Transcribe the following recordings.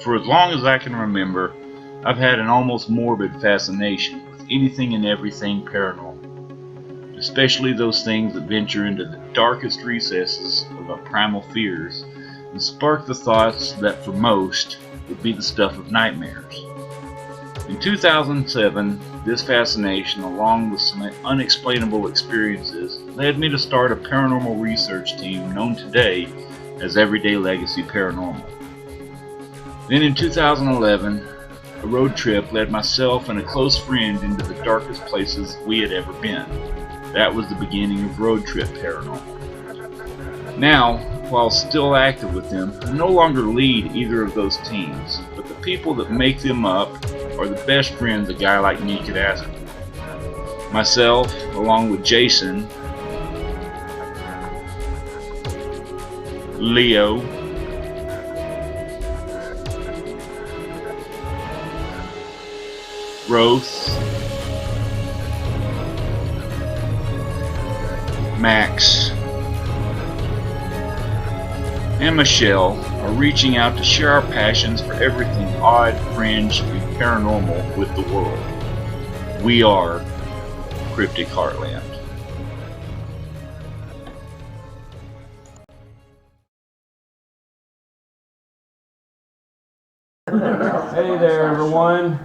For as long as I can remember, I've had an almost morbid fascination with anything and everything paranormal, especially those things that venture into the darkest recesses of our primal fears and spark the thoughts that for most would be the stuff of nightmares. In 2007, this fascination, along with some unexplainable experiences, led me to start a paranormal research team known today as Everyday Legacy Paranormal. Then in 2011, a road trip led myself and a close friend into the darkest places we had ever been. That was the beginning of Road Trip Paranormal. Now, while still active with them, I no longer lead either of those teams, but the people that make them up are the best friends a guy like me could ask for. Myself, along with Jason, Leo, Roth, Max, and Michelle are reaching out to share our passions for everything odd, fringe, and paranormal with the world. We are Cryptic Heartland. Hey there, everyone.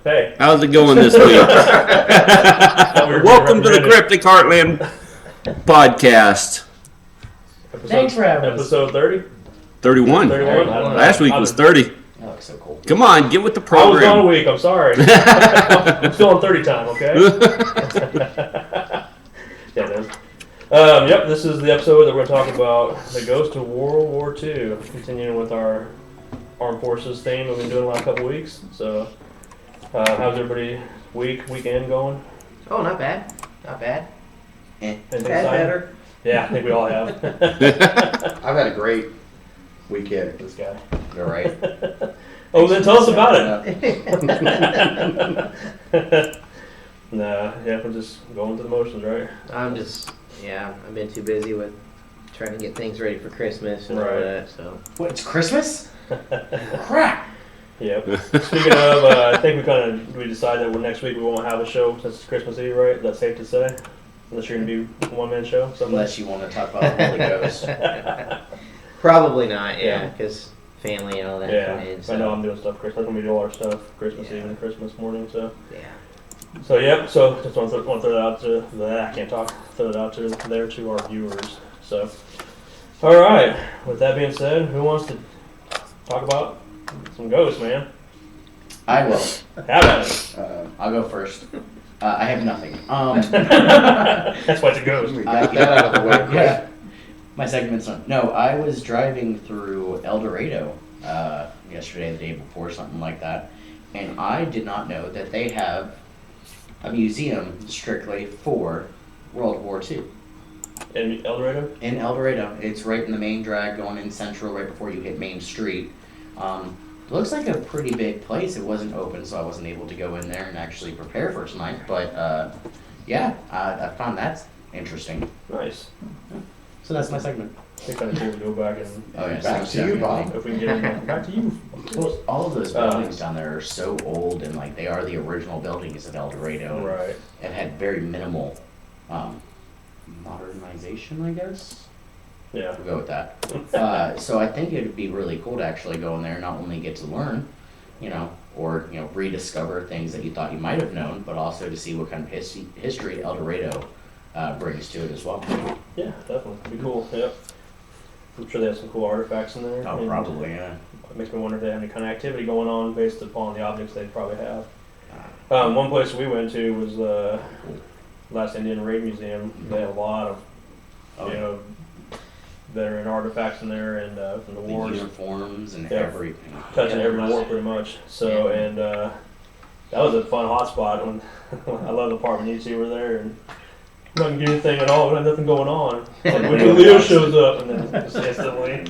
Hey. How's it going this week? Welcome to the Cryptic Heartland podcast. Thanks for having us. Episode 30? 31. 31? Last week was 30. That looks so cool. Come on, get with the I was program. gone a week, I'm sorry. I'm still on 30 time, okay? Yeah, man. Yep, this is the episode that we're going to talk about the ghost of World War II. Continuing with our armed forces theme we've been doing the last couple weeks. So, how's everybody weekend going? Oh, not bad. Not bad. Anything Bad exciting? better. Yeah, I think we all have. I've had a great weekend. This guy. All right. Oh, then tell us about it. Nah, yeah, we're just going through the motions, right? I've been too busy with trying to get things ready for Christmas and all Right. that, so. What, it's Christmas? Crap! Yep. Speaking of, I think we decided that next week we won't have a show since it's Christmas Eve, right? Is that safe to say? Unless you're going to be a one-man show? Unless you want to talk about the Holy Ghost. Probably not, Yeah. yeah, because family and all that Yeah, coming in, so. I know I'm doing stuff Christmas. I'm going to do all our stuff Christmas Eve and Christmas morning, so. Yeah. So, yep, so just want to throw that out to, I can't talk, throw it out to there to our viewers. So, all right, with that being said, who wants to talk about some ghosts, man? I will. Have at it. I'll go first. I have nothing. That's why it's a ghost. Got that out of the way. Yeah. My segment's done. No, I was driving through El Dorado yesterday, the day before, something like that, and I did not know that they have a museum strictly for World War II. In El Dorado? In El Dorado. It's right in the main drag going in Central right before you hit Main Street. It looks like a pretty big place. It wasn't open, so I wasn't able to go in there and actually prepare for tonight. But I found that interesting. Nice. So that's my segment. It's kind of cool to go back and Back to you, Bob. if we can get in back to you. Well, all of those buildings down there are so old, and like they are the original buildings of El Dorado. Right. And had very minimal modernization, I guess. Yeah. We'll go with that. So I think it'd be really cool to actually go in there and not only get to learn, or rediscover things that you thought you might have known, but also to see what kind of history El Dorado brings to it as well. Yeah, definitely. It'd be cool. Yep. I'm sure they have some cool artifacts in there. Oh, and probably, yeah. It makes me wonder if they have any kind of activity going on based upon the objects they probably have. One place we went to was the Last Indian Raid Museum. They have a lot of, veteran artifacts in there and from the The wars. uniforms and Yeah. everything. Touching every war pretty much. So, and that was a fun hot spot when I love the part when you two were there and not get anything at all, nothing going on. Like when Leo shows up and then just instantly.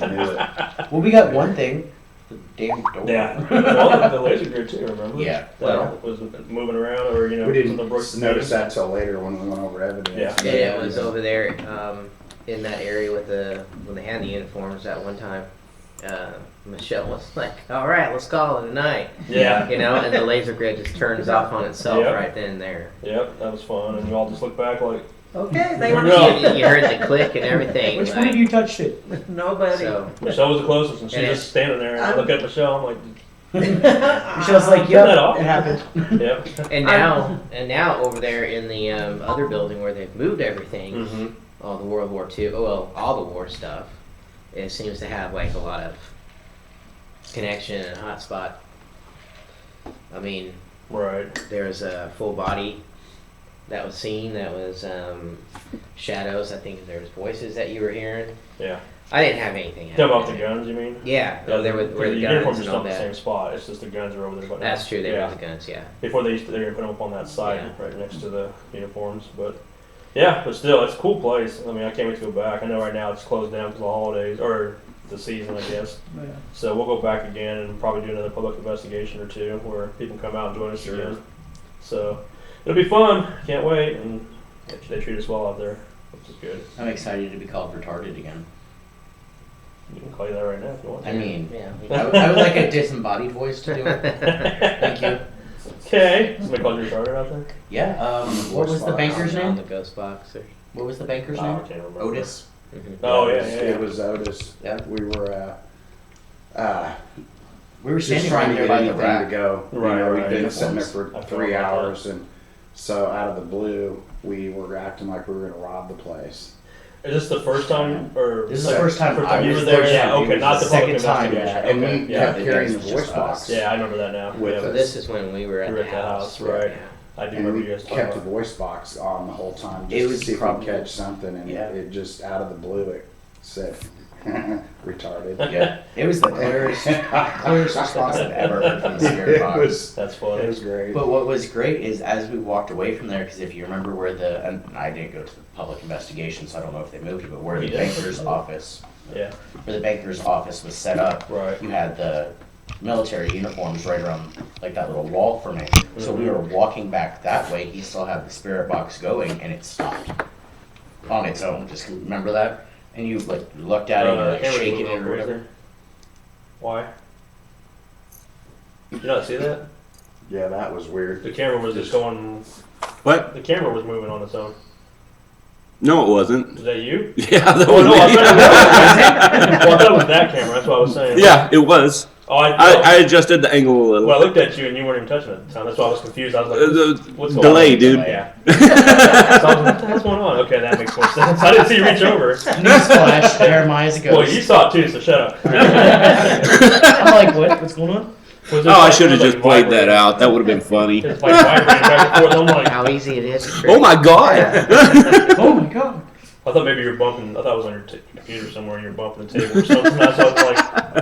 Well, we got one thing. The damn door. Yeah. Well, the laser grid too, remember? Yeah. That was moving around or, We something didn't broke the notice screen. that till later when we went over evidence. Yeah. Yeah, it was over there in that area with when they had the uniforms at one time. Michelle was like, "All right, let's call it a night." Yeah. You know, and the laser grid just turns off on itself Yep. right then and there. Yep, that was fun, and we all just looked back like, Okay, they were No. You heard the click and everything. Which like, one of you touched it? nobody. So, Michelle was the closest, and she's And just standing there, and I look at Michelle, I'm like, Michelle's like, Turn yep, that off. it happened. yep. and now over there in the other building where they've moved everything, Mm-hmm. all the World War II, all the war stuff, it seems to have like a lot of connection and hotspot. I mean, Right. there's a full body that was seen. That was shadows. I think there's voices that you were hearing. Yeah. I didn't have anything. Tell happen about the there. guns, you mean? Yeah, oh, there were the the uniforms guns are and still all in the same that. spot. It's just the guns are over there. But That's true. They yeah. were the guns. Yeah. Before they're gonna put them up on that side, Yeah. right next to the uniforms. But yeah, but still, it's a cool place. I mean, I can't wait to go back. I know right now it's closed down because of the holidays or the season, I guess. Yeah. So we'll go back again and probably do another public investigation or two where people come out and join us again. So it'll be fun. Can't wait, and they treat us well out there, which is good. I'm excited to be called retarded again. You can call you that right now if you want. I mean, Yeah. I would like a disembodied voice to do it. Thank you. Okay. Somebody called you retarded out there? Yeah, what was the banker's On name? the ghost box. Or, What was the banker's Oh, I name? can't remember. Otis? Oh, yeah, It was Otis. Yeah. We were We were just standing trying right to there get by the anything to rack. go. Right, you know, right. we'd been sitting there for I forgot 3 about that. hours, and so out of the blue, we were acting like we were going to rob the place. Is this the first time, or This is the first time I you was were there? there. Yeah, okay, not the public Second time, investigation. And Okay, we yeah, kept the carrying guys the was voice just box. us. yeah, I remember that now. With yeah. so this is when we were at We were the at the house. house, right? Yeah. I do And remember we you guys talking kept the about. voice box on the whole time It just was to see if probably- we'd catch something, and Yeah. it just out of the blue it said retarded. Yeah, it was the clearest response I've ever heard from the spirit It box. was, That's it funny. was great. But what was great is as we walked away from there, because if you remember where and I didn't go to the public investigation, so I don't know if they moved it, but where We the did. banker's office, Yeah, where the banker's office was set up, right. you had the military uniforms right around like that little wall for me. So we were walking back that way. He still had the spirit box going, and it stopped on its own. Just remember that, and you like looked at it, and you're like camera's shaking moving it on or whatever. Wednesday. Why? Did you not see that? Yeah, that was weird. The camera was just going. What? The camera was moving on its own. No, it wasn't. Is that you? Yeah, that Oh was no, I me. thought it was. Well, I thought it was that camera. That's what I was saying. Yeah, it was. Oh, I adjusted the angle a little. Well, I looked at you and you weren't even touching it at the time. That's why I was confused. I was like, The what's going delay, on? dude. Yeah. So I was like, what the hell's going on? Okay, that makes more sense. I didn't see you reach over. Newsflash, Jeremiah's a ghost. Well, you saw it too, so shut up. I'm like, what? What's going on? Was it Oh, I like- should have it was just like played that vibrating? out. That would have been funny. It's like vibrating back and forth. I'm like, How easy it is. To Oh my god! Oh my god. I thought maybe you were bumping. I thought it was on your computer somewhere and you were bumping the table or something. So I was like,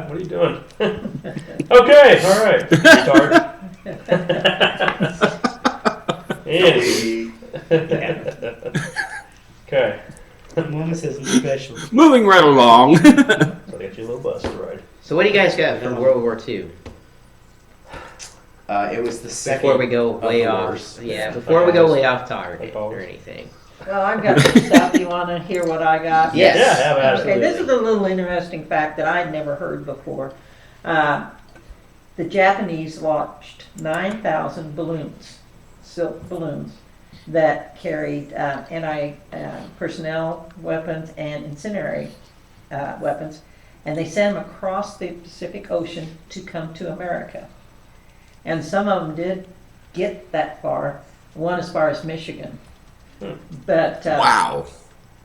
what are you doing? Okay, all right. Retard. Andy. Okay. Mama says I'm special. Moving right along. So I got you a little bus to ride. So what do you guys got from World War II? It was the second. Before we go way the off, wars. yeah. Before we go way off target Like or anything. Well, I've got some stuff. You want to hear what I got? Yes. Yeah, have at it. Okay, this is a little interesting fact that I'd never heard before. The Japanese launched 9,000 balloons, silk balloons, that carried anti-personnel weapons and incendiary weapons, and they sent them across the Pacific Ocean to come to America. And some of them did get that far, one as far as Michigan. But Wow.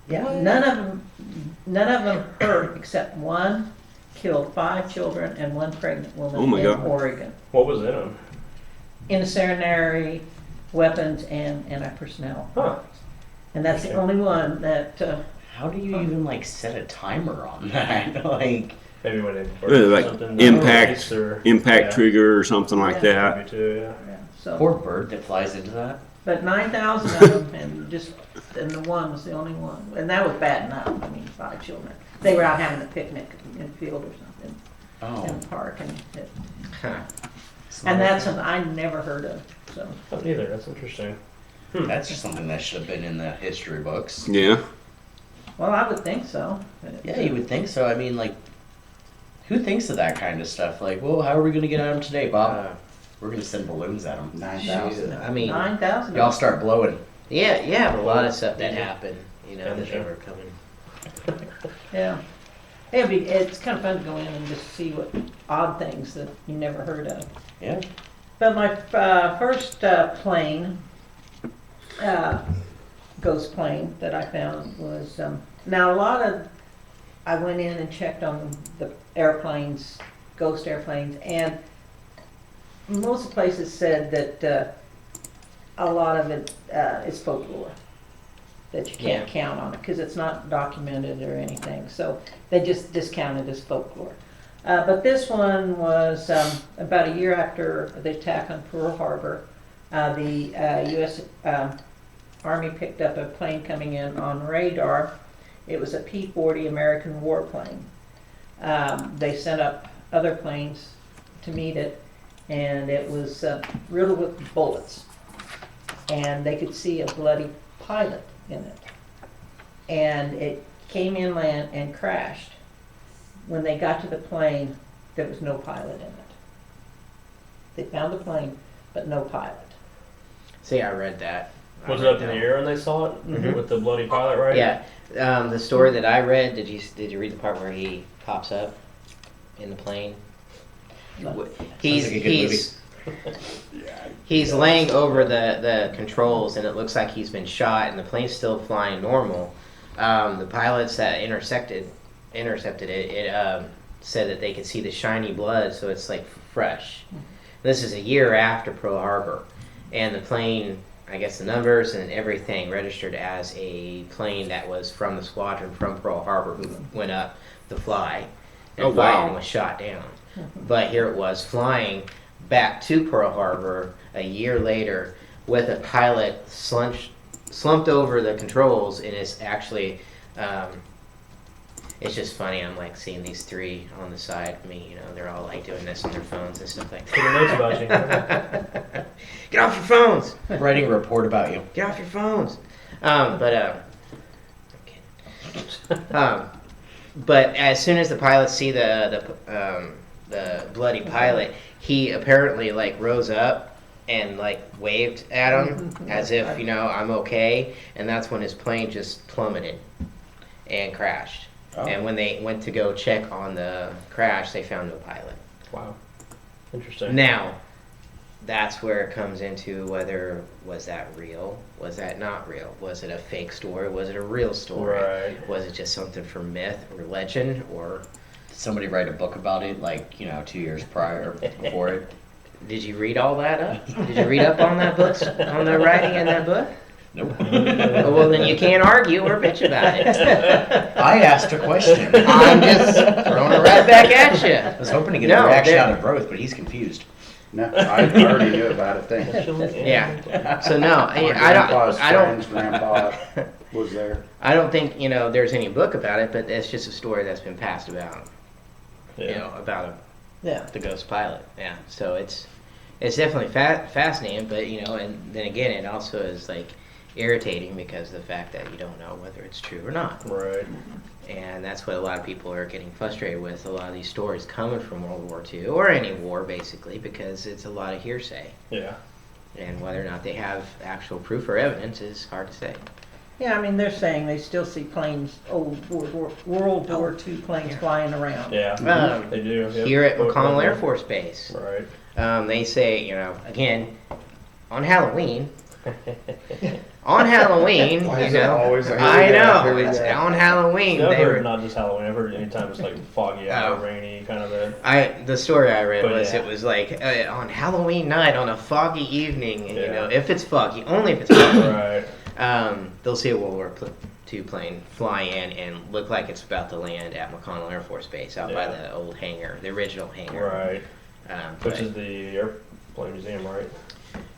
yeah, none of them hurt except one killed 5 children and 1 pregnant woman Oh my in God. Oregon. What was in them? Incendiary weapons and anti-personnel Huh. weapons. And that's the only one that, How do you even like set a timer on that? Like, Maybe when they Like something. impact- Or, Impact yeah. trigger or something like that. Maybe too, yeah. yeah, so. poor bird that flies into that. But 9,000 of them, and the one was the only one. And that was bad enough, I mean, 5 children. They were out having a picnic in the field or something, Oh. in the park, and Huh. that's something I never heard of, so. I don't either. That's interesting. That's just something that should have been in the history books. Yeah. Well, I would think so. Yeah, you would think so. I mean, like, Who thinks of that kind of stuff? Like, well, how are we gonna get at them today, Bob? We're gonna send balloons at them. 9,000. I mean, 9,000. Y'all start blowing. yeah, but a lot of stuff that happened, you know, Yeah, that they sure. were coming. Yeah. It's kind of fun to go in and just see what odd things that you never heard of. Yeah. But my first plane, ghost plane that I found was, now I went in and checked on the airplanes, ghost airplanes, and most places said that a lot of it is folklore, that you can't count on it because it's not documented or anything. So they just discount it as folklore. But this one was about a year after the attack on Pearl Harbor. The U.S. Army picked up a plane coming in on radar. It was a P-40 American warplane. They sent up other planes to meet it, and it was riddled with bullets. And they could see a bloody pilot in it. And it came inland and crashed. When they got to the plane, there was no pilot in it. They found the plane, but no pilot. See, I read that. Was it up in the air when they saw it with the bloody pilot, right? Yeah. The story that I read, did you read the part where he pops up in the plane? No. He's laying over the controls, and it looks like he's been shot, and the plane's still flying normal. The pilots that intercepted it said that they could see the shiny blood, so it's like fresh. This is a year after Pearl Harbor, and the plane, I guess the numbers and everything registered as a plane that was from the squadron from Pearl Harbor who went up to fly and was shot down. But here it was flying back to Pearl Harbor a year later with a pilot slumped over the controls, and it's actually it's just funny. I'm like seeing these three on the side of me, you know, they're all like doing this on their phones and stuff like Taking notes about you. that. Get off your phones! Writing a report about you. Get off your phones! But as soon as the pilots see the bloody pilot, he apparently like rose up and like waved at him as if, you know, I'm okay. And that's when his plane just plummeted and crashed. Oh. And when they went to go check on the crash, they found no pilot. Wow. Interesting. Now, that's where it comes into whether was that real, was that not real, was it a fake story, was it a real story, Right. was it just something from myth or legend, or Did somebody write a book about it, like, 2 years prior, before it? did you read all that up? Did you read up on that book, on the writing in that book? Nope. Oh, well, then you can't argue or bitch about it. I asked a question. I'm just throwing it right back at you. I was hoping to get No, a reaction there- out of Broth, but he's confused. No, I already knew about it. Thanks. Yeah. So no, My grandpa's I don't. friend's grandpa was there. I don't think there's any book about it, but it's just a story that's been passed about. Yeah. About Yeah. the ghost pilot. Yeah. So it's definitely fascinating, but and then again, it also is like irritating because of the fact that you don't know whether it's true or not. Right. And that's what a lot of people are getting frustrated with. A lot of these stories coming from World War II or any war, basically, because it's a lot of hearsay. Yeah. And whether or not they have actual proof or evidence is hard to say. Yeah, I mean, they're saying they still see planes, old World War II planes flying around. Yeah. Um, They do. Yep. Here at Both McConnell of Air them. Force Base, Right. they say, again, on Halloween, on Halloween, Why is it always a I Halloween? know, Here we it's go. on Halloween. Yeah, I've They heard were, not just Halloween. I've heard anytime it's like foggy out, Oh. rainy, kind of a. the story I read But was yeah. it was like on Halloween night on a foggy evening, and, Yeah. if it's foggy, only if it's foggy, Right. they'll see a World War II plane fly in and look like it's about to land at McConnell Air Force Base out by Yeah. the old hangar, the original hangar. Right. Which But- is the airplane museum, right?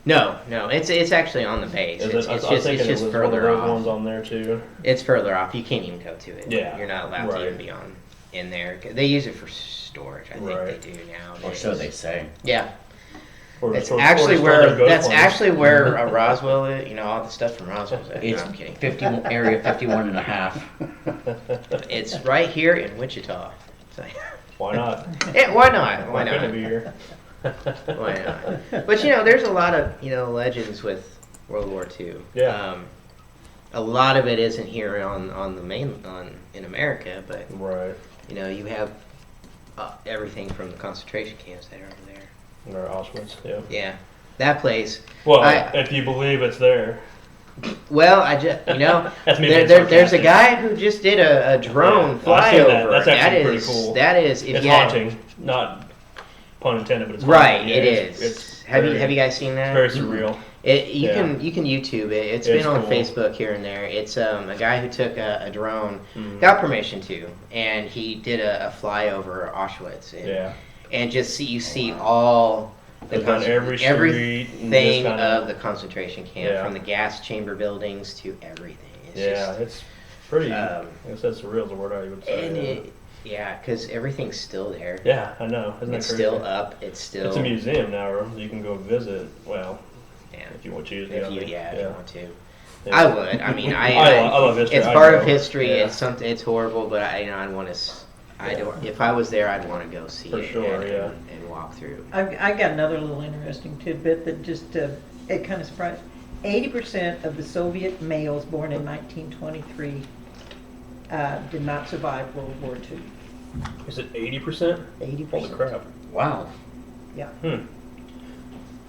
No, it's actually on the base. Is It's it? I was just thinking it was one of further those off. ones on there too. It's further off. You can't even go to it. Yeah, You're not allowed to right. even be in there. They use it for storage. I think Right. they do now. Or so they say. Yeah. Or It's or- or actually just where other ghost that's ones. actually where Roswell is. All the stuff from Roswell's at. It's No, I'm kidding. 50, area 51 and a half. It's right here in Wichita. So, Why not? Yeah, why not? Why Why couldn't it not? be here? Why not? But there's a lot of legends with World War II. Yeah. A lot of it isn't here on the in America, but Right. you have everything from the concentration camps that are over there. Or Auschwitz, yeah. Yeah, that place. Well, I- if you believe it's there. Well, I just That's me being there's a sarcastic. guy who just did a drone Yeah, I've seen that. flyover. That's actually pretty is cool. that is if It's you had- haunting, not pun intended, but it's Right, haunting. Yeah, it it's- is. It's Have very, you guys seen that? Very surreal. You Yeah. can YouTube it. It's It's been on cool. Facebook here and there. It's a guy who took a drone, Mhm. got permission to, and he did a flyover Auschwitz. And, Yeah. and just you see all the It's on every street. and everything just of the concentration camp, Yeah. from the gas chamber buildings to everything. It's Yeah, just, it's pretty. Um, I guess that's surreal is the word I would say. and because everything's still there. Yeah, I know. Isn't It's that crazy? still up. It's still. It's a museum now, or you can go visit. Well, Yeah. if you want to. If you, if you want to. Yeah. I would. I mean, I love history. It's I'd part go. of history. Yeah. It's something. It's horrible, but I want to. I don't. If I was there, I'd want to go see For it sure, yeah. and walk through. I got another little interesting tidbit that just, it kind of surprised. 80% of the Soviet males born in 1923 did not survive World War II. Is it 80%? 80%. Holy crap. Wow.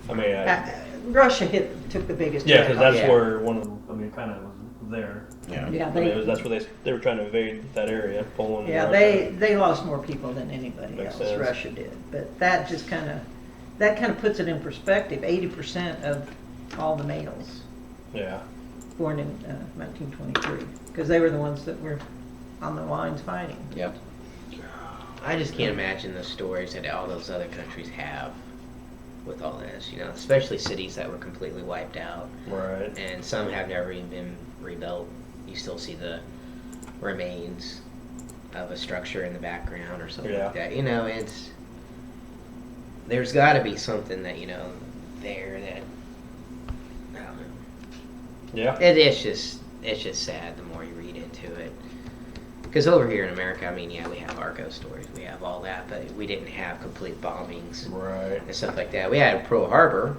I mean, Russia took the biggest yeah, hit. because that's Yeah. where one of them, kind of was there. Yeah. Yeah, I mean, that's where they were trying to invade that area, Poland. and Yeah, Russia. they lost more people than anybody Makes else. sense. Russia did, but that just kind of puts it in perspective. 80% of all the males Yeah. born in 1923, because they were the ones that were on the lines fighting. Yep. I just can't imagine the stories that all those other countries have with all this. Especially cities that were completely wiped out, Right. and some have never even been rebuilt. You still see the remains of a structure in the background or something Yeah. like that. It's there's got to be something that there that I don't know. Yeah. It's just sad the more you read into it. Because over here in America, I mean, yeah, we have Arco stories, we have all that, but we didn't have complete bombings Right. and stuff like that. We had Pearl Harbor,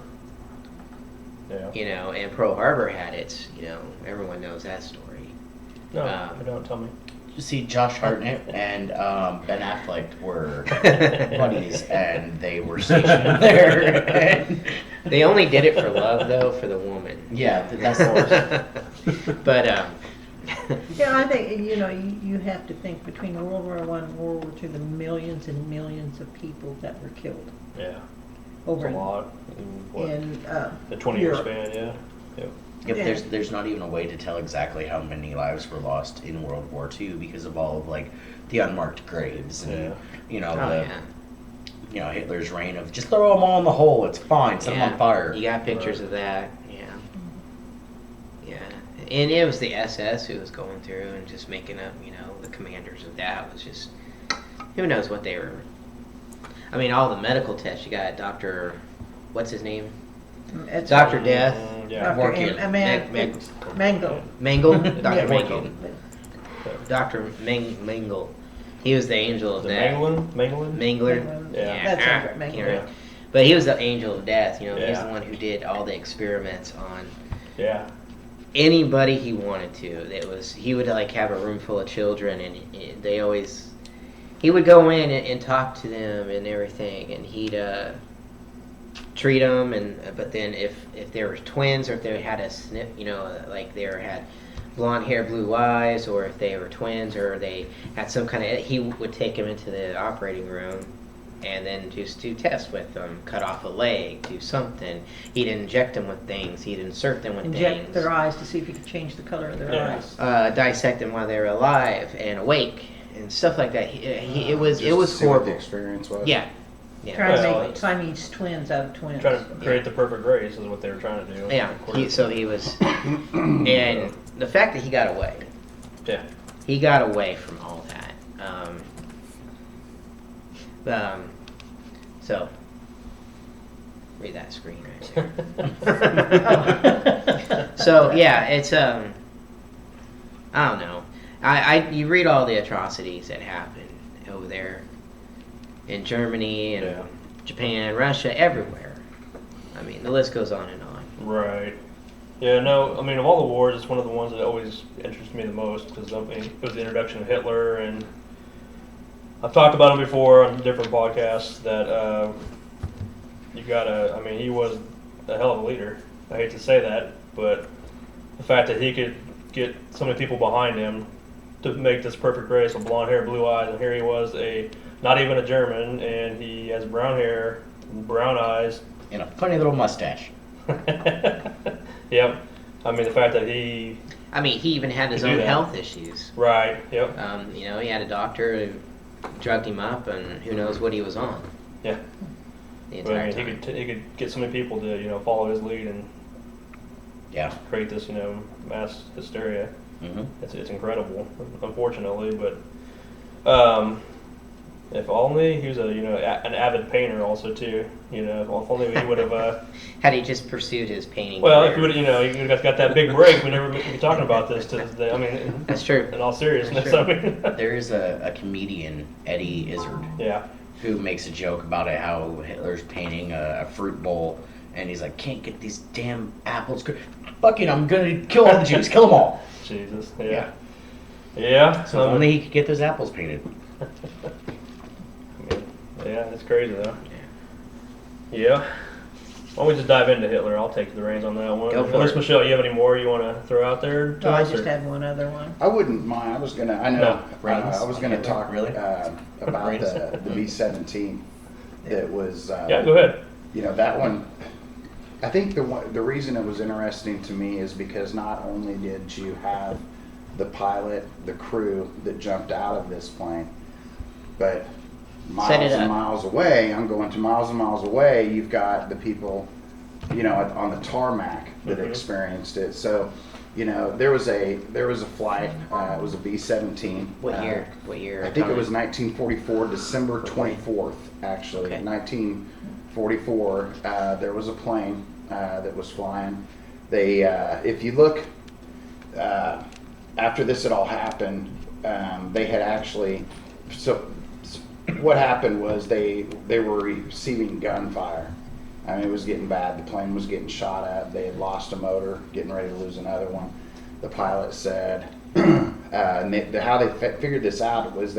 Yeah. and Pearl Harbor had its, everyone knows that story. No, don't tell me. You see, Josh Hartnett and Ben Affleck were buddies, and they were stationed there. And They only did it for love, though, for the woman. yeah, that's the worst. But Yeah, I think, you have to think between World War I and World War II, the millions and millions of people that were killed Yeah. It's over a lot. In the 20-year Europe. span, yeah. Yep, Yeah. there's not even a way to tell exactly how many lives were lost in World War II because of all of the unmarked graves and Hitler's reign of just throw them all in the hole, it's fine, set them on fire. You got pictures of that, yeah. And it was the SS who was going through and just making up, the commanders of that was just, who knows what they were. I mean, all the medical tests, you got Dr. What's his name? It's Dr. Death. Yeah. Vorkian. Mango. Mangle? Yeah, Dr. Mango. Mangle. Dr. Mangle. He was the angel of The death. Mangolin? Mangler? Yeah. That sounds right, Mango. Can't remember. But he was the angel of death, He's Yeah. the one who did all the experiments on Yeah. anybody he wanted to. He would have a room full of children, and he would go in and talk to them and everything, and he'd treat them, but then if they were twins, or if they had a snip, they had blonde hair, blue eyes, or if they were twins, or they had some kind of, he would take them into the operating room and then just do tests with them, cut off a leg, do something. He'd inject them with things, he'd insert them with Inject things. their eyes to see if you could change the color of their Yeah. eyes. Dissect them while they were alive and awake and stuff like that. It was Just to see what horrible. the experience was. Yeah. Trying to Well, make Siamese twins out of twins. Trying to create the perfect race is what they were trying to do. Yeah. He was, and the fact that he got away. Yeah. He got away from all that. So read that screen right there. So yeah, it's I don't know. You read all the atrocities that happened over there, in Germany and Yeah. Japan, Russia, everywhere. I mean, the list goes on and on. Right. Yeah, no, I mean, of all the wars, it's one of the ones that always interests me the most because I mean, it was the introduction of Hitler, and I've talked about him before on different podcasts that you gotta, I mean, he was a hell of a leader. I hate to say that, but the fact that he could get so many people behind him to make this perfect race with blonde hair, blue eyes, and here he was not even a German, and he has brown hair, brown eyes. And a funny little mustache. Yep. I mean, the fact that he... I mean, he even had his To do own that. health issues. Right, yep. You know, he had a doctor who drugged him up, and who knows what he was on. Yeah. The But, I entire mean, time. he could get so many people to, follow his lead and Yeah. create this, mass hysteria. Mm-hmm. It's incredible, unfortunately, but if only he was an avid painter also too. If only he would have. Had he just pursued his painting Well, career. if he would, he would have got that big break. We never be talking about this to this day. I mean, That's true. in all seriousness, That's true. I mean, There is a comedian, Eddie Izzard, yeah, who makes a joke about it, how Hitler's painting a fruit bowl, and he's like, can't get these damn apples. Fucking, I'm gonna kill all the Jews, kill them all. Jesus, yeah. So if only he could get those apples painted. Yeah, it's crazy though. Yeah. Why don't we just dive into Hitler? I'll take the reins on that one. Go for Unless it. Michelle, you have any more you want to throw out there? to Oh, I us, just or- had one other one. I wouldn't mind. I was gonna. I know. No, Reigns? I was gonna Hitler, talk really? about Reigns? the B-17. That was. Yeah, go ahead. That one. I think the reason it was interesting to me is because not only did you have the pilot, the crew that jumped out of this plane, but Set it miles and up. miles away, I'm going to miles and miles away, you've got the people, on the tarmac that Mhm. experienced it. So, there was a flight, it was a B-17. What year? What year? I think it was 1944, December 24th, actually. Okay. 1944, there was a plane that was flying. They, if you look, after this had all happened, they had actually, what happened was they were receiving gunfire. I mean, it was getting bad. The plane was getting shot at. They had lost a motor, getting ready to lose another one. The pilot said, and how they figured this out was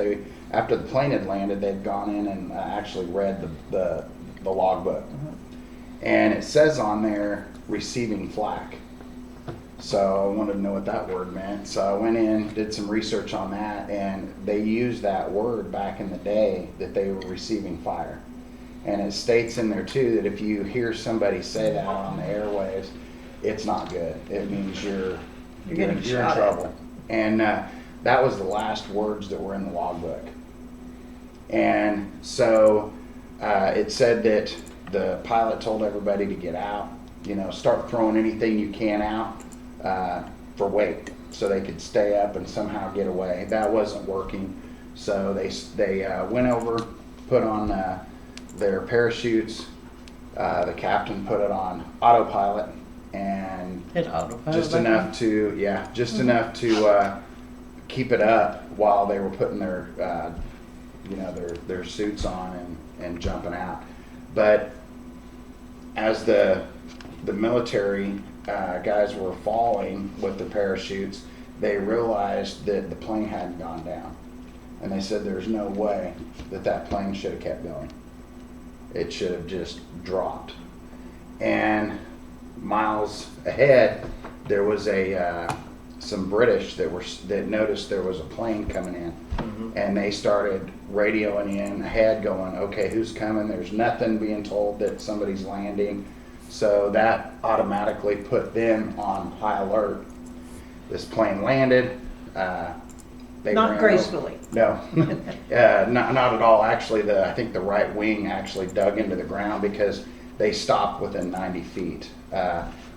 after the plane had landed, they'd gone in and actually read the logbook. And it says on there, receiving flak. So I wanted to know what that word meant. So I went in, did some research on that, and they used that word back in the day that they were receiving fire. And it states in there too that if you hear somebody say that on the airwaves, it's not good. It means you're getting in shot at. trouble. And that was the last words that were in the logbook. And so it said that the pilot told everybody to get out, start throwing anything you can out for weight so they could stay up and somehow get away. That wasn't working. So they went over, put on their parachutes. The captain put it on autopilot and Hit autopilot. just enough to keep it up while they were putting their their suits on and jumping out. But as the military guys were falling with their parachutes, they realized that the plane hadn't gone down, and they said there's no way that plane should have kept going. It should have just dropped. And miles ahead, there was some British that noticed there was a plane coming in, and they started radioing in ahead, going, "Okay, who's coming?" There's nothing being told that somebody's landing, so that automatically put them on high alert. This plane landed. They Not ran gracefully. no, not at all. Actually, I think the right wing actually dug into the ground because they stopped within 90 feet.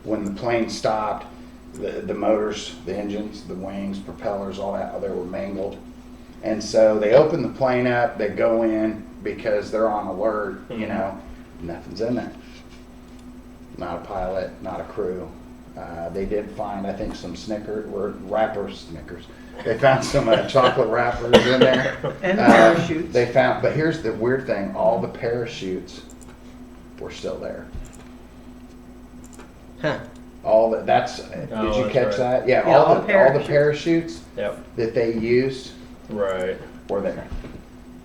When the plane stopped, the motors, the engines, the wings, propellers, all that, they were mangled. And so they open the plane up, they go in because they're on alert, nothing's in there. Not a pilot, not a crew. They did find, I think, some Snickers. They found some chocolate wrappers in there. And parachutes. They found, but here's the weird thing: all the parachutes were still there. Huh. All the, that's. Did you that's catch right. that? Yeah, Yeah, all the parachutes Yep. that they used Right. were there.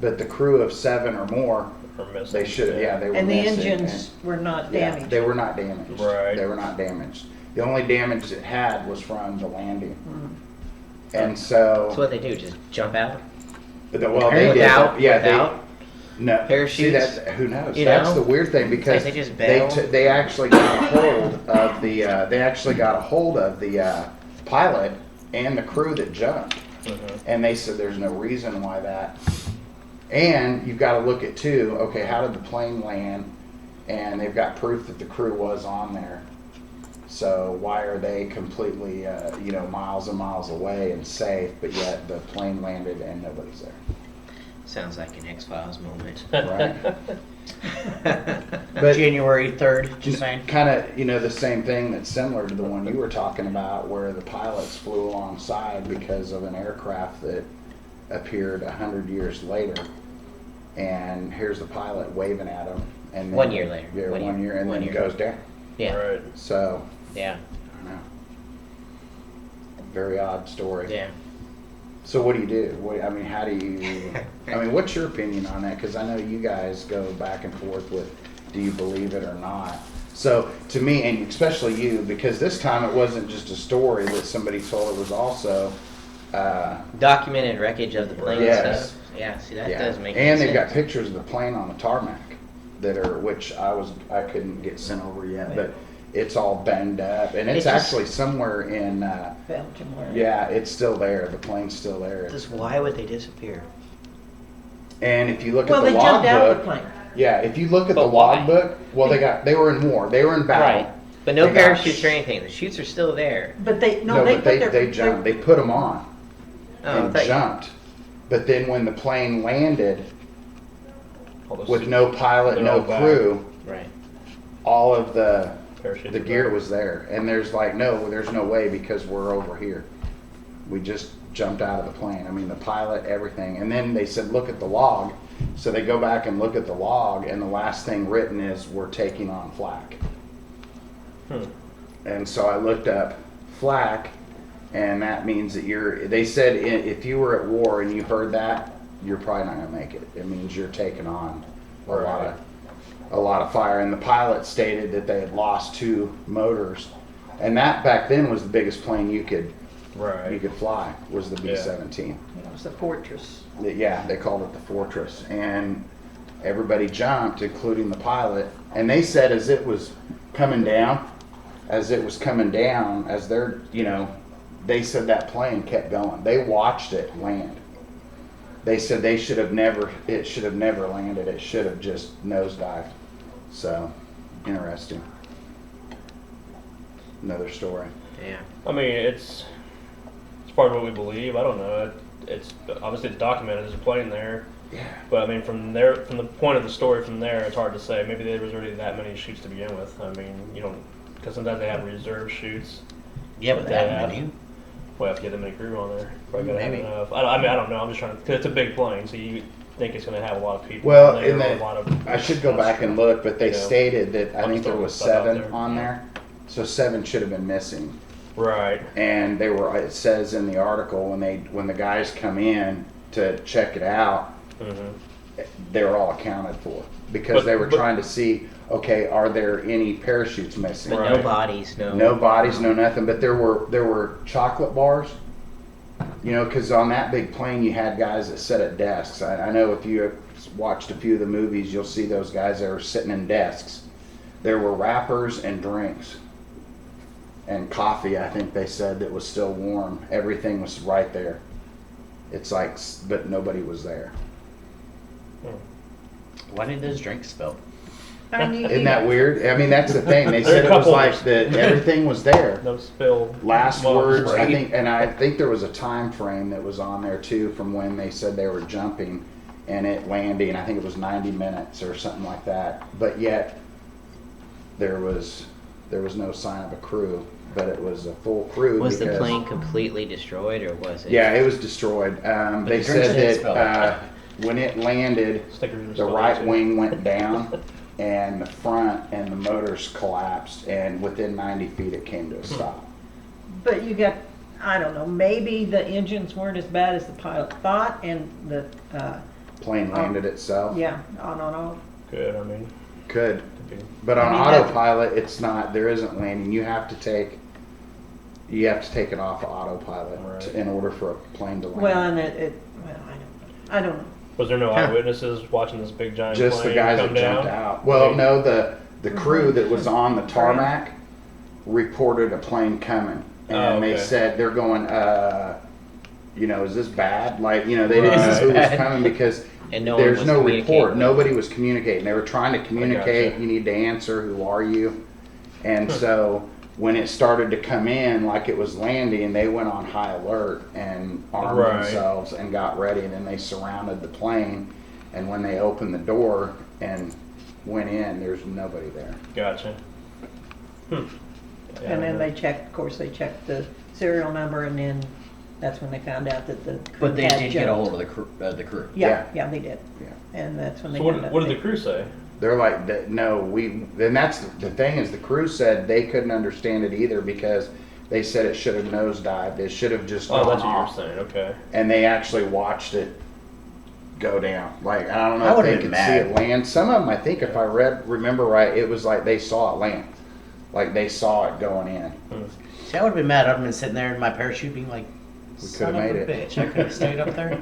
But the crew of 7 or more, Or missing. they should. Yeah, they were. And the missing, engines were not Yeah, damaged. they were not damaged. Right. They were not damaged. The only damage it had was from the landing. Mm. And so, So what they do? Just jump out? well, they did. Without? Yeah, Without? no. Parachutes? See, that's, who knows? You That's know? the weird thing because They just bail? they actually got a hold of the pilot and the crew that jumped. And they said there's no reason why that. And you've got to look at too, okay, how did the plane land? And they've got proof that the crew was on there. So why are they completely, miles and miles away and safe, but yet the plane landed and nobody's there? Sounds like an X-Files moment. Right? But January 3rd, just saying. kind of, the same thing that's similar to the one you were talking about, where the pilots flew alongside because of an aircraft that appeared 100 years later, and here's the pilot waving at them, and then, 1 year later. yeah, 1 1 year, and one then year. it goes down. Yeah. Right. So Yeah. I don't know. Very odd story. Yeah. So what do you do? How do you? What's your opinion on that? Because I know you guys go back and forth with, do you believe it or not? So to me, and especially you, because this time it wasn't just a story that somebody told; it was also Documented wreckage of the plane and Yes. stuff. Yeah, see, that yeah. does make And they've sense. got pictures of the plane on the tarmac which I couldn't get sent over yet, but it's all banged up, and it's It's just- actually somewhere in. Belgium where. Yeah, it's still there. The plane's still there. Just why would they disappear? And if you look Well, at the they jumped out of the logbook, plane. yeah, if you look at the But why? logbook, well, they were in war. They were in battle. Right. But no They got parachutes sh- or anything. The chutes are still there. But they No, they but put their they jumped. They put them on Oh, I and thought you- jumped. But then when the plane landed All those with no pilot, They're no all back. crew, Right. all of the parachutes the are gear back. was there. And there's no way because we're over here. We just jumped out of the plane. The pilot, everything. And then they said, look at the log. So they go back and look at the log, and the last thing written is, we're taking on flak. And so I looked up flak, and that means that they said if you were at war and you heard that, you're probably not going to make it. It means you're taking on a lot of fire. And the pilot stated that they had lost 2 motors, and that back then was the biggest plane you could fly, was the B-17. It was the Fortress. Yeah, they called it the Fortress, and everybody jumped, including the pilot. And they said as it was coming down, as they're, they said that plane kept going. They watched it land. They said it should have never landed. It should have just nosedived. So, interesting. Another story. Yeah. It's part of what we believe. I don't know. It's obviously it's documented. There's a plane there. Yeah. But from the point of the story from there, it's hard to say. Maybe there was already that many shoots to begin with. You don't, because sometimes they have reserve shoots. Yeah, but that many. Well, if you have that many crew on there, probably gotta have Maybe. enough. I don't know. I'm just trying to, because it's a big plane, so you think it's going to have a lot of people. Well, on there, in or that, a lot of, I should go back and look, but they Yeah. stated that I I'm think there throwing was stuff out 7 there. on there. So 7 should have been missing. Right. And it says in the article when the guys come in to check it out, they were all accounted for because they were trying to see, okay, are there any parachutes missing? But Right. no bodies, no. No bodies, no nothing. But there were chocolate bars. Because on that big plane you had guys that sat at desks. I know if you have watched a few of the movies, you'll see those guys that are sitting in desks. There were wrappers and drinks. And coffee, I think they said, that was still warm. Everything was right there. But nobody was there. Why did those drinks spill? Isn't that weird? That's the thing. They said it was like that everything was there. No spill. Last Well, words, right. I think there was a time frame that was on there too from when they said they were jumping and it landing. I think it was 90 minutes or something like that. But yet there was there was no sign of a crew, but it was a full crew. Was the because- plane completely destroyed, or was it? Yeah, it was destroyed. They the said drinks that when it landed, Stickers are the still right there, too. wing went down, and the front and the motors collapsed, and within 90 feet it came to a stop. But you got, I don't know, maybe the engines weren't as bad as the pilot thought, and the, Plane landed itself. yeah, on. Good, I mean, Could. could be. But on I mean, that's- autopilot, it's not. There isn't landing. You have to take it off of autopilot Right. in order for a plane to land. Well, and well, I don't know. Was there no eyewitnesses watching this big giant Just the plane guys come that down? jumped out. Well, Maybe. no, the crew that was on the tarmac reported a plane coming, and Oh, they okay. said they're going. Is this bad? Like, they didn't Right. know who was coming because And no one there's was no communicating report. with Nobody was communicating. They were trying to communicate. gotcha. You need to answer. Who are you? And so when it started to come in, like it was landing, they went on high alert and armed Right. themselves and got ready. And then they surrounded the plane. And when they opened the door and went in, there's nobody there. Gotcha. Yeah, And then they checked, of course, they checked the serial number, and then that's when they found out that the crew But they had did get a jumped. hold of the crew. Yeah, they did. Yeah. And that's when they So found out. what did they- the crew say? They're like, no, and that's the thing is the crew said they couldn't understand it either because they said it should have nosedived. It should have just Oh, gone that's what off. you're saying. Okay. And they actually watched it go down. Like, I don't I know if would've they been could mad. see it land. Some of them, I think, if I remember right, it was like they saw it land. Like they saw it going in. See, I would have been mad. I'd have been sitting there in my parachute being like, We son coulda of made a it." bitch. I could have stayed up there.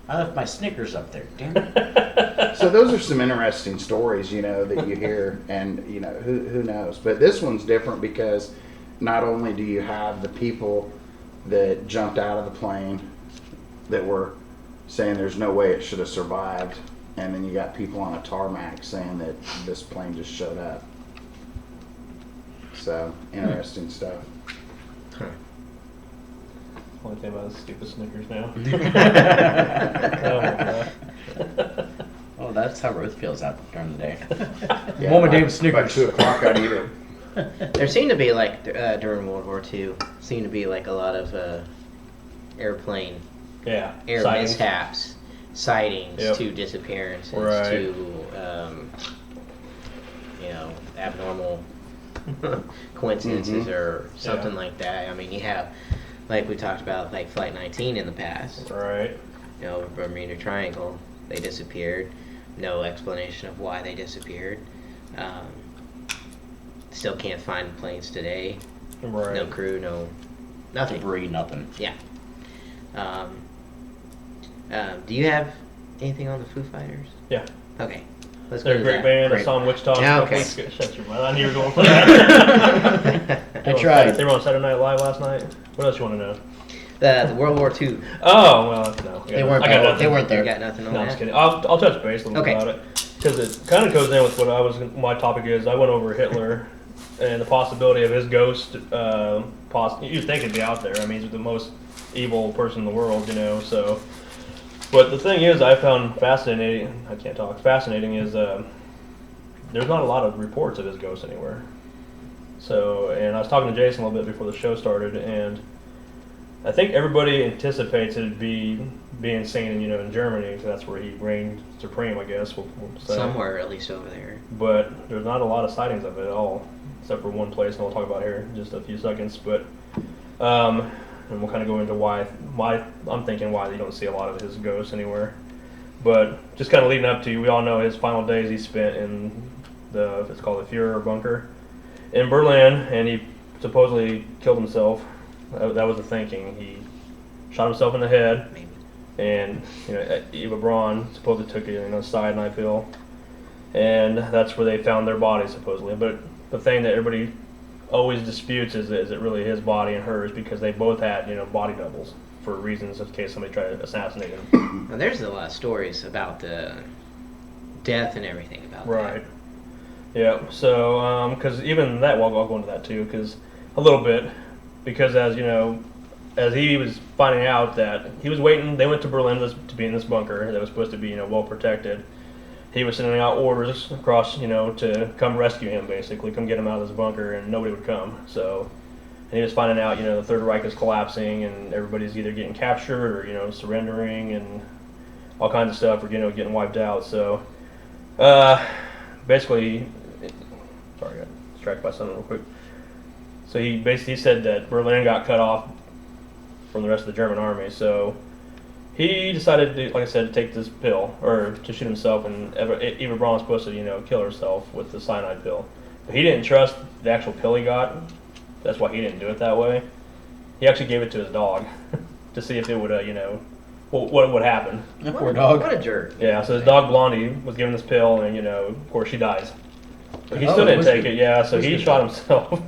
I left my Snickers up there. Damn it. So those are some interesting stories, that you hear, and who knows. But this one's different because not only do you have the people that jumped out of the plane that were saying there's no way it should have survived, and then you got people on a tarmac saying that this plane just showed up. So interesting stuff. Only thing about this stupid Snickers now. Oh, that's how Ruth feels out during the day. Yeah, Moment by- Dave Snickers. By 2 o'clock, I'd eat it. There seemed to be during World War II, seemed to be a lot of airplane Yeah. air sightings. mishaps, sightings Yep. to disappearances Right. to abnormal coincidences or something Yeah. like that. I mean, you have, like we talked about, like Flight 19 in the past. Right. Bermuda Triangle, they disappeared. No explanation of why they disappeared. Still can't find planes today. Right. No crew, nothing. Debris, nothing. Yeah. Do you have anything on the Foo Fighters? Yeah. Okay. Let's They're go a to great that. band. I Great. saw them in Wichita. Yeah, a couple okay. weeks ago. Shut your mouth. I knew you were going for that. I tried. They were on Saturday Night Live last night. What else you want to know? The World War II. Oh, well, no. They weren't I got there. nothing. They weren't You there. got nothing on No, I'm that? just kidding. I'll touch base a little Okay. bit about it because it kind of goes in with what my topic is. I went over Hitler and the possibility of his ghost. You'd think it'd be out there. I mean, he's the most evil person in the world, So, but the thing is, I found fascinating. I can't talk. Fascinating is there's not a lot of reports of his ghost anywhere. So, and I was talking to Jason a little bit before the show started, and I think everybody anticipates it being seen, in Germany, because that's where he reigned supreme, I guess. We'll say. Somewhere, at least over there. But there's not a lot of sightings of it at all, except for one place, and we'll talk about here in just a few seconds. But and we'll kind of go into why I'm thinking why you don't see a lot of his ghosts anywhere. But just kind of leading up to, we all know his final days he spent in it's called the Führer bunker in Berlin, and he supposedly killed himself. That was the thinking. He shot himself in the head, Maybe. and Eva Braun supposedly took a cyanide pill, and that's where they found their body supposedly. But the thing that everybody always disputes is it really his body and hers, because they both had body doubles for reasons in case somebody tried to assassinate him. Now, there's a lot of stories about the death and everything about Right. Yeah. So, because even that, well, I'll go into that too, because a little bit, because as he was finding out that he was waiting, they went to Berlin to be in this bunker that was supposed to be well protected, he was sending out orders across, to come rescue him, basically, come get him out of this bunker, and nobody would come. So, and he was finding out, the Third Reich is collapsing, and everybody's either getting captured or, surrendering, and all kinds of stuff, or, getting wiped out. So, basically, sorry, I got distracted by something real quick. So he basically said that Berlin got cut off from the rest of the German army. So he decided to, like I said, to take this pill, or to shoot himself, and Eva Braun was supposed to, kill herself with the cyanide pill. But he didn't trust the actual pill he got. That's why he didn't do it that way. He actually gave it to his dog to see if it would, what would happen. Poor dog. What a jerk. Yeah, so his dog Blondie was given this pill, and, of course she dies. But he still didn't take it, yeah, so he shot himself.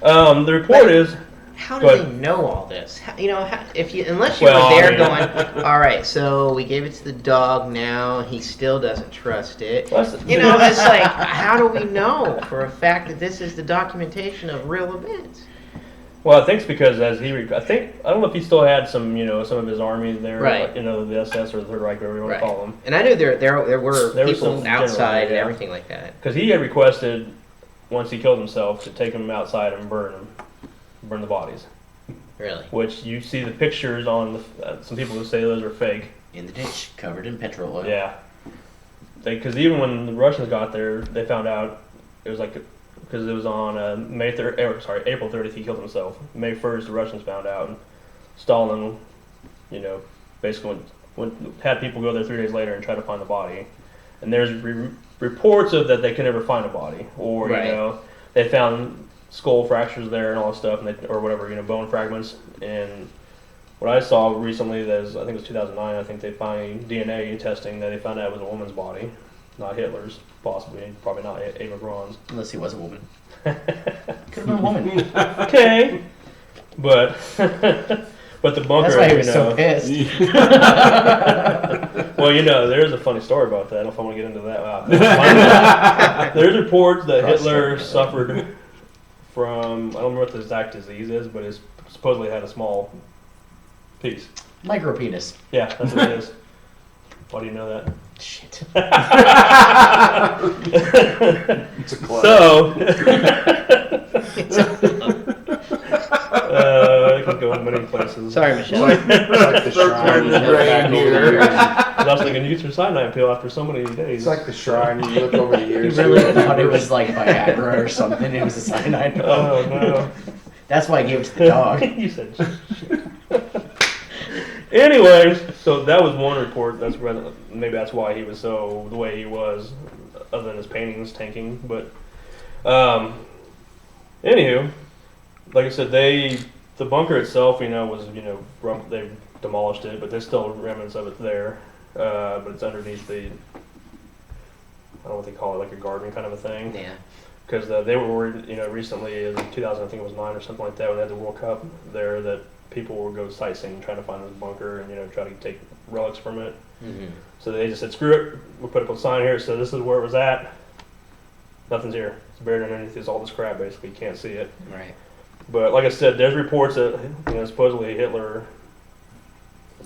The report is... How do they know all this? Unless you were there going, all right, so we gave it to the dog now, he still doesn't trust it. It's like, how do we know for a fact that this is the documentation of real events? Well, I think it's because I don't know if he still had some of his army there, right? The SS or the Third Reich, whatever you want to call them. And I knew there were people outside and everything like that. Because he had requested, once he killed himself, to take him outside and burn the bodies. Really? Which you see the pictures on some people who say those are fake. In the ditch, covered in petrol oil. Yeah. Because even when the Russians got there, they found out it was because it was on April 30th he killed himself. May 1st the Russians found out, and Stalin, basically had people go there 3 days later and try to find the body. And there's reports of that they could never find a body, or they found skull fractures there and all that stuff, or whatever, bone fragments. And what I saw recently, I think it was 2009, I think they finally DNA testing that they found out it was a woman's body, not Hitler's, possibly, probably not Eva Braun's. Unless he was a woman. Could have been a woman. Okay, but the bunker. That's why he was so pissed. Well, there's a funny story about that. I don't know if I want to get into that. There's reports that Hitler suffered from, I don't remember what the exact disease is, but it supposedly had a small piece. Micropenis. Yeah, that's what it is. Why do you know that? Shit. It's a club. So, it can go in many places. Sorry, Michelle. It's like the shrine. You look back over the years. I was thinking, you get your cyanide pill after so many days. It's like the shrine. You look over the He years. really thought it was like Viagra or something. It was a cyanide. Oh, no. That's why I gave it to the dog. You said shit. Anyways, so that was one report. Maybe that's why he was so the way he was, other than his paintings tanking. But, anywho, like I said, the bunker itself, was they demolished it, but there's still remnants of it there. But it's underneath the, I don't know what they call it, like a garden kind of a thing. Yeah. Because they were worried, recently in 2000, I think it was 9 or something like that, when they had the World Cup there, that people would go sightseeing, trying to find this bunker and try to take relics from it. Mm-hmm. So they just said, screw it, we'll put up a sign here, so this is where it was at. Nothing's here. It's buried underneath all this crap, basically. You can't see it. Right. But like I said, there's reports that supposedly Hitler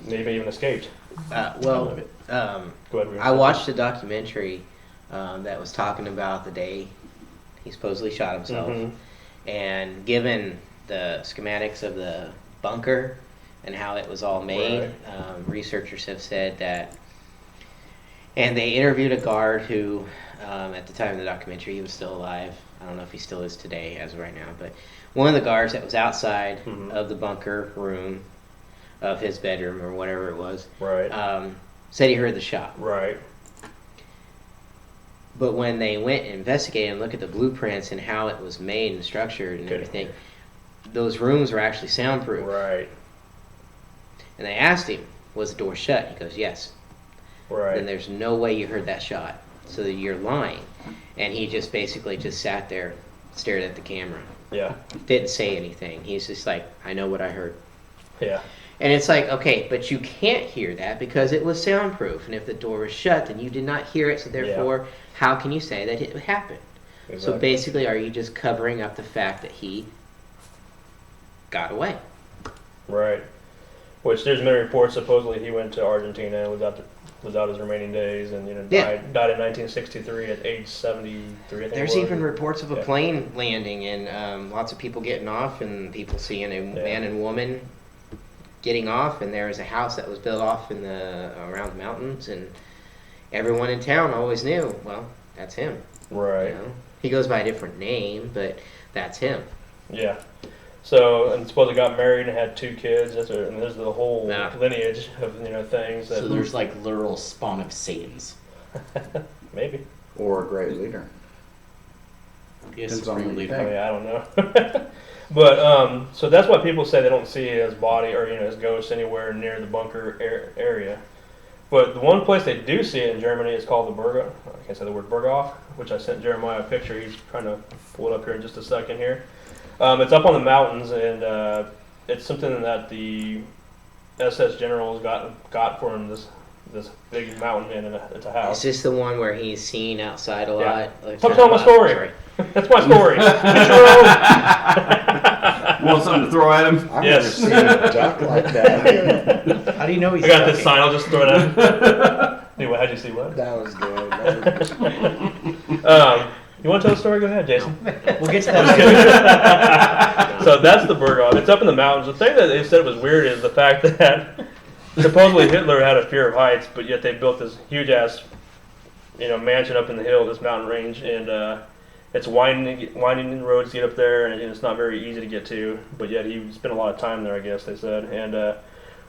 maybe even escaped. Go ahead. I watched a documentary that was talking about the day he supposedly shot himself. Mm-hmm. And given the schematics of the bunker and how it was all made, researchers have said that, and they interviewed a guard who, at the time of the documentary, he was still alive. I don't know if he still is today as of right now, but one of the guards that was outside of the bunker room of his bedroom or whatever it was, said he heard the shot. Right. But when they went and investigated and looked at the blueprints and how it was made and structured and everything, those rooms were actually soundproof. Right. And they asked him, was the door shut? He goes, yes. Right. Then there's no way you heard that shot. So you're lying. And he just basically just sat there, stared at the camera. Yeah. Didn't say anything. He's just like, I know what I heard. Yeah. And it's like, okay, but you can't hear that because it was soundproof. And if the door was shut, then you did not hear it. So therefore, how can you say that it happened? Exactly. So basically, are you just covering up the fact that he got away? Right. Which there's many reports supposedly he went to Argentina and was out there was out his remaining days, and Yeah. died in 1963 at age 73. I think There's it was. even reports of a Yeah. plane landing and lots of people getting off and people seeing a man and woman getting off, and there was a house that was built off in around the mountains, and everyone in town always knew, well, that's him. Right. You know? He goes by a different name, but that's him. Yeah. So, and supposedly got married and had 2 kids. And there's the whole lineage of things. That So there's like literal spawn of Satans. maybe. Or a great leader. Yes, Depends on supreme what you leader. I mean, I don't know. But so that's why people say they don't see his body or his ghost anywhere near the bunker area. But the one place they do see it in Germany is called the Berghof. I can't say the word Berghof, which I sent Jeremiah a picture. He's trying to pull it up here in just a second here. It's up on the mountains, and it's something that the SS generals got for him. This big mountain, and it's a house. Is this the one where he's seen outside a Yeah. lot? Like, Stop telling my story. Sorry. That's my story. Get your own. Want something to throw at him? I've Yes. never seen a duck like that. How do you know he's I got this talking? sign. I'll just throw it out. Anyway, how'd you see what? That was good. That was good. You want to tell the story? Go ahead, Jason. We'll get to that. So that's the Berghof. It's up in the mountains. The thing that they said was weird is the fact that supposedly Hitler had a fear of heights, but yet they built this huge ass, mansion up in the hill, this mountain range, and it's winding roads to get up there, and it's not very easy to get to. But yet he spent a lot of time there, I guess they said. And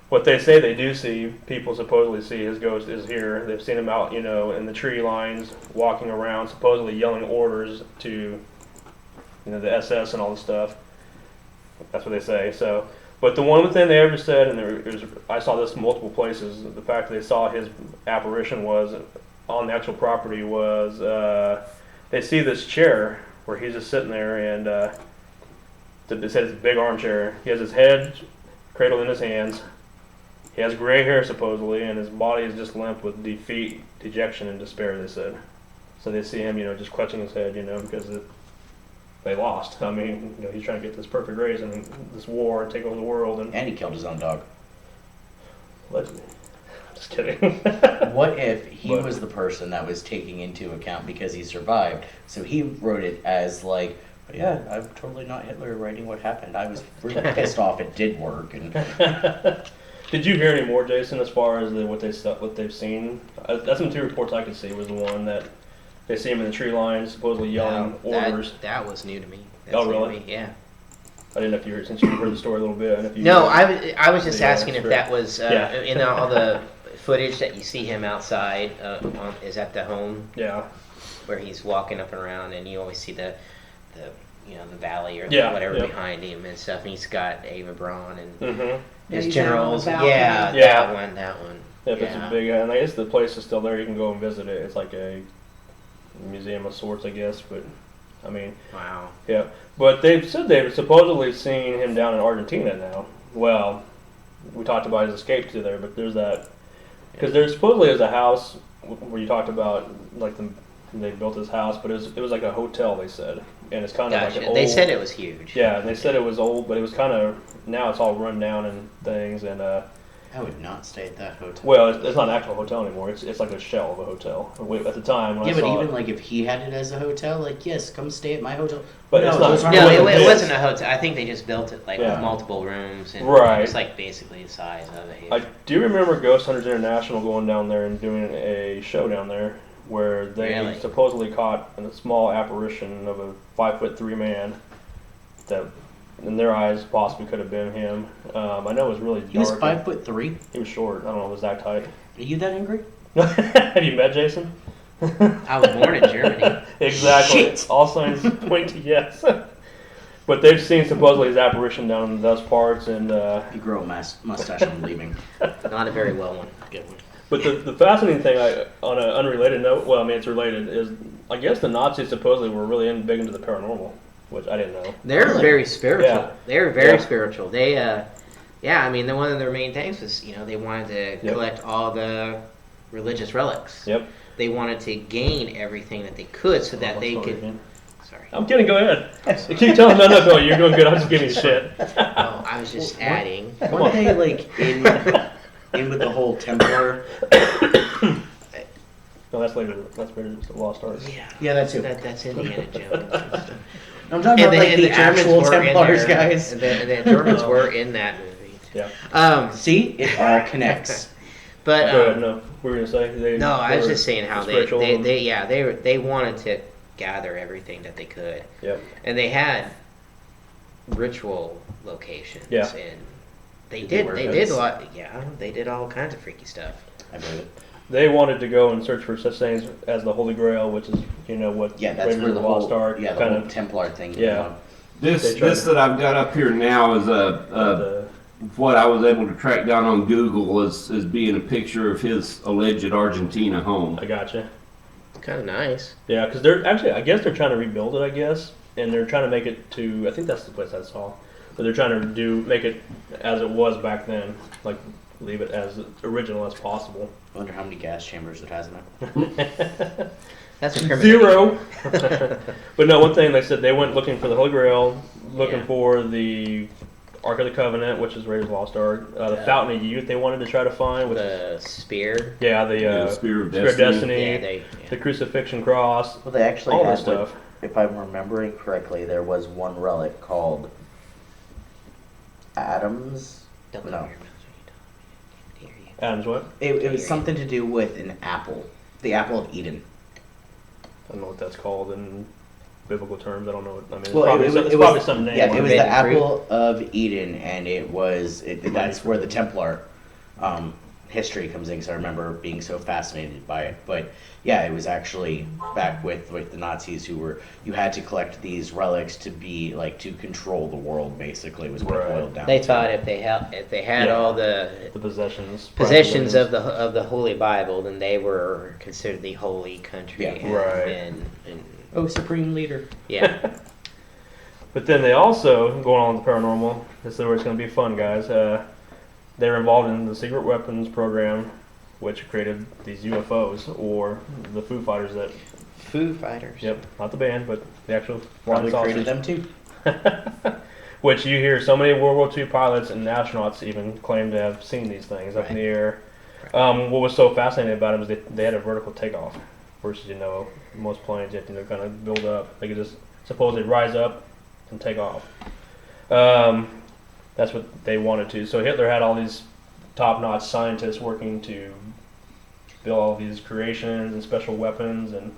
what they say they do see, people supposedly see his ghost is here. They've seen him out, in the tree lines, walking around, supposedly yelling orders to, the SS and all this stuff. That's what they say. So, but the one thing they ever said, and I saw this in multiple places, the fact that they saw his apparition was on the actual property was they see this chair where he's just sitting there, and it says big armchair. He has his head cradled in his hands. He has gray hair supposedly, and his body is just limp with defeat, dejection, and despair. They said. So they see him, just clutching his head, because they lost. I mean, he's trying to get this perfect race and this war and take over the world. And he killed his own dog. Allegedly. Just kidding. What if he But- was the person that was taking into account because he survived? So he wrote it as like, yeah, I'm totally not Hitler writing what happened. I was really pissed off. It did work. And Did you hear any more, Jason, as far as what they've seen? That's the 2 reports I could see was the one that they see him in the tree line, supposedly yelling orders. That was new to me. That's Oh, new to really? me, yeah. I didn't know if you heard, since you heard the story a little bit. And if you No, I was just asking if script. that was Yeah. in all the footage that you see him outside is at the home Yeah. where he's walking up and around, and you always see the valley or Yeah, whatever yeah. behind him and stuff. And he's got Ava Braun and Mm-hmm. his He's down on the generals. balcony. Yeah, Yeah. that one. If it's a big, and I guess the place is still there. You can go and visit it. It's like a museum of sorts, I guess. But I mean, Wow. yeah. But they've said they've supposedly seen him down in Argentina now. Well, we talked about his escape to there, but there's that because there supposedly is a house where you talked about like they built this house, but it was like a hotel. They said, and it's kind of like Gotcha. an old. They said it was huge. Yeah, and they said it was old, but it was kind of now it's all run down and things, and I would not stay at that hotel. well, it's not an actual hotel anymore. It's like a shell of a hotel. At the time when Yeah, I but saw even it, like if he had it as a hotel, like yes, come stay at my hotel. But it's not- those aren't No, Yeah, it it wasn't a hotel. I think they just built it like Yeah. with multiple rooms, and Right. it was like basically the size of it. I do remember Ghost Hunters International going down there and doing a show down there where they Really? supposedly caught a small apparition of a 5'3" man that, in their eyes, possibly could have been him. I know it was really dark. He was 5'3". He was short. I don't know his exact height. Are you that angry? Have you met Jason? I was born in Germany. Exactly. Shit. All signs point to yes. But they've seen supposedly his apparition down in those parts, and You grow a mustache and I'm leaving. Not a very well one. Good one. but the fascinating thing, on an unrelated note, well, I mean it's related, is I guess the Nazis supposedly were really big into the paranormal, which I didn't know. They're Really? very spiritual. Yeah. They're very Yeah. spiritual. They, I mean, one of their main things was, they wanted to Yep. collect all the religious relics. Yep. They wanted to gain everything that they could so that they Sorry, could. man. Sorry. I'm kidding. Go ahead. You keep telling me, no, you're doing good. I'm just giving you shit. No, I was just adding. One day, like in in with the whole Templar. No, that's later. That's later. It's the Lost Ark. Yeah, that's it. That's Indiana Jones. I'm talking about like the actual Germans were in Templars, there, guys. And the Germans were in that movie. Yeah. See, it all connects. But Go ahead. No, what were we gonna say? no, I was were just saying how spiritual. they wanted to gather everything that they could, Yep. and they had ritual locations. Yeah. And they Did they did wear a hoods? lot. Yeah, they did all kinds of freaky stuff. I believe it. They wanted to go and search for such things as the Holy Grail, which is what Yeah, that's Raiders where of the Lost whole Ark the kind whole of Templar thing. Yeah. This They tried this to- that I've got up here now is the what I was able to track down on Google is being a picture of his alleged Argentina home. I gotcha. Kind of nice. Yeah, because they're actually, I guess they're trying to rebuild it. I guess, and they're trying to make it to. I think that's the place I saw. But they're trying to make it as it was back then, like leave it as original as possible. I wonder how many gas chambers it has in it. That's incriminating. Zero. But no, one thing they said they went looking for the Holy Grail, looking Yeah. for the Ark of the Covenant, which is Raiders of the Lost Ark, the Yeah. Fountain of Youth they wanted to try to find, which The spear. yeah, the The Spear of Spear of Destiny. Destiny, the Crucifixion Cross, Well, they actually all had, this stuff. if I'm remembering correctly, there was one relic called Adam's. Don't No. cover your mouth when you talk. I can't hear you. Adam's what? It was something to do with an apple, the apple of Eden. I don't know what that's called in biblical terms. I don't know. I mean, it's Well, probably, it it's probably some name. Yeah, on it was it. the Forbidden fruit? apple of Eden, and that's where the Templar history comes in. Because I remember being so fascinated by it. But yeah, it was actually back with the Nazis you had to collect these relics to be to control the world. Basically, was what it Right. boiled down. They to. thought if they had Yeah. all the the possessions. possessions private of the Holy Bible, then they were considered the holy country. Yeah. And, Right. Oh, supreme leader. Yeah. But then they also, going on with the paranormal, this is where it's going to be fun, guys. They were involved in the secret weapons program, which created these UFOs, or the Foo Fighters that, Foo Fighters. yep, not the band, but the actual Probably flying created saucers. them too. Which you hear so many World War II pilots and astronauts even claim to have seen these things up in the air. What was so fascinating about them is they had a vertical takeoff, versus most planes you have to kind of build up. They could just supposedly rise up and take off. That's what they wanted to. So Hitler had all these top-notch scientists working to build all these creations and special weapons and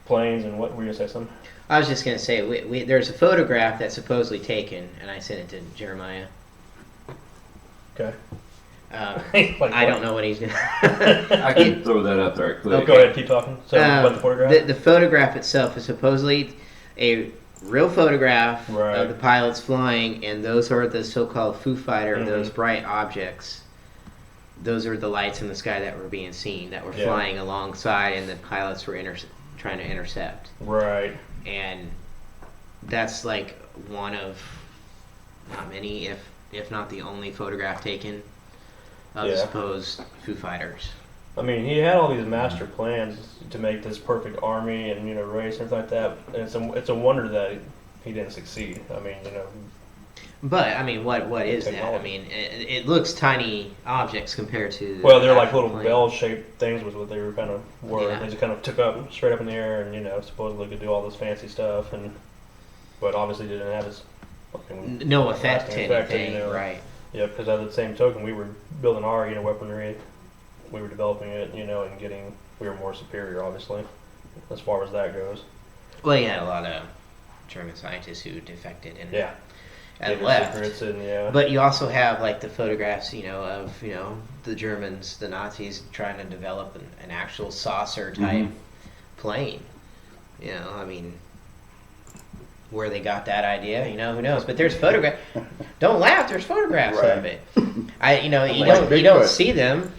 planes. And what were you gonna say? Something? I was just gonna say there's a photograph that's supposedly taken, and I sent it to Jeremiah. Okay. I don't know what he's gonna. I can throw that up there quick. Oh, go ahead, keep talking. So, about the photograph? The photograph itself is supposedly a real photograph Right. of the pilots flying, and those are the so-called Foo Fighter, Mhm. those bright objects. Those are the lights in the sky that were being seen, that were Yeah. flying alongside, and the pilots were trying to intercept. Right. And that's like one of not many, if not the only photograph taken of the Yeah. supposed Foo Fighters. I mean, he had all these master plans to make this perfect army and race and everything like that. And it's a wonder that he didn't succeed. I mean, But I mean, what is that? I Technology. mean, it looks tiny objects compared to. well, the they're like actual little plane. bell-shaped things was what they were kind of were. Yeah. They just kind of took up straight up in the air and supposedly could do all this fancy stuff but obviously didn't have as fucking No effect to lasting effect, anything, right? Yeah, because at the same token, we were building our weaponry, we were developing it, and we were more superior, obviously, as far as that goes. Well, you had a lot of German scientists who defected and Yeah. and Hidden left. secrets and But you also have like the photographs, of the Germans, the Nazis trying to develop an actual saucer type plane. I mean, where they got that idea, who knows? But there's photograph. Don't laugh. There's photographs Right. of it. You don't Bigfoot. see them.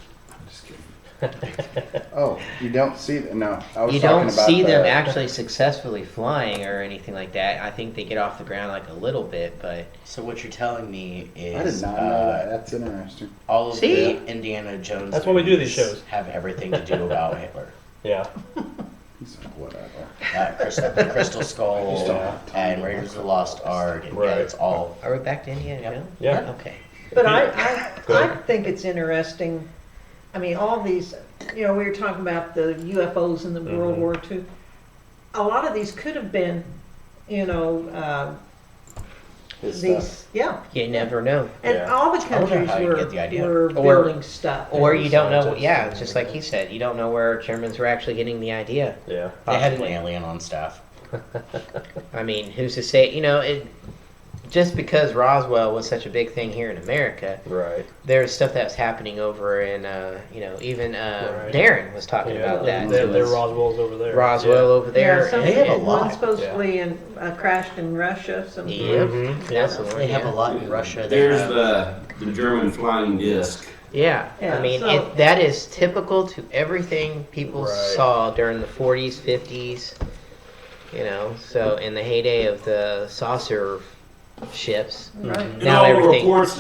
Just kidding. Oh, you don't see them? No, I was You talking don't about see them the- actually successfully flying or anything like that. I think they get off the ground like a little bit, but So what you're telling me is I did not know that. That's interesting. all of See? the Indiana Jones. That's why we do these movies shows. Have everything to do about Hitler. Yeah. He's like, whatever. The Crystal Skull Just don't have time and to Raiders of watch the Lost Ark. And Right. it's all. are we back to Indiana Yep. Jones? Yeah. Okay. But I think it's interesting. I mean, all these, we were talking about the UFOs in the World War II. A lot of these could have been, His these, stuff. yeah. You never know. And Yeah. all the I wonder countries how you were, get the idea. were Or- building stuff. Or you don't know, Scientists. yeah, it's just like he said, you don't know where Germans were actually getting the idea. Yeah. They had an Possibly. alien on staff. I mean, who's to say, just because Roswell was such a big thing here in America, Right. there's stuff that's happening over in, even Right. Darren was talking about that. They're to us. Roswell's over there. Roswell over there. Yeah, some They have a one lot. supposedly crashed in Russia. Some Yep, Mhm. absolutely. They have yeah. a lot in Russia. They There's have, the German flying disc. Yeah, Yeah, I mean, so- that is typical to everything people Right. saw during the 40s, 50s, so in the heyday of the saucer ships. right. And Now all the everything- reports,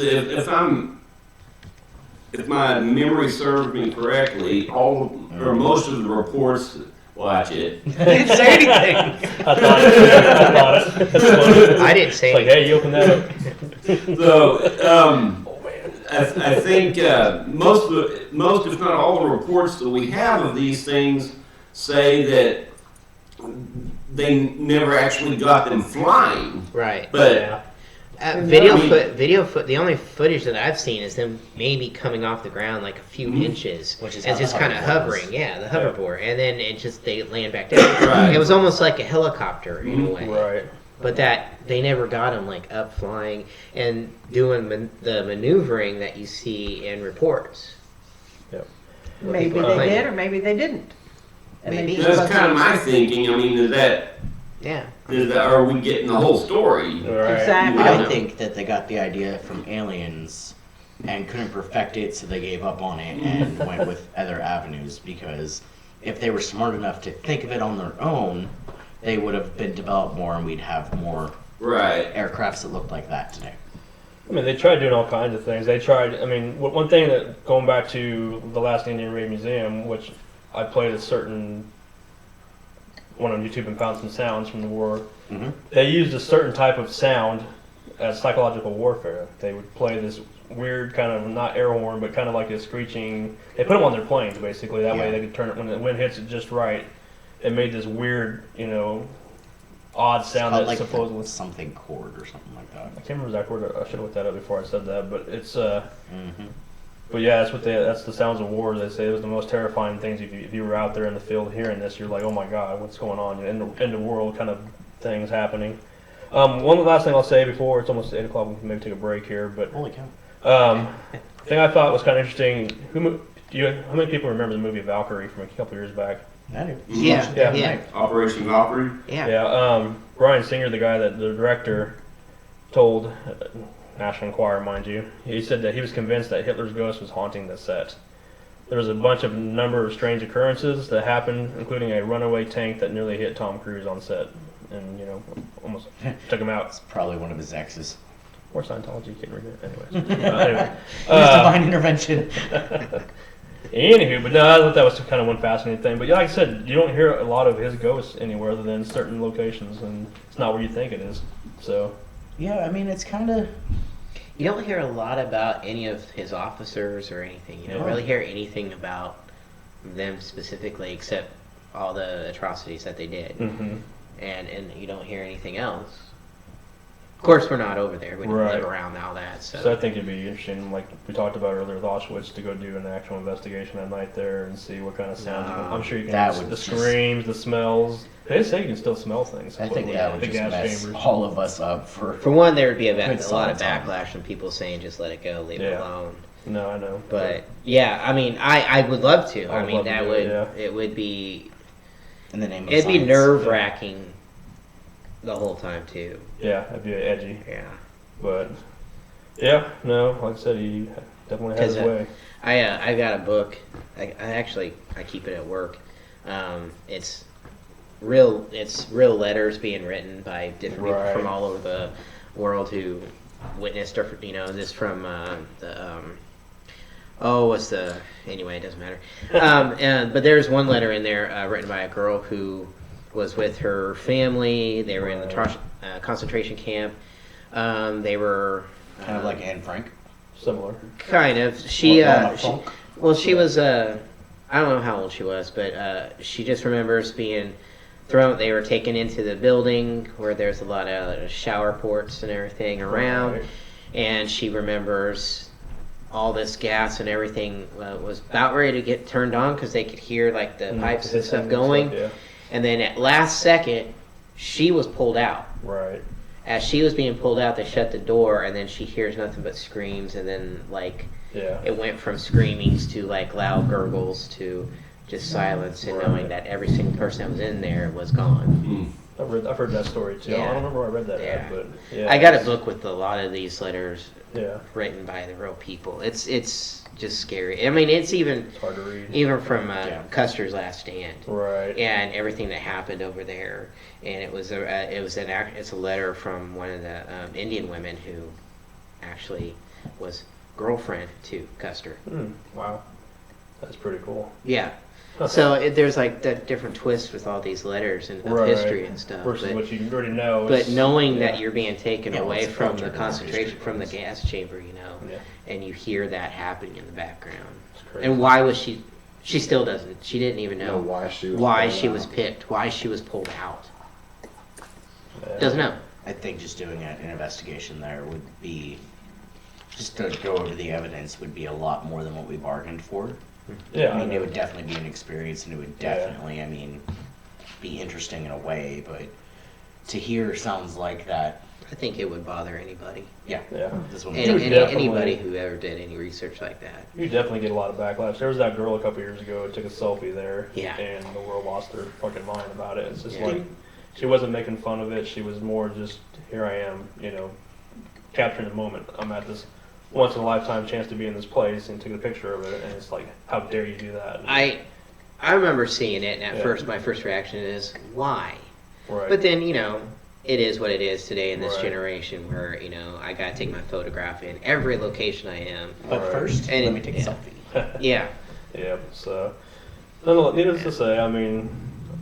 if my memory serves me correctly, most of the reports, watch it. didn't say anything. I thought it. That's funny. I didn't say It's like, hey, you open that up. So, I think most, if not all, the reports that we have of these things say that they never actually got them flying. Right. But Yeah. The only footage that I've seen is them maybe coming off the ground like a few inches, Which is and how just the kind of hoverboard hovering. is. Yeah, the hoverboard, and then they land back down. Right. It was almost like a helicopter in a way. Right. But that they never got them like up flying and doing the maneuvering that you see in reports. Maybe people they claim. did, or maybe they didn't. And they Maybe. just that's wasn't- kind of my thinking. I mean, Yeah. are we getting the whole story? Right. Exactly. I don't I know. think that they got the idea from aliens and couldn't perfect it, so they gave up on it and went with other avenues. Because if they were smart enough to think of it on their own, they would have been developed more, and we'd have more Right. aircrafts that looked like that today. I mean, they tried doing all kinds of things. They tried, I mean, one thing that, going back to the last Indian Raid Museum, which I played went on YouTube and found some sounds from the war. Mhm. They used a certain type of sound as psychological warfare. They would play this weird kind of, not air horn, but kind of like a screeching. They put them on their planes, basically. That way Yeah. they could turn it, when the wind hits it just right, it made this weird, odd sound Called that like supposedly... something chord or something like that. I can't remember the exact word. I should have looked that up before I said that, but it's Mm-hmm. but yeah, that's the sounds of war. They say it was the most terrifying things. If you were out there in the field hearing this, you're like, oh my god, what's going on? End of world kind of things happening. One last thing I'll say before it's almost 8 o'clock, we can maybe take a break here. But Holy cow! thing I thought was kind of interesting. How many people remember the movie Valkyrie from a couple years back? I do. Yeah. Yeah. Yeah. Operation Valkyrie. Yeah. Yeah. Brian Singer, the director, told National Enquirer, mind you, he said that he was convinced that Hitler's ghost was haunting the set. There was a number of strange occurrences that happened, including a runaway tank that nearly hit Tom Cruise on set, and almost took him out. It's probably one of his exes. Or Scientology, you can't read it. Anyway. His divine intervention. Anywho, but no, I thought that was kind of one fascinating thing. But yeah, like I said, you don't hear a lot of his ghosts anywhere other than certain locations, and it's not where you think it is. So Yeah, I mean, it's kind of. You don't hear a lot about any of his officers or anything. You don't No. really hear anything about them specifically, except all the atrocities that they did, and you don't hear anything else. Of course, we're not over there. We don't Right. live around all that. So I think it'd be interesting, like we talked about earlier with Auschwitz, to go do an actual investigation at night there and see what kind of sounds. I'm sure you can. That The would just- screams, the smells. They say you can still smell things. I think supposedly, that would the just gas mess chambers. all of us up for. For one, there would be a lot of solid time. backlash from people saying just let it go, leave it Yeah. alone. No, I know. But yeah, I mean, I would love to. I I would mean, love to that do would it, it would be In the name of it'd be science. nerve-wracking the whole time too. Yeah, it'd be edgy. Yeah. But yeah, no, like I said, he definitely has his 'Cause, way. I got a book. I keep it at work. It's real letters being written by different people Right. from all over the world who witnessed, or this from anyway, it doesn't matter. But there's one letter in there written by a girl who was with her family. They were in the concentration camp. They were Kind of like Anne Frank. Similar. Kind of. She Well, she, funk. well, she was I don't know how old she was, but she just remembers being thrown. They were taken into the building where there's a lot of shower ports and everything around, Right. and she remembers all this gas and everything was about ready to get turned on because they could hear like the pipes and stuff going, Yeah. and then at last second, she was pulled out. Right. As she was being pulled out, they shut the door, and then she hears nothing but screams, and then like Yeah. it went from screamings to like loud gurgles to just silence, and Right. knowing that every single person that was in there was gone. I've heard that story too. I Yeah. don't remember where I read that Yeah. at, but yeah. I got a book with a lot of these letters Yeah. written by the real people. It's just scary. I mean, it's even It's hard to read. even from Yeah. Custer's Last Stand. Right. And everything that happened over there, and it's a letter from one of the Indian women who actually was girlfriend to Custer. Wow. That's pretty cool. Yeah. So there's like that different twist with all these letters and of Right. history and stuff. Versus But, what you already know. but is- knowing that yeah. you're being taken Yeah, away what's from filtered the in the concentration history from the books. gas chamber, Yeah. and you hear that happening in the background. It's crazy. And why was she? She still doesn't. She didn't even Know know why she was why pulled she was out. picked, why she was pulled out. Yeah. Doesn't know. I think just doing an investigation there would be, just to go over the evidence, would be a lot more than what we bargained for. Yeah. I mean, know. it would definitely be an experience, and it would Yeah. definitely, I mean, be interesting in a way, but to hear sounds like that, I think it would bother anybody. yeah, Yeah. this one. You would definitely- Anybody who ever did any research like that. You definitely get a lot of backlash. There was that girl a couple years ago who took a selfie there. Yeah. And the world lost their fucking mind about it. It's just Yeah. like, she wasn't making fun of it. She was more just, here I am, capturing the moment. I'm at this once in a lifetime chance to be in this place, and took a picture of it. And it's like, how dare you do that? I remember seeing it, and at Yeah. first, my first reaction is, why? Right. But then, it is what it is today in this Right. generation where, I gotta take my photograph in every location I am. But Right. first, And- let me take a yeah. selfie. Yeah. Yeah, so, needless to say, I mean,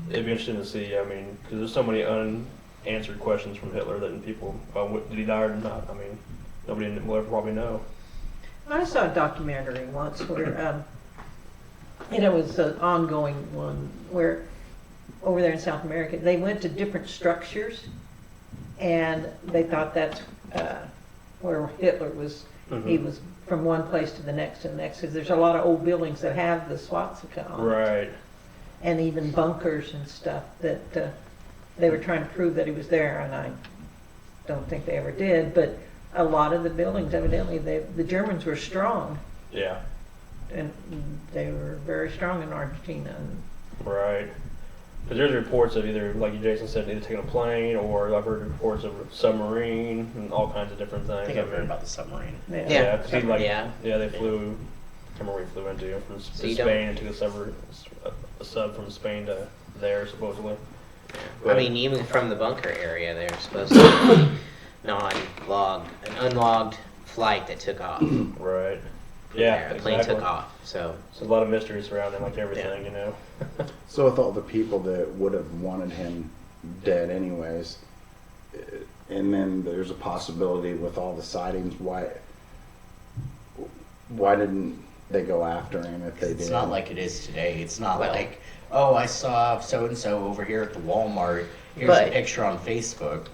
it'd be interesting to see, because there's so many unanswered questions from Hitler that people, did he die or not? I mean, nobody will ever probably know. I saw a documentary once where, it was an ongoing one where over there in South America, they went to different structures and they thought that's where Hitler was. He was from one place to the next, because there's a lot of old buildings that have the swastika on it. Right. And even bunkers and stuff that they were trying to prove that he was there, and I don't think they ever did, but a lot of the buildings, evidently, the Germans were strong, Yeah. and they were very strong in Argentina. And Right. Because there's reports of either, like Jason said, either taking a plane, or I've heard reports of a submarine and all kinds of different things. I think I've heard about the submarine. yeah. Yeah, 'cause he, like, Yeah. they flew. I can't remember where he flew into from So you Spain and took a sub from Spain to there supposedly. I But- mean, even from the bunker area, they're supposed to be an unlogged flight that took off. Right. Yeah, A plane exactly. took off. So, So a lot of mystery surrounding like everything, So with all the people that would have wanted him dead anyways, and then there's a possibility with all the sightings, why didn't they go after him if they did? It's not like it is today. It's not Well- like, oh, I saw so and so over here at the Walmart. Here's But- a picture on Facebook.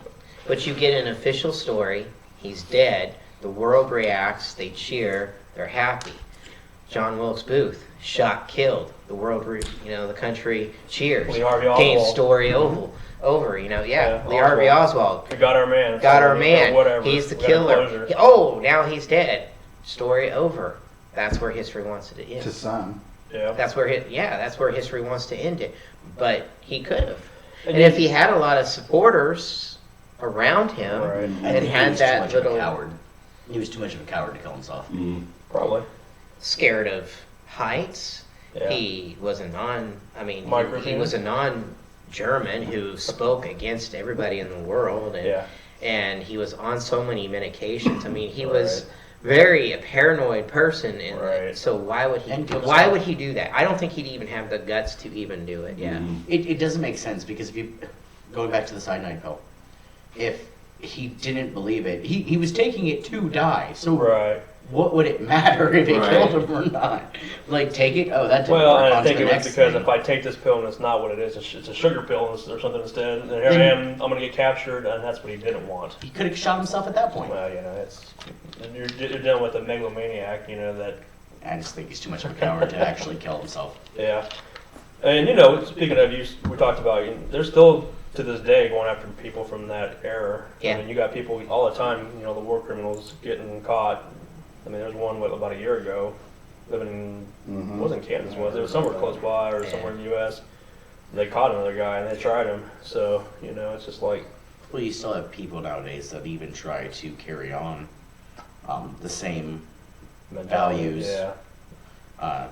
but you get an official story. He's dead. The world reacts. They cheer. They're happy. John Wilkes Booth shot, killed. The world, the country cheers. Lee Harvey Game Oswald. story over. Yeah. Yeah, Lee Harvey Oswald. We got our man. Got our So, man. Whatever. He's the We got killer. closure. Oh, now he's dead. Story over. That's where history wants it to end. To some. Yeah. That's where that's where history wants to end it. But he could have. And And if he had a lot of supporters around him Right. I and think he had was too that much of a little coward. He was too much of a coward to kill himself. Probably. scared of heights, Yeah. he was a he Micropenis? was a non-German who spoke against everybody in the world, and Yeah. and he was on so many medications. I mean, he was very a paranoid person, and Right. so why would he do that? I don't think he'd even have the guts to even do it. Yeah. It doesn't make sense because if you, going back to the cyanide pill, if he didn't believe it, he was taking it to die. So Right. what would it matter if it Right. killed him or not? Like, take it. Oh, that didn't Well, work. and I On to think the it was next because thing. if I take this pill and it's not what it is, it's a sugar pill or something instead, and here I am, I'm gonna get captured, and that's what he didn't want. He could have shot himself at that point. Well, it's you're dealing with a megalomaniac, that I just think he's too much of a coward to actually kill himself. yeah. And speaking of you, we talked about there's still to this day going after people from that era. Yeah. I mean, you got people all the time. The war criminals getting caught. I mean, there's one about a year ago, living in it wasn't Kansas, was it? It was somewhere close by or somewhere in the U.S. They caught another guy and they tried him. So it's just like. Well, you still have people nowadays that even try to carry on the same values. Yeah.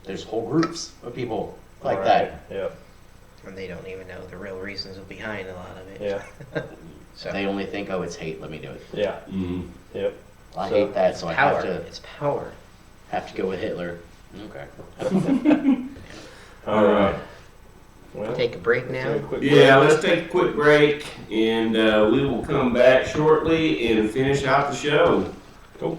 There's whole groups of people like Right. that. Yep. And they don't even know the real reasons behind a lot of it. Yeah. So They only think, oh, it's hate. Let me do it. Yeah. Mhm. Yep. I So, hate that, so I power. have to It's power. go with Hitler. Okay. All right. Well, Take a break now. take a quick break. Yeah, let's take a quick break, and we will come back shortly and finish out the show. Cool.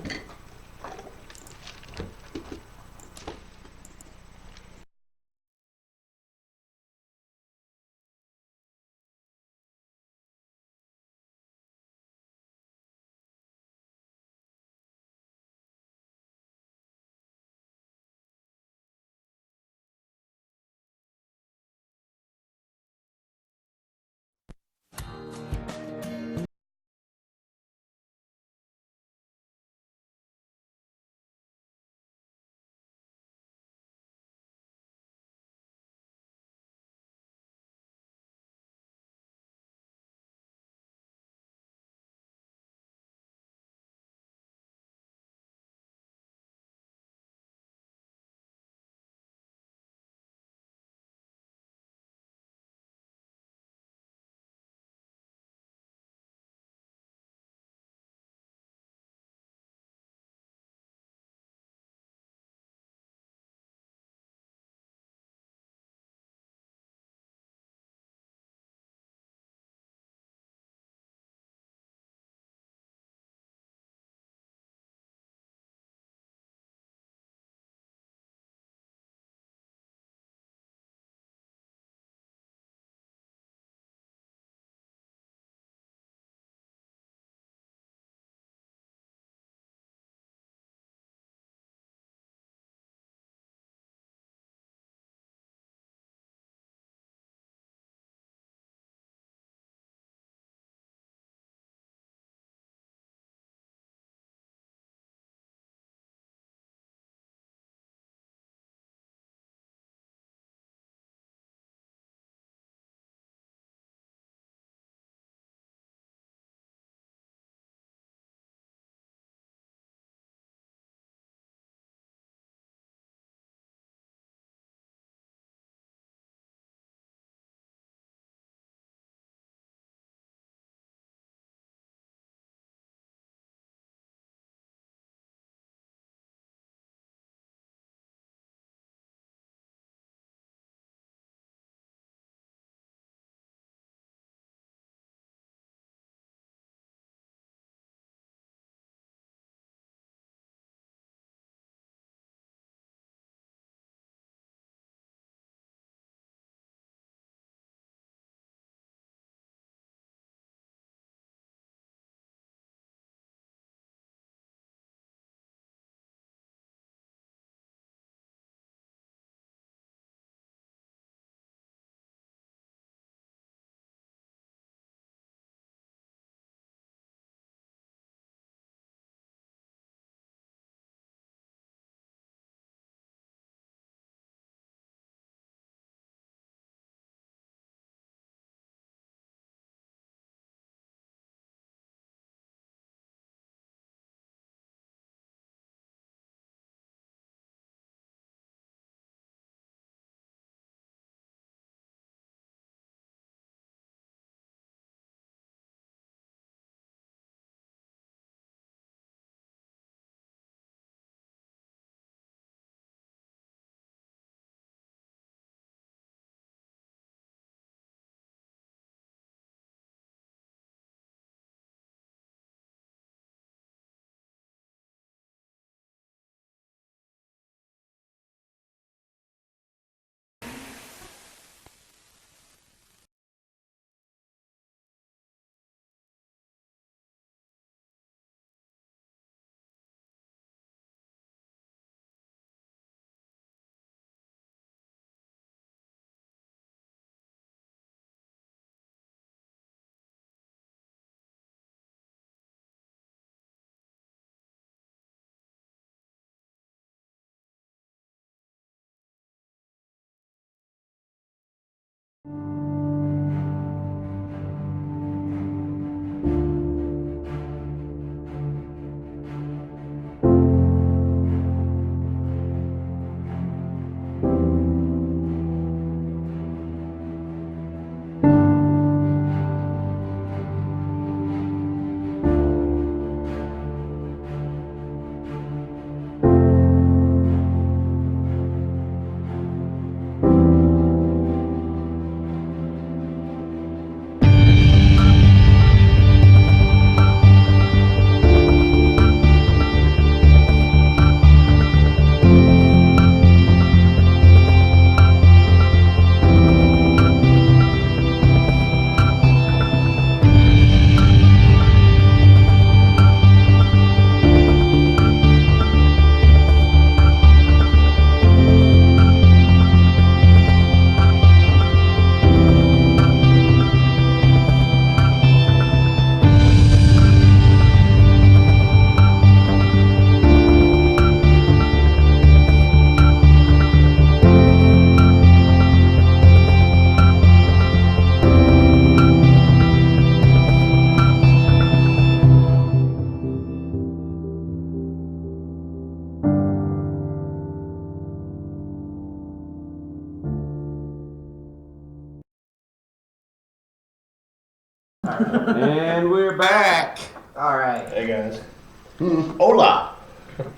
And we're back. All right. Hey guys. Hola.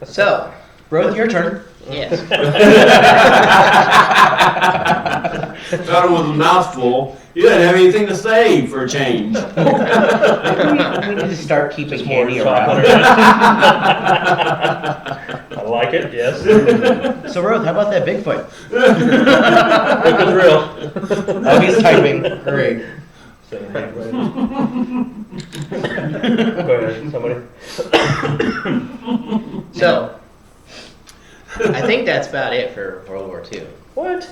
So, Bro, your turn. yes. Thought it was a mouthful. You didn't have anything to say for a change. Maybe we need to start keeping Just more candy chocolate. around. I like it, yes. So, Roth, how about that Bigfoot? It was real. Oh, he's typing. Hurry. Go ahead, somebody. So, I think that's about it for World War II. What?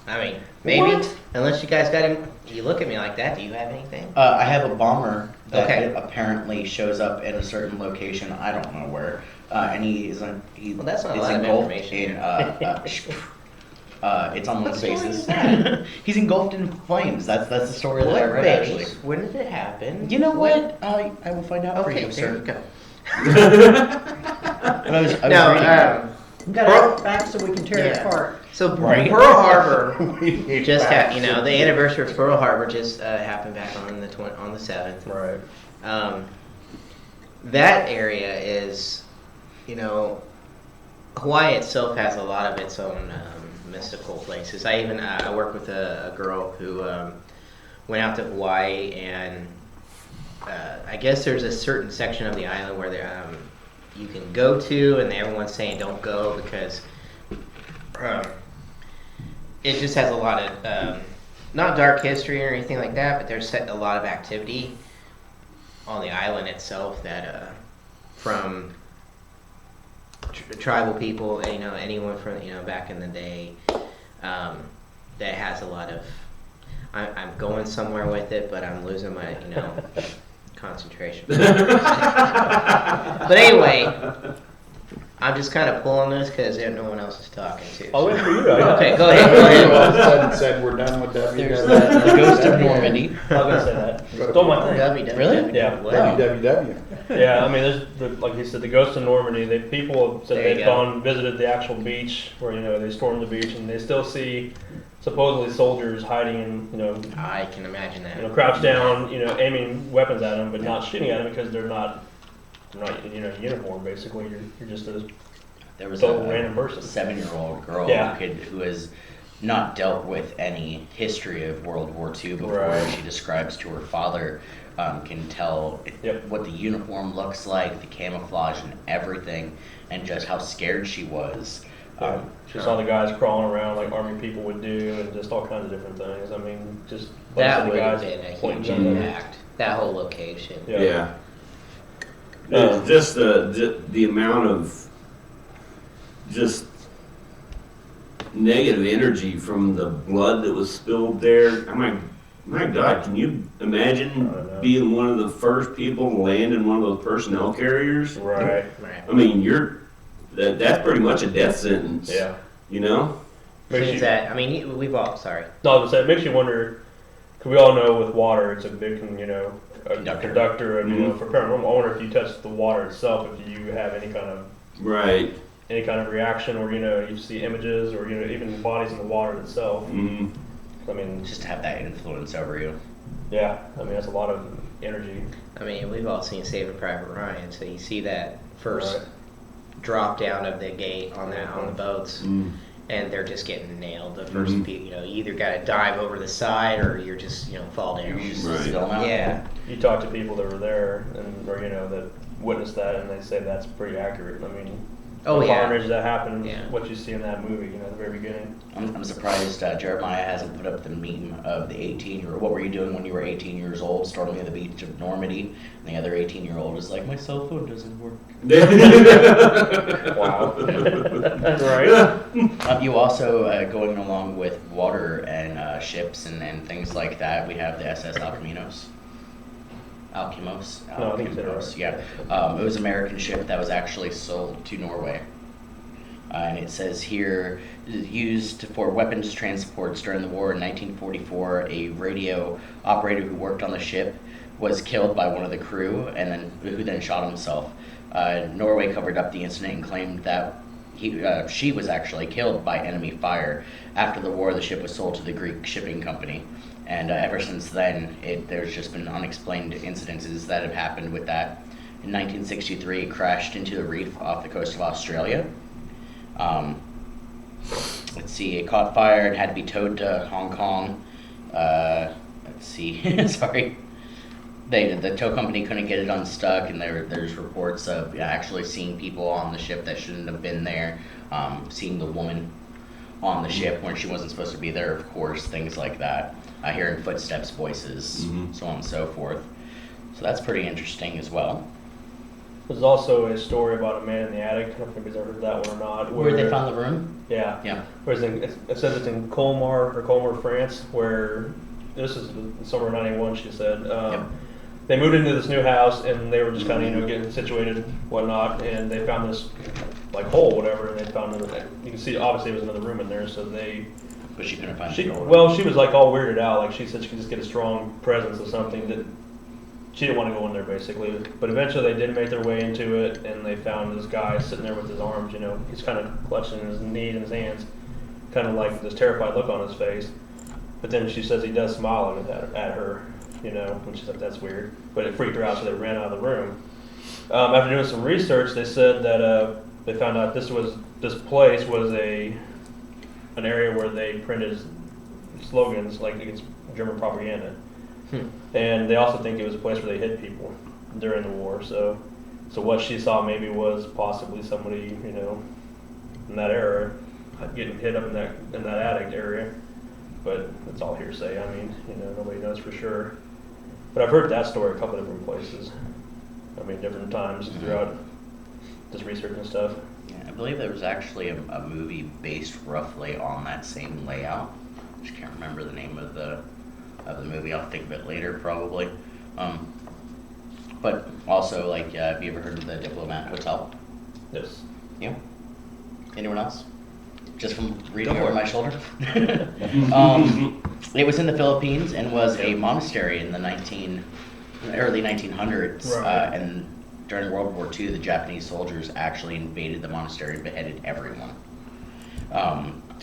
I mean, maybe. What? Unless you guys got him. You look at me like that. Do you have anything? I have a bomber that Okay. apparently shows up in a certain location. I don't know where. And he's Well, that's not a is lot of engulfed information. in. It's on one What story basis. is that? He's engulfed in flames. That's the story that I What read base? actually. When did it happen? You know what? I will find out for Okay, you, there you sir. go. But I was No, reading We gotta have it back so we can tear it Yeah. apart. So Right. Pearl Harbor it. just had, the anniversary of Pearl Harbor just happened back on the 7th. Right. That area is, Hawaii itself has a lot of its own mystical places. I work with a girl who went out to Hawaii, and I guess there's a certain section of the island where you can go to, and everyone's saying don't go because it just has a lot of not dark history or anything like that, but there's a lot of activity on the island itself that from tribal people, anyone from back in the day, that has a lot of. I'm going somewhere with it, but I'm losing my concentration. But anyway, I'm just kind of pulling this because no one else is talking to. I'll wait for you. Okay, go ahead. All of a sudden said we're done with There's WWW. the Ghost of Normandy. I was gonna say that. Stole my thing. Really? Yeah. What? WWW. Yeah, I mean, like he said, the Ghost of Normandy. People have said There you they've go. gone visited the actual beach where they stormed the beach, and they still see supposedly soldiers hiding in I can imagine that. crouched down, aiming weapons at them, but not shooting at them because they're not uniform. Basically, you're just a There was total a random person. 7-year-old girl Yeah. who has not dealt with any history of World War II before. Right. She describes to her father, can tell Yep. what the uniform looks like, the camouflage and everything, and just how scared she was. She saw the guys crawling around like army people would do, and just all kinds of different things. I mean, just like That the would have guys been a huge pointing guns at them. impact. That whole location. Yeah. Just the amount of just negative energy from the blood that was spilled there. My God, can you imagine I don't know. being one of the first people to land in one of those personnel carriers? Right. Right. I mean, that's pretty much a death sentence. Yeah. Things that, we've all, sorry. No, I was gonna say, it makes you wonder, because we all know with water, it's a big, a conductor, and Mhm. for paranormal, I wonder if you touch the water itself, if you have any kind of Right. reaction, or you see images, or even bodies in the water itself. Mm-hmm. I mean, Just to have that influence over you. yeah, that's a lot of energy. We've all seen Saving Private Ryan, so you see that first Right. drop down of the gate on the boats, Mm. and they're just getting nailed. The first, Mhm. you either got to dive over the side or you're just, fall down. You just Right. spill out. Yeah. You talk to people that were there, or that witnessed that, and they say that's pretty accurate. Oh, the yeah. carnage that happened, Yeah. what you see in that movie, at the very beginning. I'm surprised Jeremiah hasn't put up the meme of the 18-year-old. What were you doing when you were 18 years old, storming the beach of Normandy? And the other 18-year-old was like, my cell phone doesn't work. Wow. Right. You also, going along with water and ships and things like that, we have the SS Alkimos. No, I think you said it right. Yeah. It was an American ship that was actually sold to Norway. And it says here, used for weapons transports during the war in 1944, a radio operator who worked on the ship was killed by one of the crew, who then shot himself. Norway covered up the incident and claimed that she was actually killed by enemy fire. After the war, the ship was sold to the Greek shipping company. And ever since then, there's just been unexplained incidences that have happened with that. In 1963, it crashed into a reef off the coast of Australia. Let's see, it caught fire and had to be towed to Hong Kong. Let's see, sorry. The tow company couldn't get it unstuck, and there's reports of actually seeing people on the ship that shouldn't have been there, seeing the woman on the ship when she wasn't supposed to be there, of course, things like that. Hearing footsteps, voices, so on and so forth. So that's pretty interesting as well. There's also a story about a man in the attic. I don't know if anybody's ever heard that one or not. Where they found the room? Yeah. Yeah. Whereas it says it's in Colmar, France, where this is the summer of '91. She said they moved into this new house and they were just kind of getting situated, whatnot, and they found this like hole, whatever, and they found you can see obviously there was another room in there, so they. But she couldn't find the door. Well, she was like all weirded out. Like she said, she could just get a strong presence of something that she didn't want to go in there, basically. But eventually, they did make their way into it, and they found this guy sitting there with his arms. He's kind of clutching his knee in his hands, kind of like this terrified look on his face. But then she says he does smile at her, and she's like, "That's weird." But it freaked her out, so they ran out of the room. After doing some research, they said that they found out this place was an area where they printed slogans like against German propaganda. And they also think it was a place where they hid people during the war. So what she saw maybe was possibly somebody, in that era getting hid up in that attic area. But it's all hearsay. I mean, nobody knows for sure. But I've heard that story a couple of different places. I mean, different times throughout this research and stuff. Yeah, I believe there was actually a movie based roughly on that same layout. I just can't remember the name of the movie. I'll think of it later, probably. But also, like, have you ever heard of the Diplomat Hotel? Yes. Yeah. Anyone else? Just from reading over my shoulder. It was in the Philippines and was a monastery in the early 1900s. Right. And during World War II, the Japanese soldiers actually invaded the monastery and beheaded everyone.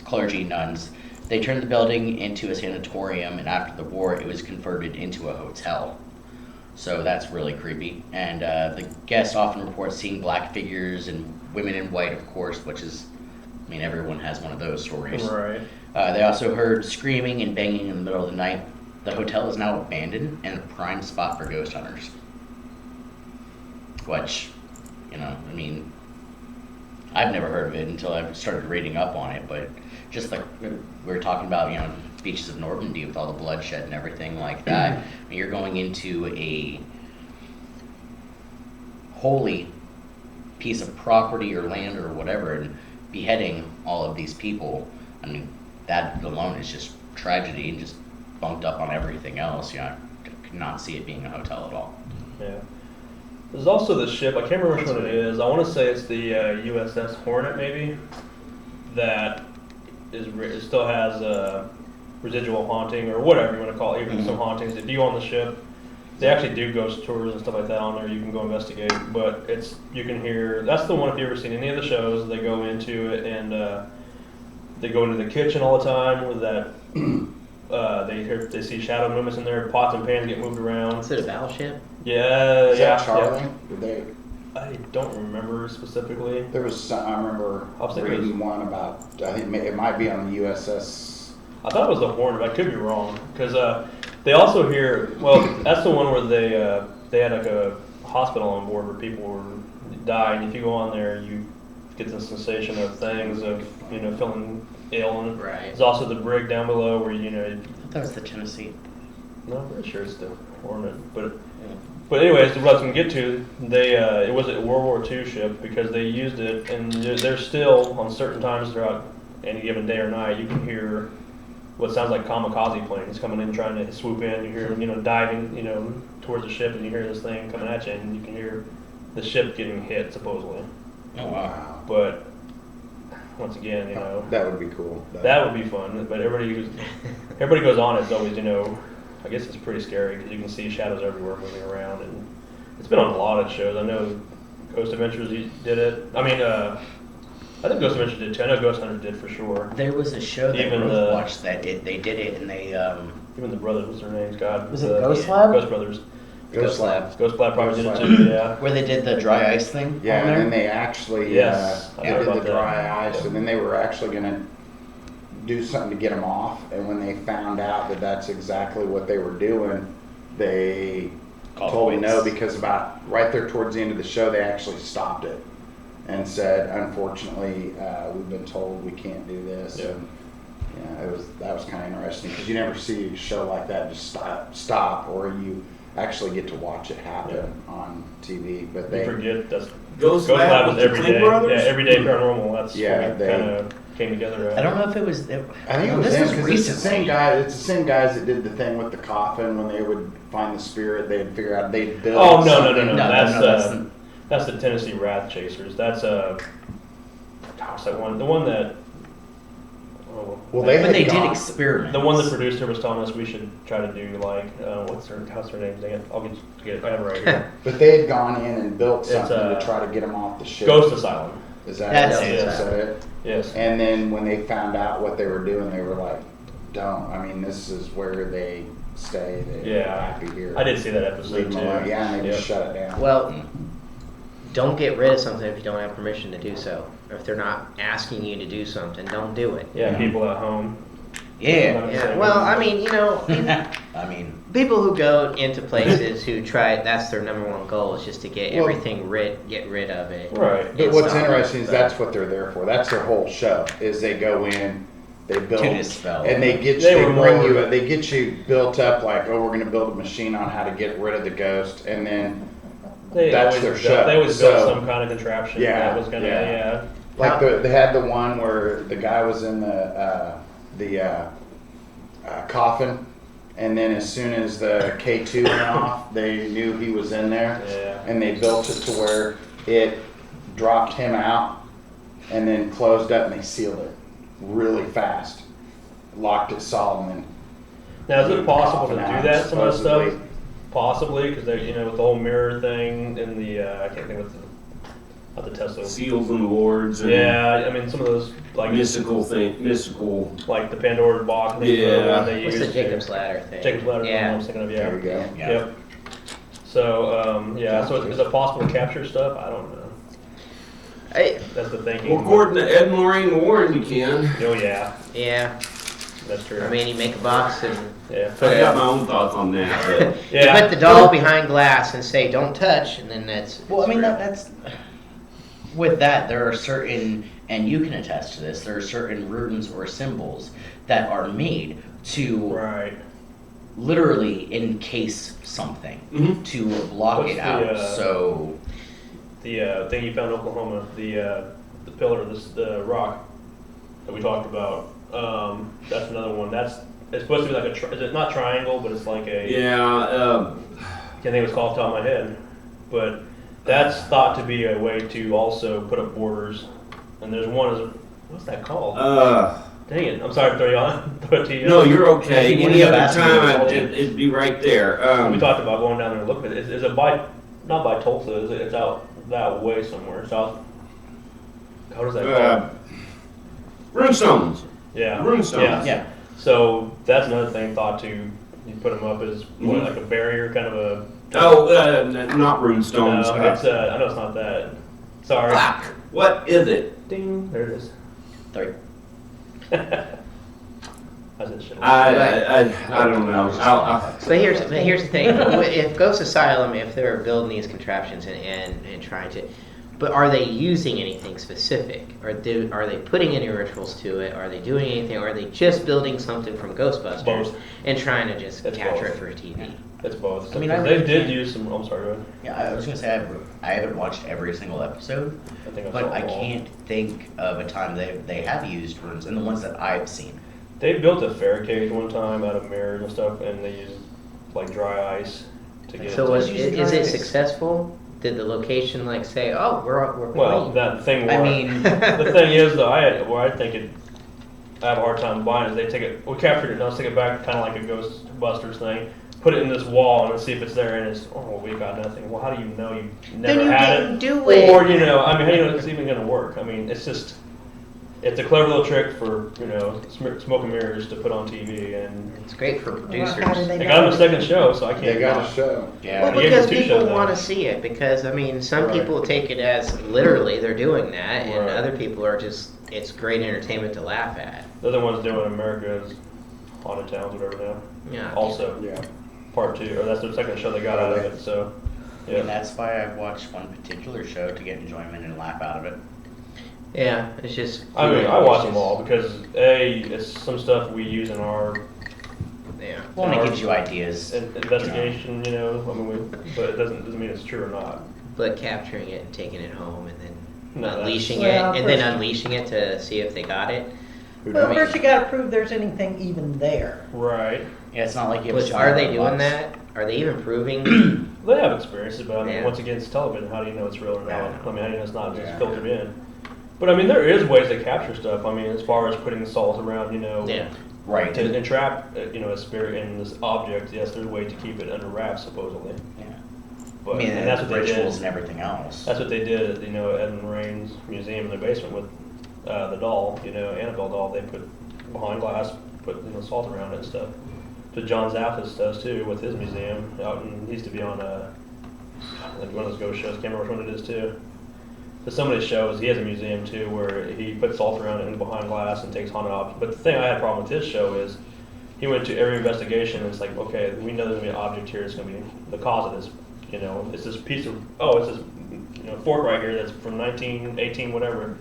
Clergy, nuns. They turned the building into a sanatorium, and after the war, it was converted into a hotel. So that's really creepy. And the guests often report seeing black figures and women in white, of course, which is, everyone has one of those stories. Right. They also heard screaming and banging in the middle of the night. The hotel is now abandoned and a prime spot for ghost hunters. Which, I've never heard of it until I started reading up on it, but just like we were talking about, beaches of Normandy with all the bloodshed and everything like that, you're going into a holy piece of property or land or whatever and beheading all of these people. That alone is just tragedy and just bumped up on everything else. I could not see it being a hotel at all. Yeah. There's also the ship, I can't remember which one it is. I want to say it's the USS Hornet, maybe, that it still has residual haunting, or whatever you want to call it, even some hauntings. If you go on the ship, they actually do ghost tours and stuff like that on there. You can go investigate, but you can hear, that's the one, if you've ever seen any of the shows, they go into it and they go into the kitchen all the time with that, they see shadow movements in there, pots and pans get moved around. Is it a battleship? Yeah, Is yeah. that Charlie? Yeah. Did they? I don't remember specifically. There was some, I remember reading one about, I think it might be on the USS. I thought it was the Hornet, but I could be wrong. Because they also hear, well, that's the one where they had like a hospital on board where people were dying. If you go on there, you get the sensation of things of, feeling ill. And Right. there's also the brig down below where, I thought that was the Tennessee. no, I'm pretty sure it's the Hornet. But anyways, what I was going to get to, it was a World War II ship because they used it, and they're still, on certain times throughout any given day or night, you can hear what sounds like kamikaze planes coming in trying to swoop in. You hear them, diving, towards the ship, and you hear this thing coming at you, and you can hear the ship getting hit, supposedly. Oh, wow. But once again, That would be cool. that would be fun. But everybody goes on. It's always, I guess it's pretty scary because you can see shadows everywhere moving around, and it's been on a lot of shows. I know Ghost Adventures did it. I think Ghost Adventures did too. I know Ghost Hunters did for sure. There was a show that Even Ruth watched that they did it, and they even the brothers, what's their names? God, Was it Ghost Lab? Ghost Brothers. Ghost Lab. Ghost Lab probably did it Ghost too. Yeah. Where they did the dry ice thing? Yeah, on and there? then they actually Yes, I they heard did the about that. dry ice, Yep. and then they were actually gonna do something to get them off. And when they found out that that's exactly what they were doing, they told me no, because about right there towards the end of the show, they actually stopped it and said, unfortunately, we've been told we can't do this. Yeah. And, yeah, that was kind of interesting, because you never see a show like that just stop, or you actually get to watch it happen on TV. But You they forget that's Ghost Lab Lab was with the every Kling day. Brothers? Yeah, everyday paranormal. That's Yeah, what they- kind of came together. I don't know if it was. I think it was this them, was because it's the same recently. guy. It's the same guys that did the thing with the coffin. When they would find the spirit, they'd figure out they'd build. Oh no, something. That's the Tennessee Wrath Chasers. That's gosh, that one, the one that. Oh, Well, they But had they did gone- experiments. the one the producer was telling us we should try to do, like what's her name? Dang it, I'll get it. I have it right here. But they had gone in and built It's, something to try to get them off the ship. Ghost Asylum. Is that That's it? it. Is that it? Yes. And then when they found out what they were doing, they were like, "Don't! I mean, this is where they stay. They're Yeah. happy here. I did see that Leave episode them too. alone." Yeah, and they just Yep. shut it down. Well, don't get rid of something if you don't have permission to do so. Or if they're not asking you to do something, don't do it. Yeah, people at home. Yeah. Yeah. Well, I mean, you know, I mean, people who go into places who try, that's their number one goal, is just to get Well- everything get rid of it. Right. Get What's stuff. interesting is But- that's what they're there for. That's their whole show. Is they go in, they build, to dispel. and they get They they were bring more- you, they get you built up like, oh, we're going to build a machine on how to get rid of the ghost, and then That's their show. They always built So- some kind of contraption Yeah, that was gonna. yeah. Yeah. like they had the one where the guy was in the coffin, and then as soon as the K2 went off, they knew he was in there, Yeah. and they built it to where it dropped him out, and then closed up, and they sealed it really fast, locked it solid, and Now, is it possible to do Coffin out, that? Some of the stuff, supposedly. possibly, because they, you know, with the whole mirror thing and the I can't think of not the Tesla. Seals and wards and Yeah, I mean some of those like mystical. like the Pandora's box. Yeah. They What's use. the Jacob's Ladder thing? Jacob's Ladder. Yeah. I was thinking of. there Yeah. you go. Yeah. Yep. So yeah, so is it possible to capture stuff? I don't know. I, That's the thinking. Well, according to Ed and Lorraine Warren, you can. Oh yeah, yeah. that's true. I mean, you make a box and yeah. I got my own thoughts on that. But Yeah. you put the doll behind glass and say, "Don't touch," and then that's. well, I mean, that's with that. There are certain, and you can attest to this. There are certain runes or symbols that are made to Right. literally encase something Mhm. to block What's it the, out. So The thing you found in Oklahoma, the pillar, the rock that we talked about. That's another one. It's supposed to be like is it not triangle, but it's like a. yeah, I can't think of what's called off the top of my head, but that's thought to be a way to also put up borders. And there's one what's that called? Dang it! I'm sorry to throw you on. Throw it to you. no, you're okay. When Any you other ask me, time, it'd be right there. We talked about going down there and looking at it. Is it not by Tulsa? Is it? It's out that way somewhere. South. How does that called? Runestones. Yeah. Runestones. yeah, So that's another thing thought to you put them up as what, Mhm. like a barrier, kind of a. Oh, not runestones. No, it's I know it's not that. Sorry. Fuck. What is it? Ding. There it is. 3. How's it shit? I don't know. But here's the thing: if Ghost Asylum, if they're building these contraptions and trying to, but are they using anything specific? Are they putting any rituals to it? Are they doing anything? Or are they just building something from Ghostbusters Both. and trying to just It's capture both. it for TV? It's both. I mean, I they really did can't- use some. I'm sorry. Go ahead. yeah. I was gonna say I haven't watched every single episode, I think but saw I them all. can't think of a time they have used runes, and the ones that I've seen. They built a fair cage one time out of mirrors and stuff, and they used like dry ice to get. So it was, to- is it successful? Did the location like say, "Oh, we're well, clean"? that thing. I Where, mean, the thing is though, where I think it, I have a hard time buying is they take it. We captured it. Now let's take it back, kind of like a Ghostbusters thing. Put it in this wall and see if it's there, and it's we got nothing. Well, how do you know you never Then you had didn't it? do it. Or I mean, how do you know it's even going to work? I mean, it's just. it's a clever little trick for, you know, smoke and mirrors to put on TV, and It's great for producers. How do they they got him know? a second show, so I can't. They got not. a show. Yeah. Well, They gave because us 2 people shows want now. to see it. Because I mean, some Right. people take it as literally they're doing that, and Right. other people are just it's great entertainment to laugh at. The other one's doing America's Haunted Towns, whatever now. Yeah. Also, Yeah. part 2, or that's their second show they got out of it. So, I mean, yeah. that's why I watched one particular show to get enjoyment and laugh out of it. Yeah, it's just. I mean, I it's watch just- them all because it's some stuff we use in our Yeah. Well, and it gives you ideas. investigation, you know. I mean, but it doesn't mean it's true or not. But capturing it and taking it home and then No, that's- unleashing Well, it and then first- unleashing it to see if they got it. Well, first you gotta prove there's anything even there. Right. Yeah, it's not like you have Which to are they find doing lots. that? Are they even proving? They have experiences, but I mean, Yeah. once again, it's television. How do you know it's real or not? Yeah. I mean, how do you know it's not just Yeah. filtered in? But I mean, there is ways to capture stuff. I mean, as far as putting salt around, you know, Yeah. Right. to entrap, you know, a spirit in this object. Yes, there's a way to keep it under wraps, supposedly. Yeah. But I mean, and that's what they rituals did. and everything else. That's what they did at, you know, Edmund Raines Museum in the basement with the doll, you know, Annabelle doll. They put behind glass, put, you know, salt around it and stuff. But John Zaffis does too with his museum out in, he used to be on like one of those ghost shows. Can't remember which one it is too. But some of his shows, he has a museum too where he puts salt around it and behind glass and takes haunted objects. But the thing I had a problem with his show is he went to every investigation and it's like, okay, we know there's gonna be an object here. It's gonna be the cause of this. You know, it's this piece of it's this, you know, fork right here that's from 1918, whatever.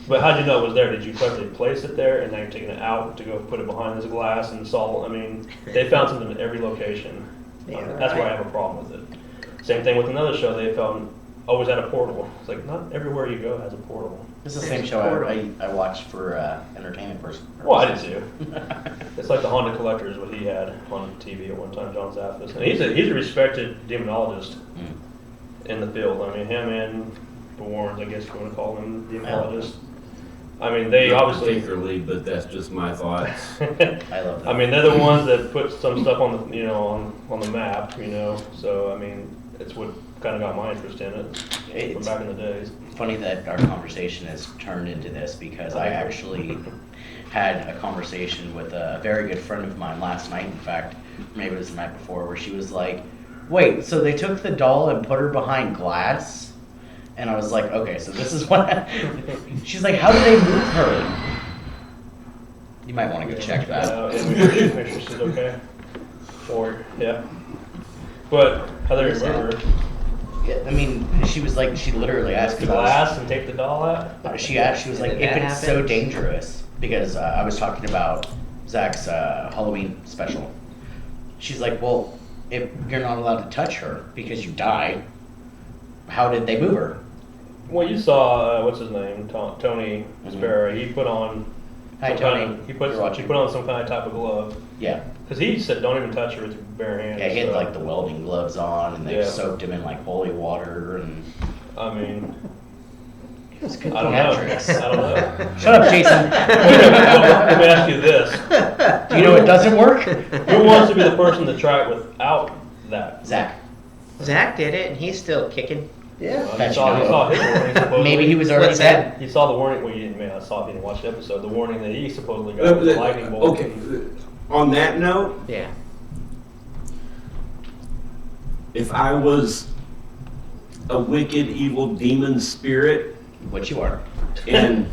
But how did you know it was there? Did you cleverly place it there and now you're taking it out to go put it behind this glass and salt? I mean, they found something in every location. Yeah, That's where I right. have a problem with it. Same thing with another show. They found always had a portal. It's like not everywhere you go has a portal. It's the same show I watched for entertainment purposes. Well, I did too. It's like the Haunted Collector is what he had on TV at one time, John Zaffis. And he's a respected demonologist in the field. I mean, him and the Warrens, I guess you want to call them demonologists. I mean, they Not obviously. particularly, but that's just my thoughts. I love that. I mean, they're the ones that put some stuff on the, you know, on the map, you know. So I mean, it's what kind of got my interest in it from It's back in the days. funny that our conversation has turned into this because I actually had a conversation with a very good friend of mine last night, in fact, maybe it was the night before, where she was like, wait, so they took the doll and put her behind glass? And I was like, okay, so this is what... She's like, how did they move her? You might want to go check that. Make sure she's okay. Or, yeah. But how do you remember? Yeah, I mean, she was like, she literally asked The me. glass and take the doll out? She asked, she was like, Did if that it's so happen? dangerous, because I was talking about Zach's Halloween special. She's like, well, if you're not allowed to touch her because you died, how did they move her? Well, you saw what's his name, Tony Sparrow. He put on. Hi, some Tony. Kind of, he put You're watching. he put on some kind of type of glove Yeah, because he said don't even touch her with your bare hands. yeah, he had so, like the welding gloves on, and they Yeah. soaked him in like holy water, and I mean, It was good I don't know. Theatrics. I don't know. shut up, Jason. Let me ask you this: Do you know it doesn't work? who wants to be the person to try it without that? Zach. Zach did it, and he's still kicking. Yeah. He Bet saw, you he know. saw his warning. Supposedly. Maybe he was already What's that? dead. He saw the warning. Well, you didn't. Man, I saw if you didn't watch the episode. The warning that he supposedly got was a lightning bolt. Okay, on that note, Yeah. if I was a wicked, evil demon spirit What you are. and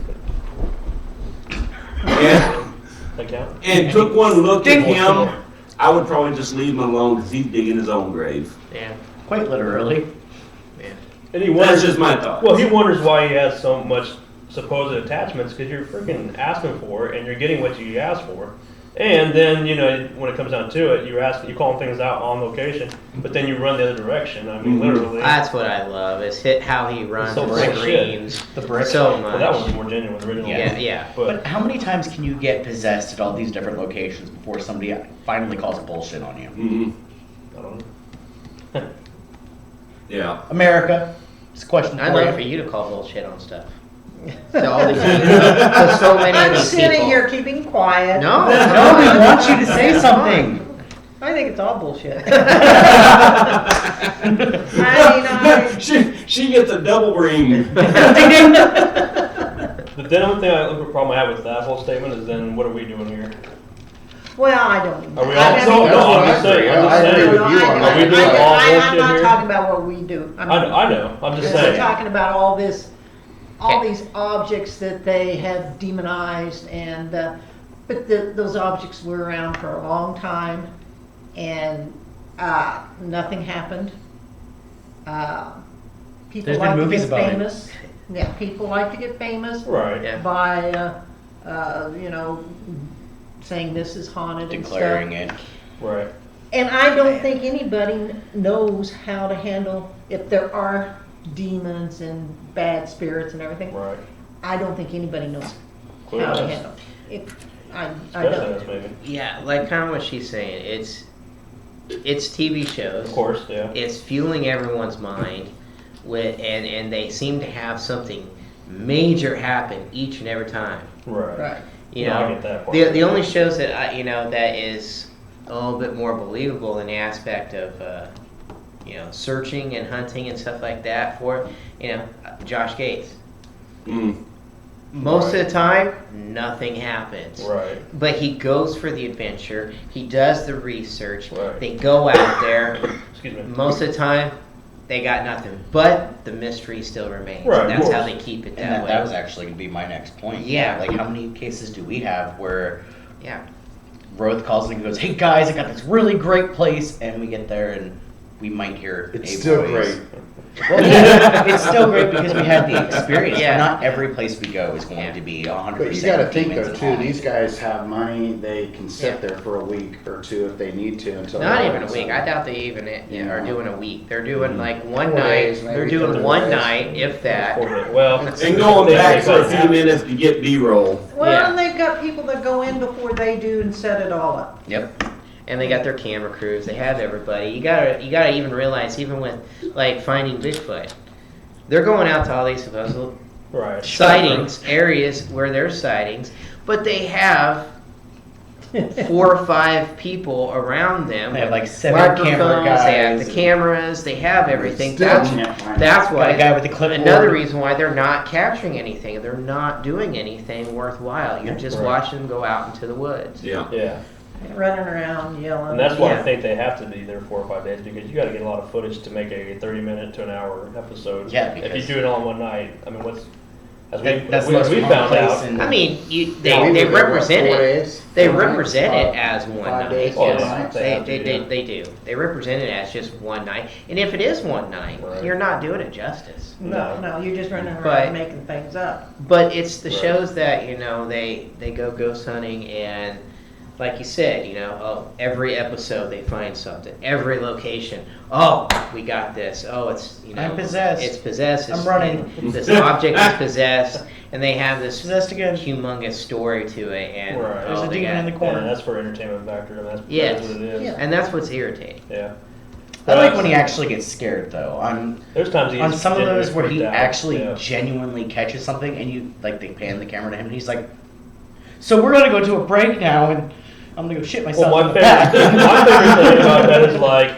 That count? and took one look at him, I would probably just leave him alone because he's digging his own grave. Yeah. Quite literally. And he That's wonders. just my thought. Well, he wonders why he has so much supposed attachments because you're freaking asking for it and you're getting what you asked for. And then, you know, when it comes down to it, you're calling things out on location, but then you run the other direction. I mean, literally. That's what I love is how he runs so and full of shit. screams The brick. so Well, that much. one's more genuine, the original. Yeah, one. yeah. But how many times can you get possessed at all these different locations before somebody finally calls bullshit on you? Mhm. I don't know. Yeah. America, it's a question I'd for like you. for you to call bullshit on stuff. To all these people. To so many of I'm these sitting people. here keeping quiet. No. No, we want you to say something. I think it's all bullshit. she gets a double ring. The thing the only thing the problem I have with that whole statement is then what are we doing here? Well, I don't. Are we I all? mean, No, I'm just saying. I agree with you on Are we that. doing all I'm bullshit not here? talking about what we do. I know. I'm just We're saying. talking about all this, all these objects that they have demonized, and but those objects were around for a long time, and nothing happened. People There's been like to movies get about it. famous. Yeah, people like to get famous Right. Yeah. by you know, saying this is haunted and stuff. Declaring it. Right. And I don't think anybody knows how to handle, if there are demons and bad spirits and everything, Right. I don't think anybody knows Clearly how to us. handle it. I Especially don't. us, maybe. Yeah, like kind of what she's saying. It's TV shows. Of course, yeah. It's fueling everyone's mind with, and they seem to have something major happen each and every time. Right. Right. You No, I know, get that part. the only shows that that is a little bit more believable in the aspect of searching and hunting and stuff like that for Josh Gates. Most of the time, nothing happens. Right. But he goes for the adventure. He does the research. Right. They go out there. Excuse me. Most of the time, they got nothing. But the mystery still remains. Right, of That's how course. they keep it And that way. that was actually going to be my next point. Yeah. Like, how many cases do we have where Yeah. Roth calls and goes, "Hey guys, I got this really great place," and we get there and we might hear It's a still voice. great. Well, yeah, it's still great because we had the experience. Yeah. Not every place we go is going to be 100%. But you gotta think demons though and too, haunted. these guys have money, they can sit Yeah. there for a week or two if they need to until. Not they even a find week. I something. doubt they even are Yeah. doing a week. They're doing like one 4 night. days, They're maybe, doing 3 one days. night, if that. Well, And going back for a few minutes to get B-roll. Well, Yeah. and they've got people that go in before they do and set it all up. Yep. And they got their camera crews. They have everybody. You gotta even realize, even with like finding Bigfoot, they're going out to all these supposed right. sightings, areas where there's sightings, but they have 4 or 5 people around them. They have like with 7 camera microphones, guys. They have the cameras. They have everything. Still That's can't find that's Got why. a guy with a clipboard. Another reason why they're not capturing anything. They're not doing anything worthwhile. You're just Right. watching them go out into the woods. Yeah. Yeah. Running around yelling. And that's why Yeah. I think they have to be there 4 or 5 days because you got to get a lot of footage to make a 30-minute to an hour episode. Yeah, if because- you do it all in one night, I mean, what's as That's we the most found commonplace out. in- I mean, Yeah, we they were there, what, represent 4 it. days? They 4 nights? represent it as one 5 night. days, Oh, Yes, yeah. they, have they, to, they, yeah. they do. They represent it as just one night. And if it is one night, Right. you're not doing it justice. No, you're just running around But- making things up. But it's the Right. shows that, they go ghost hunting and, like you said, every episode they find something. Every location. Oh, we got this. Oh, it's, I'm possessed. It's possessed. I'm running. This object is possessed. And they have this Possessed again. humongous story to it. And Right. There's a they demon got- in the Yeah, corner. that's for entertainment factor, and that's Yes. what it is. Yeah. And that's what's irritating. Yeah. I like when he actually gets scared though. There's times he On gets some of those genuinely where he freaked out. actually Yeah. genuinely catches something and they pan the camera to him and he's like, "So we're gonna go to a break now and I'm gonna go shit myself Well, in my the favorite, back." my favorite thing about that is like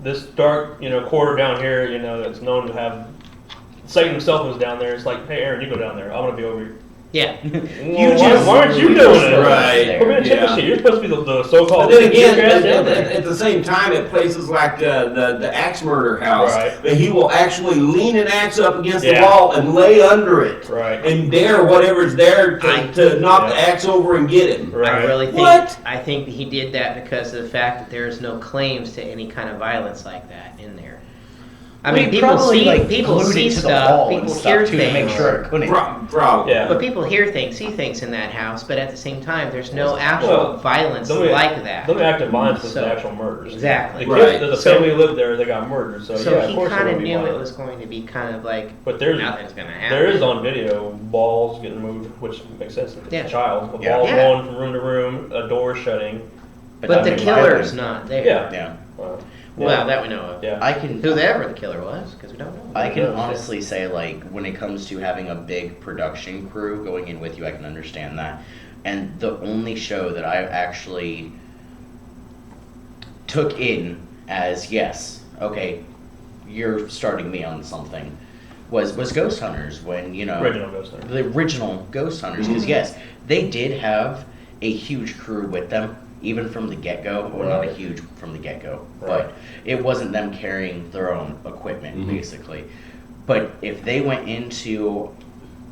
this dark, quarter down here, that's known to have Satan himself was down there. It's like, hey, Aaron, you go down there. I'm gonna be over here. Yeah. Why aren't you doing it? Right. We're gonna check Yeah. this shit. You're supposed to be the so-called. But then again, kick-ass at, down at, there. at the same time, at places like the axe murder house, Right. that he will actually lean an axe up against the Yeah. wall and lay under it Right. and dare whatever's there to knock the Yeah. axe over and get him. Right. I really think What? I think he did that because of the fact that there's no claims to any kind of violence like that in there. I Well, mean, he people probably, people glued see it to the stuff, wall and people stuff, hear too, to make things. sure it couldn't. Probably. Yeah. But people hear things, see things in that house, but at the same time, there's no actual Well, violence the only- like that. The only act of violence was So- the actual murders. Exactly. The Right. kids, there's a So- family who lived there. They got murdered. So, So yeah, of he course there kind would of be knew it violence. was going to be kind of like But there's nothing's going to happen. there is on video balls getting moved, which makes sense. It's Yeah. a child. A Yeah. ball Yeah. going from room to room, a door shutting. but not the being killer's violent. not there. Yeah. Yeah. Well, that we know of. Yeah. I can Whoever the killer was, because we don't know. I can Yeah. honestly say, like, when it comes to having a big production crew going in with you, I can understand that. And the only show that I actually took in as, yes, okay, you're starting me on something, was Ghost Hunters, when, you know, Original Ghost Hunter. the original Ghost Hunters, because yes, they did have a huge crew with them, even from the get-go. Well, not a Right. huge from the get-go, Right. but it wasn't them carrying their own equipment, Mhm. basically. But if they went into,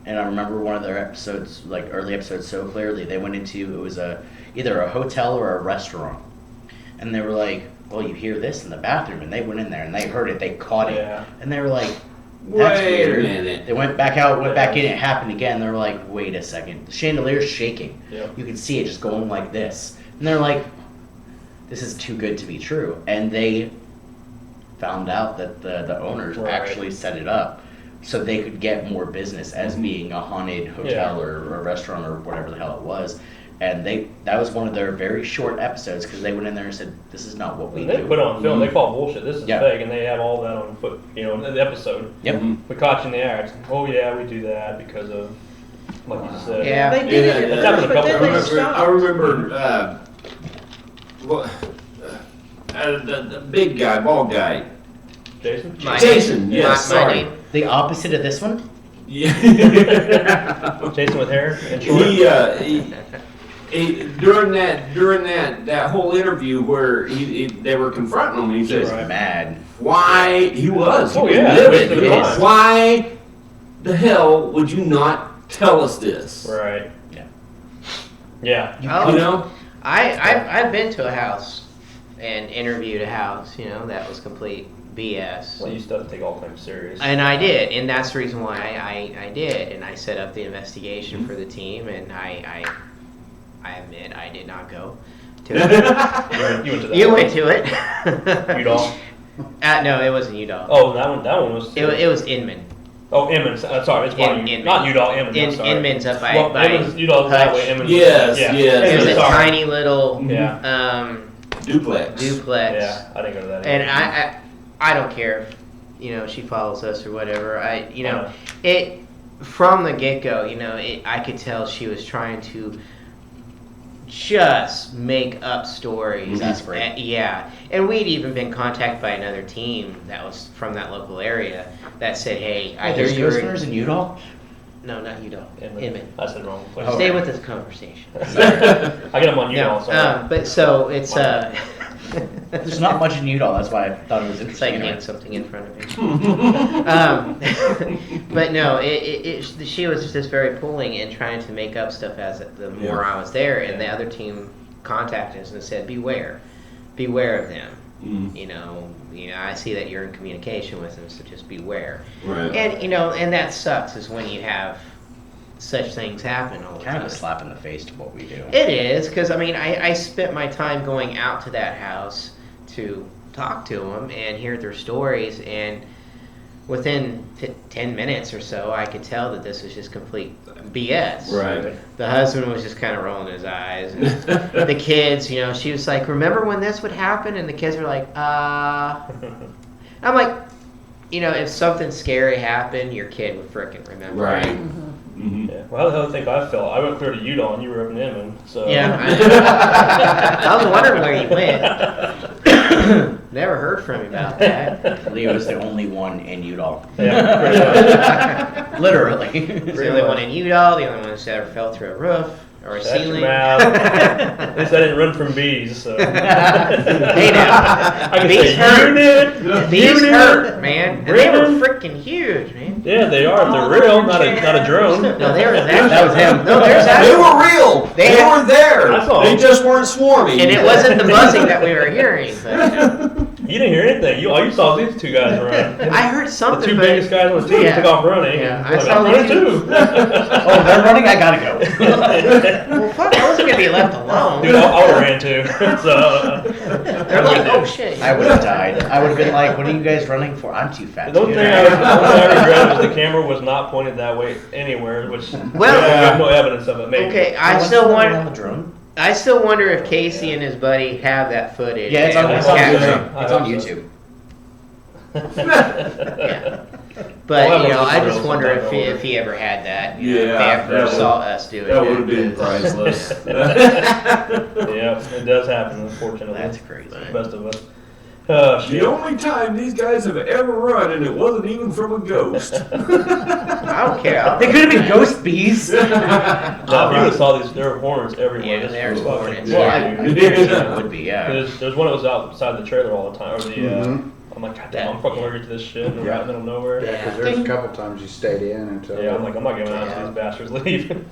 and I remember one of their episodes, like early episodes so clearly, they went into, it was either a hotel or a restaurant. And they were like, well, you hear this in the bathroom, and they went in there and they heard it, they caught it. Yeah. And they were like, that's Wait weird. a minute. They went back out, went back in, it happened again. They were like, wait a second, the chandelier's shaking. Yeah. You can see it just going like this. And they're like, this is too good to be true. And they found out that the owners Right. actually set it up so they could get more business as being a haunted hotel Yeah. or a restaurant or whatever the hell it was. And that was one of their very short episodes, because they went in there and said, this is not what we They do. put on film. They call bullshit. This is Yeah. fake, and they have all that on foot. You know, in the episode. Yep. Mhm. We caught you in the act. Oh yeah, we do that because of, like you said. Yeah. They did it That's at happened first, a but couple then they times. stopped. I remember the big guy, bald guy. Jason. My Jason, name. yes, my sorry. name. The opposite of this one? Yeah. Jason with hair and short. he during that whole interview where they were confronting him, he He was says, mad. "Why he was? Oh, he was yeah, livid. wasted He was, time. Why the hell would you not tell us this? Right. Yeah. Yeah. Oh, You know? I've been to a house and interviewed a house, you know, that was complete BS. Well, you still have to take all claims serious. And I did, and that's the reason why I did, and I set up the investigation for the team, and I admit I did not go to it. You went to that. You went to it. Udall. No, it wasn't Udall. Oh, that one was. It was Inman. Oh, Emmons. Sorry, it's probably Inman. not Udall. Emmons. I'm sorry. Inman's up by, Well, by Emmons, Udall's that way. Emmons. Yes, Yeah. yes. it was a Sorry. tiny little Yeah. Duplex. duplex. Yeah. I didn't go to that. And either. I don't care if, you know, she follows us or whatever. Uh-huh. It from the get go, you know, I could tell she was trying to just make up stories. Desperate. Yeah, and we'd even been contacted by another team that was from that local area that said, "Hey, I There's just U.S. heard." in Udall? No, not Udall. Inman. Inman. I said wrong place. Oh. Stay with this conversation. I get them on Udall. No, Sorry. but so it's There's not much in Udall, that's why I thought it was It's like interesting. hang something in front of me. But no, she was just very pulling and trying to make up stuff as the more I was there, and the other team contacted us and said, beware of them. Mm. You know, I see that you're in communication with them, so just beware. Right. And and that sucks is when you have such things happen all the Kind time. of a slap in the face to what we do. It is, because I mean, I spent my time going out to that house to talk to them and hear their stories, and within 10 minutes or so, I could tell that this was just complete BS. Right. The husband was just kind of rolling his eyes. And the kids, she was like, remember when this would happen? And the kids were like, I'm like, if something scary happened, your kid would frickin' remember. Right. Mm-hmm. Yeah. Well, how the hell do you think I felt? I went clear to Udall, and you were up in Inman. So. Yeah. I was wondering where you went. Never heard from him about that. Leo is the only one in Udall. Yeah. Pretty much. Literally. He's the only one in Udall, the only one who's ever fell through a roof or a Shut your ceiling. mouth. At least I didn't run from bees. So. Hey now, I can bees say hurt. you did. These You did. hurt, man. And they were Really? freaking huge, man. Yeah, they are. If they're real, not a drone. No, they were That was him. No, there's They actually, were real. They They had- were there. I saw They them. just weren't swarming. and it wasn't the buzzing that we were hearing. But, You didn't hear anything. All you saw was these two guys run. I heard The something. two but- biggest guys on the team Yeah. took off running. Yeah, I I'm saw running the too. Oh, they're running? I gotta go. Well, fuck, I wasn't gonna be left alone. Dude, I would have ran too. So, They're like, oh shit. I would have died. I would have been like, what are you guys running for? I'm too fat. the to only do thing that. I regret was the camera was not pointed that way anywhere, which Well- I have no evidence of it. Maybe. Okay, What's the one on the drone? I still wonder if Casey and his buddy have that footage. Yeah, it's on, and it's on capture it. YouTube. It's on YouTube. Yeah. But Well, that I was just real wonder sometime if over. he ever had that. Yeah, if they ever that saw us do it. That would have been priceless. Yeah, it does happen, unfortunately. That's crazy. The best of us. Oh The shit. only time these guys have ever run, and it wasn't even from a ghost. I don't care. They could have been ghost bees. No, if you would have saw these, there were hornets everywhere. Yeah, This there's was fucking hornets. weird, Well, dude. it would be, yeah. There's one that was outside the trailer all the time. Or the, Mhm. I'm like, God damn, I'm fucking allergic to this shit. And we're Yeah. out in the middle of nowhere. Yeah, because there's a couple times you stayed in until. Yeah, I'm like, I'm not giving out until these bastards leave.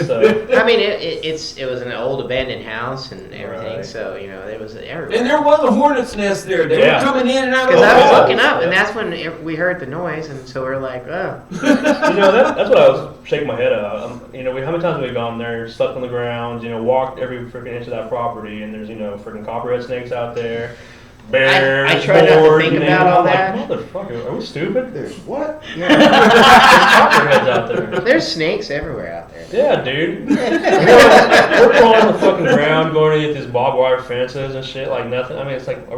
So, I mean, it was an old abandoned house and everything, Right. so you know it was everywhere. And there was a hornet's nest there. They Yeah. were coming in and out of Because the I was wall. looking up, and that's when we heard the noise, and so we're like, oh. that's what I was shaking my head at. How many times have we gone there, slept on the ground, walked every freaking inch of that property, and there's, freaking copperhead snakes out there, bears, I try not to boars, think you name about it. all I'm that. like, motherfucker, are we stupid? There's what? There's copperheads out there. There's snakes everywhere out there. Yeah, dude. We're crawling on the fucking ground, going to get these barbed wire fences and shit like nothing. I mean, it's like, are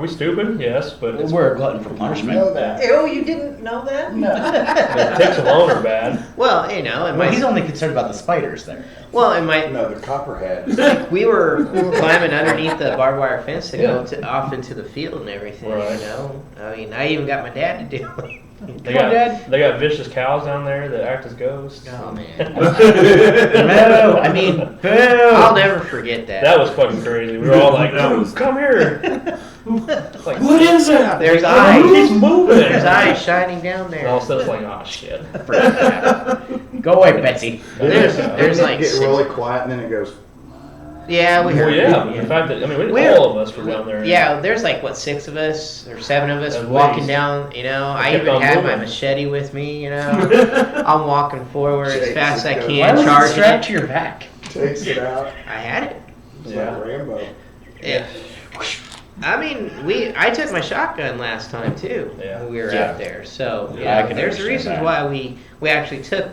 we stupid? Yes, but it's, We're a glutton for punishment. Know that. Oh, you didn't know that? No. the ticks alone are bad. Well, it Well, might. he's only concerned about the spiders there. Well, it might. No, the copperhead. We were climbing underneath the barbed wire fence to Yeah. go off into the field and everything. Right. I mean, I even got my dad to do it. They got vicious cows down there that act as ghosts. Oh man, No, I mean, boo. I'll never forget that. That was fucking crazy. We were all like, "No, come here!" Like, What is that? There's he's eyes. moving. There's eyes shining down And there. all of a sudden, it's like, "Oh shit!" Go away, Betsy. There's like Get six. really quiet and then it goes. Yeah, we Well, heard. yeah. The fact that We're- all of us were down there. Yeah, there's like what 6 of us or 7 of us At walking least. down. I kept even on had my moving. machete with me. I'm walking forward as Shakes fast as I it, goes. Why can, was it charging strapped it. to your back? Takes it out. I had it. It's Yeah. like Rambo. Yeah. I mean, I took my shotgun last time too. Yeah. When we were Yeah. out there. So Yeah, I can there's understand reasons that. why we actually took.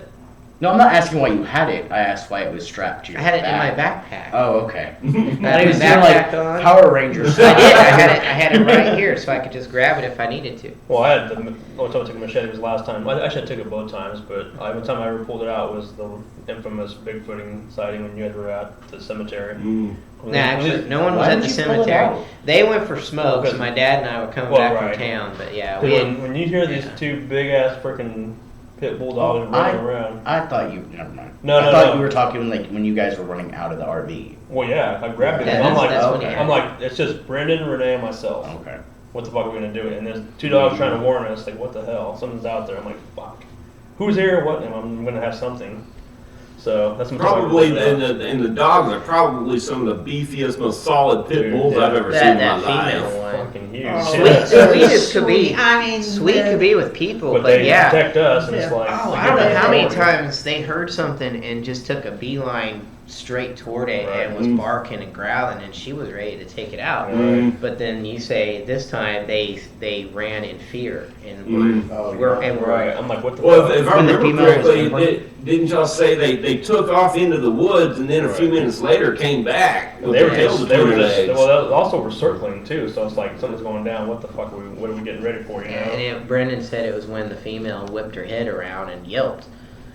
No, I'm not asking why you had it. I asked why it was strapped to your I had it back. in my backpack. Oh, okay. I I had he was my doing like backpack on. Power Rangers. I did. I had it right here, so I could just grab it if I needed to. Well, I had the only time I took a machete was last time. I actually took it both times, but the only time I ever pulled it out was the infamous Bigfooting sighting when you guys were at the cemetery. Mm. No, actually, no one was Why at did the you pull it cemetery. out? They went for smoke, so Because- my dad and I were coming Well, back right. from town. But yeah, we had, When you hear these two big ass freaking pit bull dogs running around. I thought you. Never mind. No, I no, thought no. you were talking like when you guys were running out of the RV. Well, yeah, I grabbed it. Yeah, and I'm that's like, when it I'm like, it's just Brendan, Renee, and myself. Okay. What the fuck are we gonna do? And there's 2 dogs trying to warn us. Like, what the hell? Something's out there. I'm like, fuck. Who's here? What? And I'm gonna have something. So that's Probably, and the dogs are probably some of the beefiest, most solid pit Dude, bulls yeah. I've ever seen in my that life. female one. fucking huge. Oh, Sweet could be. I mean, Sweet could be with people, But but they yeah. protect us, and it's Yeah. like. Oh, they I don't get know that how many authority. times they heard something and just took a beeline straight toward it Right. and was Mm. barking and growling, and she was ready to take it out. Mm. But then you say this time they ran in fear and Mm. Oh, we're yeah. and we're Right. I'm like, what the Well, fuck? if I When the remember female was correctly, whimpering. didn't y'all say they took off into the woods and then a few Right. minutes later came back with They their were tails just, they between were their just, legs? well, they also were circling too, so it's like something's going down. What the fuck what are we getting ready for, you know? and Brendan said it was when the female whipped her head around and yelped,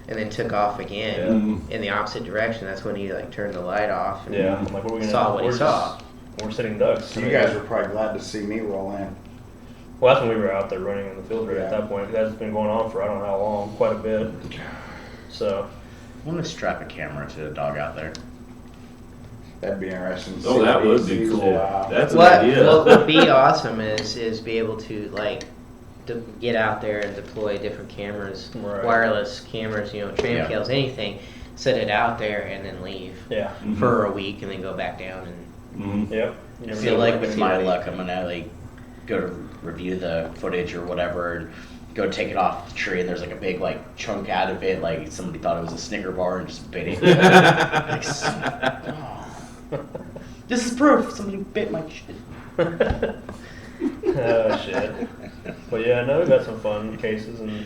and then took off again Yeah. in the opposite direction. That's when he like turned the light off. And Yeah, I'm like, what are we gonna Saw do? what he We're saw. We're sitting ducks. So you guys were probably glad to see me roll in. Well, that's when we were out there running in the field right at Yeah. that point. That's been going on for I don't know how long, quite a bit. So, I'm gonna strap a camera to a dog out there. That'd be interesting. to Oh, see that these would be things. cool. Wow. That's an What idea. would be awesome is be able to like to get out there and deploy different cameras, Right. wireless cameras, tram Yeah. kills, anything, set it out there and then leave yeah. for a week and then go back down and Mhm. Yep. You I never feel know like what with can my be. luck, I'm gonna like go to review the footage or whatever, and go take it off the tree, and there's like a big like chunk out of it, like somebody thought it was a Snicker bar and just bit it. Like, oh. This is proof somebody bit my shit. Oh shit. But yeah, no, we got some fun cases and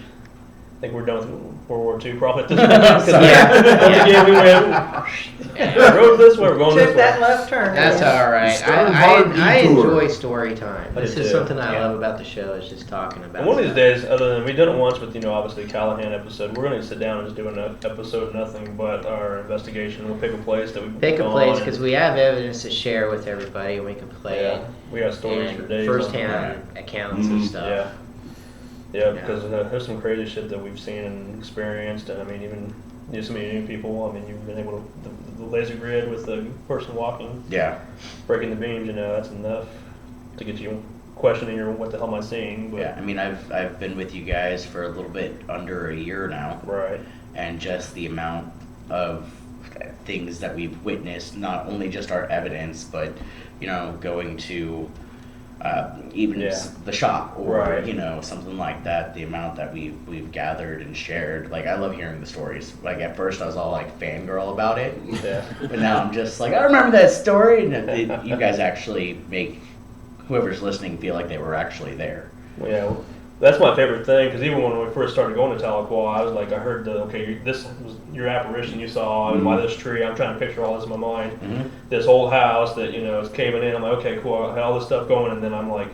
I think we're done with World War II probably at this point. 'Cause Yeah. once again, we went, road this way, we're going this Took way. that left turn. That's all right. Stern hard I detour. enjoy story time. I This do is too. something I Yeah. love about the show. Is just talking about. And one of these stuff. days, other than we did it once with, obviously Callahan episode, we're going to sit down and just do an episode of nothing but our investigation. We'll pick a place that we Pick a place because we have evidence to share with everybody, and we can play yeah, it. we got stories for And days. on first-hand accounts of stuff. Yeah. Yeah, because there's some crazy shit that we've seen and experienced, and I mean, even so many new people. I mean, you've been able to the laser grid with the person walking, Yeah. breaking the beams. That's enough to get you questioning your what the hell am I seeing? But, Yeah. I mean, I've been with you guys for a little bit under a year now, Right. and just the amount of things that we've witnessed, not only just our evidence, but going to even Yeah. the shop or Right. something like that. The amount that we've gathered and shared. Like, I love hearing the stories. Like, at first I was all like fangirl about it, Yeah. but now I'm just like, I remember that story, and you guys actually make whoever's listening feel like they were actually there. Yeah, that's my favorite thing because even when we first started going to Tahlequah, I was like, I heard this was your apparition you saw by this tree. I'm trying to picture all this in my mind. Mm-hmm. This old house that is caving in. I'm like, okay, cool. I had all this stuff going, and then I'm like,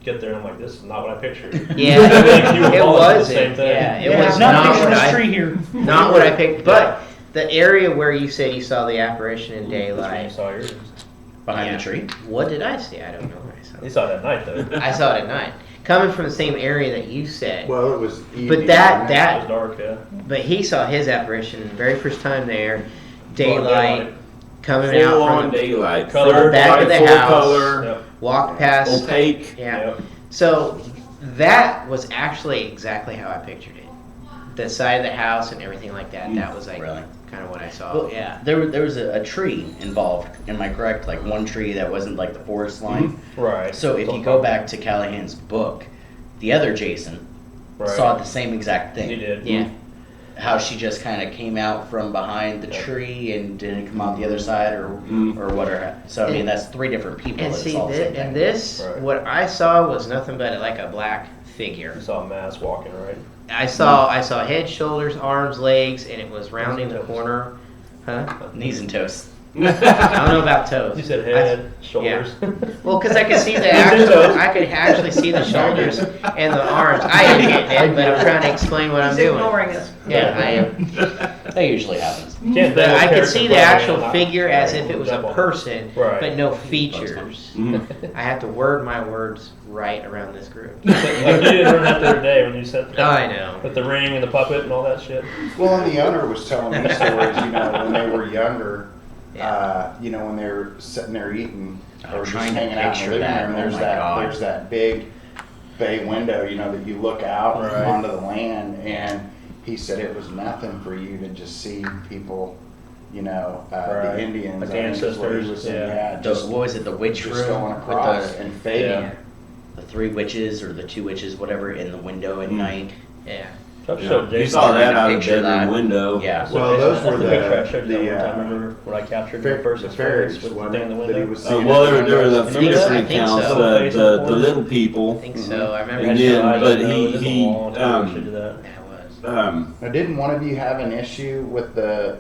get there, and I'm like, this is not what I pictured. Yeah, I think you it all did the wasn't. same thing. Yeah, it Yeah. was Not not picture what this I tree here. not what I picked. But the area where you said you saw the apparition in That's when you daylight. saw yours. Behind Yeah. the tree. What did I see? I don't know where I saw You it. saw it at night though. I saw it at night, coming from the same area that you said. Well, it was. But evening, that- wasn't it? that- It was dark, yeah. But he saw his apparition the very first time there, Daylight. daylight, coming Full out on from daylight. Color, Full back of the full house. color. Yep. walk past. Opaque. Yeah. Yep. So that was actually exactly how I pictured it. The side of the house and everything like that. That was like Really? kind of what I saw. Well, Yeah. There was a tree involved. Am I correct? Like one tree that wasn't like the forest line. Right. So if you go back to Callahan's book, the other Jason right. saw the same exact thing. He did. Yeah. How she just kind of came out from behind the Yep. tree and didn't come out the other side or whatever. So I mean, that's three different people. And It's see, all the same and thing. this, Right. what I saw was nothing but like a black figure. You saw a mass walking, right? I saw head, shoulders, arms, legs, and it was rounding the corner. Huh? Knees and toes. I don't know about toes. You said head, shoulders. Well, because I could see the I could actually see the shoulders and the arms. I am getting it, but I'm trying to explain what I'm He's doing. ignoring us. Yeah, I am. That usually happens. Can't But tell I could character see the probably actual not- figure as if it was a Jump on. person, Right. but no features. Mhm. I have to word my words right around this group. Like you didn't learn that the other day when you said Oh, I know. with the ring and the puppet and all that shit. Well, and the owner was telling me stories, when they were younger, Yeah. when they were sitting there eating, I'm or just trying to hanging out in picture the living that. room, Oh there's my that, God. there's that big bay window, that you look out Right. onto the land, and he said it was nothing for you to just see people, Right. the Indians. Like I think is what he ancestors, was saying, yeah. just, What was it? The witch just room going with across the and fading. Yeah. the three witches or the two witches, whatever, in the window at night. Yeah. I've Yeah. showed You Jason. saw that out of the Picture bedroom that. window. Yeah. Well, Jason, those that's were the picture I the- showed you the, one time. Remember when I captured the first the experience fairies, with the wasn't thing in the it, that he window? was seeing Well, in the there were the window? Remember that? I different think accounts, so. the little people, I think so. I remember And you then- showed me. but It he- was a he, long time we should do that. That was. Now, didn't one of you have an issue with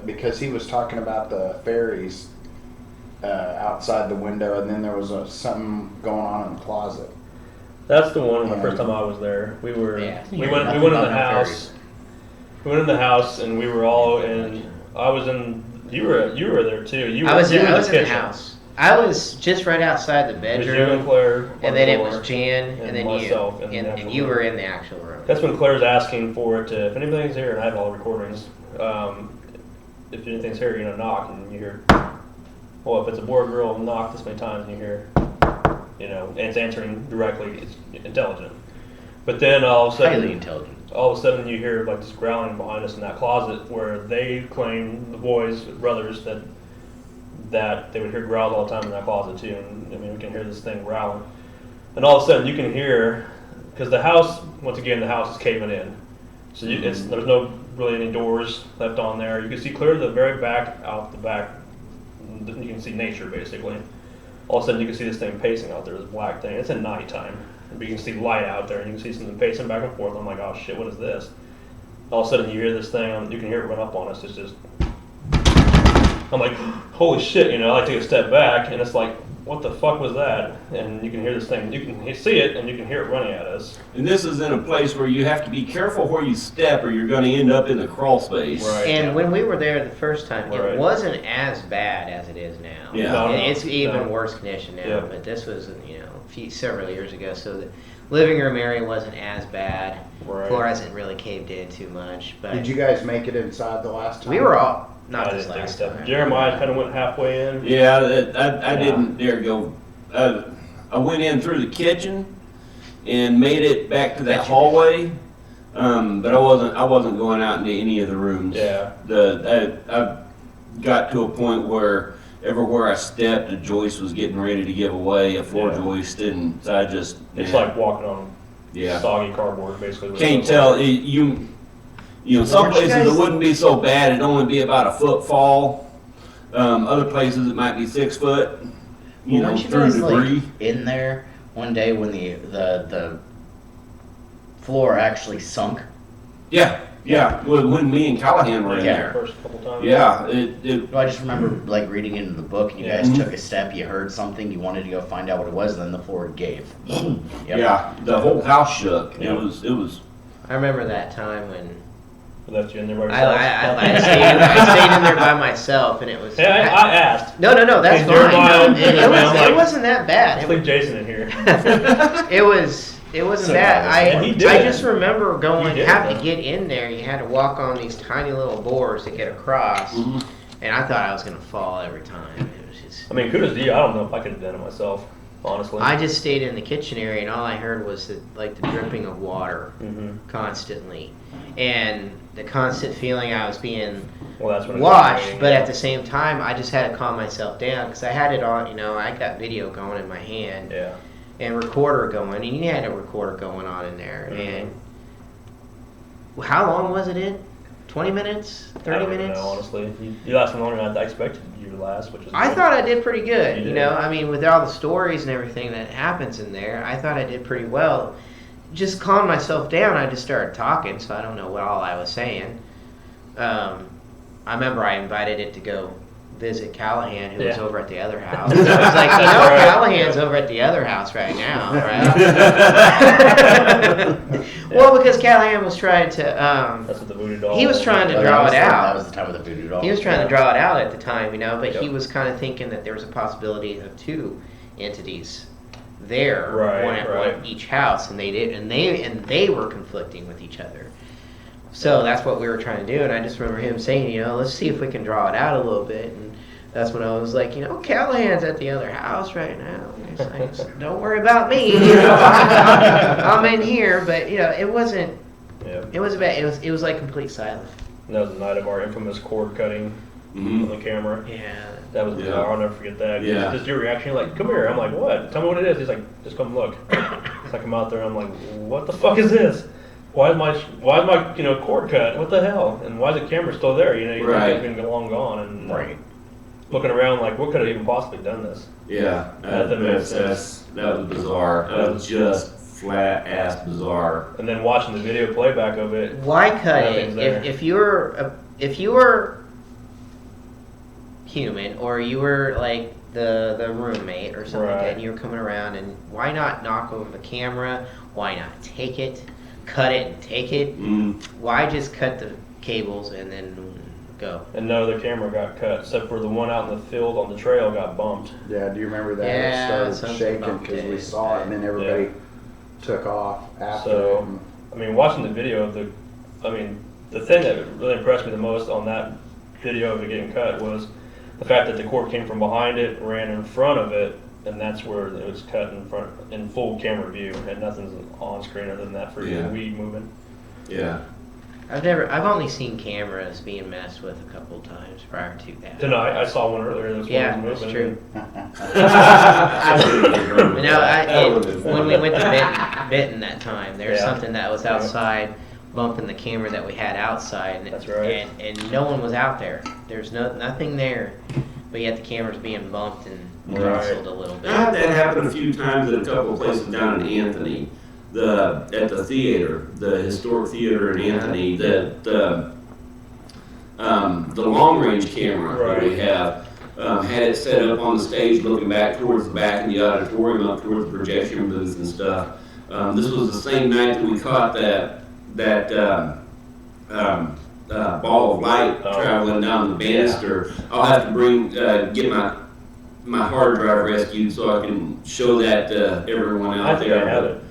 because he was talking about the fairies outside the window, and then there was something going on in the closet. That's the one. The first time I was there, we were Yeah. we went Nothing in the about no house. fairies. We went in the house and we were all in. I was in. You were there too. You were. I was you in, were I was in the kitchen. house. I was just right outside the It was you and bedroom, Claire. on and then the it door. was Jan, and and then myself you, in the and actual you room. were in the actual room. That's when Claire's asking for it to. If anything's here, and I have all the recordings. If anything's here, knock, and you hear. Well, if it's a boy or girl, knock this many times, and you hear. And it's answering directly. It's intelligent. But then all of a sudden, Highly intelligent. all of a sudden you hear like this growling behind us in that closet where they claim, the boys, brothers, that they would hear growls all the time in that closet too. And I mean, we can hear this thing growling. And all of a sudden you can hear, because the house, once again, the house is caving in. So there's no really any doors left on there. You can see clear the very back, out the back, you can see nature basically. All of a sudden you can see this thing pacing out there, this black thing. It's at nighttime. But you can see light out there and you can see something pacing back and forth. I'm like, oh shit, what is this? all of a sudden you hear this thing, you can hear it run up on us. It's just, I'm like, holy shit, you know, I take a step back and it's like, what the fuck was that? And you can hear this thing, you can see it and you can hear it running at us. And this is in a place where you have to be careful where you step or you're going to end up in the crawl space. Right. And when we were there the first time, Right. it wasn't as bad as it is now. Yeah. No, It's even worse condition now, Yeah. but this was, you know, several years ago, so the living room area wasn't as bad. Right. Floor hasn't really caved in too much, but Did you guys make it inside the last time? we were all, not I this didn't take a last step. time. Jeremiah kind of went halfway in. Yeah, I didn't dare go. I went in through the kitchen and made it back to that hallway, but I wasn't going out into any of the rooms. Yeah. I got to a point where everywhere I stepped, a joist was getting ready to give away, a floor Yeah. joist, and so I just It's like walking on yeah. soggy cardboard, basically. Can't tell you know, some Weren't you places guys- it wouldn't be so bad. It'd only be about a foot fall. Other places it might be 6 foot. You know, Weren't you through guys debris. like in there one day when the floor actually sunk? Yeah. When me and Callahan were in Yeah. there. First couple times. Yeah, it No, I just remember like reading into the book, and you Yeah. guys took a step, you heard something, you wanted to go find out what it was, and then the floor gave. Yep. yeah, the whole house shook. Yeah. It was I remember that time when We left you in there by I, yourself. I stayed in there by myself, and it was. Hey, I asked. No, that's Hey, fine. Jeremiah, No, it wasn't that bad. Let's leave Jason in here. It wasn't So bad. nice. And he I did. just remember He going, did, having though. to get in there. You had to walk on these tiny little boards to get across, Mhm. and I thought I was gonna fall every time. It was just. I mean, kudos to you. I don't know if I could have done it myself, honestly. I just stayed in the kitchen area, and all I heard was the dripping of water Mm-hmm. constantly, and the constant feeling I was being Well, that's when it watched. started. But at the same time, I just had to calm myself down because I had it on. You know, I got video going in my hand. Yeah. And recorder going, and you had a recorder going on in there. Mhm. And how long was it in? 20 minutes? 30 I don't even minutes? know, honestly. You lasted longer than I expected you to last, which is I good. thought I did pretty good. You You did. know, I mean, with all the stories and everything that happens in there, I thought I did pretty well. Just calmed myself down, I just started talking, so I don't know what all I was saying. I remember I invited it to go visit Callahan, who was Yeah. over at the other house. I was like, you know, Right. Callahan's over at the other house right now, right? Well, because Callahan was trying to, That's what the voodoo doll. he was trying to Oh, draw that was it the- out. That was the time with the voodoo doll. he was trying to draw it out at the time, you know, but he Yep. was kind of thinking that there was a possibility of two entities there, Right, one at right. each house, and they did, and they were conflicting with each other. So that's what we were trying to do, and I just remember him saying, you know, let's see if we can draw it out a little bit, and that's when I was like, you know, Callahan's at the other house right now. And he's like, don't worry about me, you know, I'm in here, but you know, it wasn't. Yeah. It was bad. It was like complete silence. That was the night of our infamous cord cutting Mhm. on the camera. Yeah. That was Yeah. bizarre. I'll never forget that. Yeah. Just your reaction, you're like, come here. I'm like, what? Tell me what it is. He's like, just come look. So I come out there and I'm like, what the fuck is this? Why is my cord cut? What the hell? And why is the camera still there? You know, you Right. think it's been long gone. And Right. looking around like, what could have even possibly done this? Yeah, That makes that was bizarre. That was just flat ass bizarre. And then watching the video playback of it. Why cut Nothing's it there. if you were human or you were like the roommate or something like that, Right. and you were coming around, and why not knock over the camera? Why not take it, cut it, and take it? Mm. Why just cut the cables and then go? And no other camera got cut, except for the one out in the field on the trail got bumped. Yeah, do you remember that? Yeah, It started something shaking about because we that. saw it, and then everybody took off after So- it. and- I mean, watching the video of the thing that really impressed me the most on that video of it getting cut was the fact that the cord came from behind it, ran in front of it, and that's where it was cut in full camera view, and nothing's on screen other than that freaking Yeah. weed moving. Yeah. I've only seen cameras being messed with a couple times prior to that. Tonight, I saw one earlier. This Yeah, one was that's moving. true. You You know, when we went to Benton that time, there was Yeah. something that was outside bumping the camera that we had outside. And, That's right. And no one was out there. There's nothing there, but yet the camera's being bumped and Right. rustled a little I had bit. that happen a few times at a couple of places down in Anthony. at the theater, the historic theater in Anthony, that the long range camera that we have had it set up on the stage, looking back towards the back of the auditorium, up towards the projection booth and stuff. This was the same night that we caught that ball of light traveling down the banister. I'll have to get my hard drive rescued so I can show that to everyone out I think there. I have it.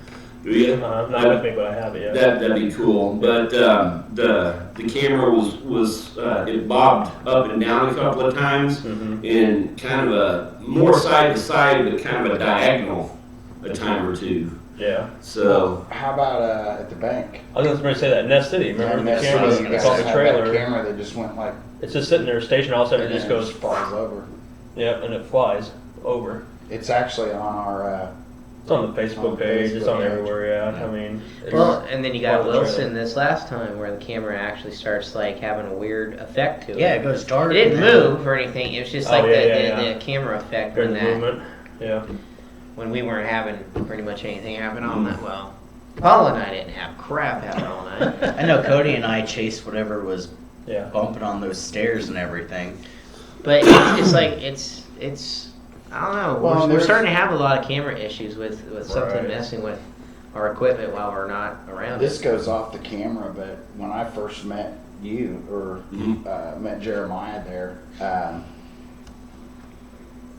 Do you? Not with me, but I have it. Yeah. That'd be cool. But the camera was it bobbed up and down a couple of times in kind of a more side to side, but kind of a diagonal a time or two. Yeah. So How about at the bank? I was going to say that Nest City. Remember Nest the camera? City, you It's guys on the have trailer. that camera that just went like, It's just sitting there, stationed. All of a sudden, and it just then goes. falls over. Yeah, and it flies over. It's actually on our. It's on the Facebook page. It's on everywhere. Yeah. I mean. It's, Well, and then you got part of the Wilson trailer. this last time where the camera actually starts like having a weird effect to it. Yeah, it goes dark. It didn't and then- move or anything. It was just Oh, like yeah. the camera effect During when the that movement. Yeah. when we weren't having pretty much anything happen all that well. Paul and I didn't have crap happen all night. I know Cody and I chased whatever was Yeah. bumping on those stairs and everything. But it's like it's I don't know. Well, We're there's- starting to have a lot of camera issues with something Right. messing with our equipment while we're not around. This goes off the camera, but when I first met you or met Jeremiah there,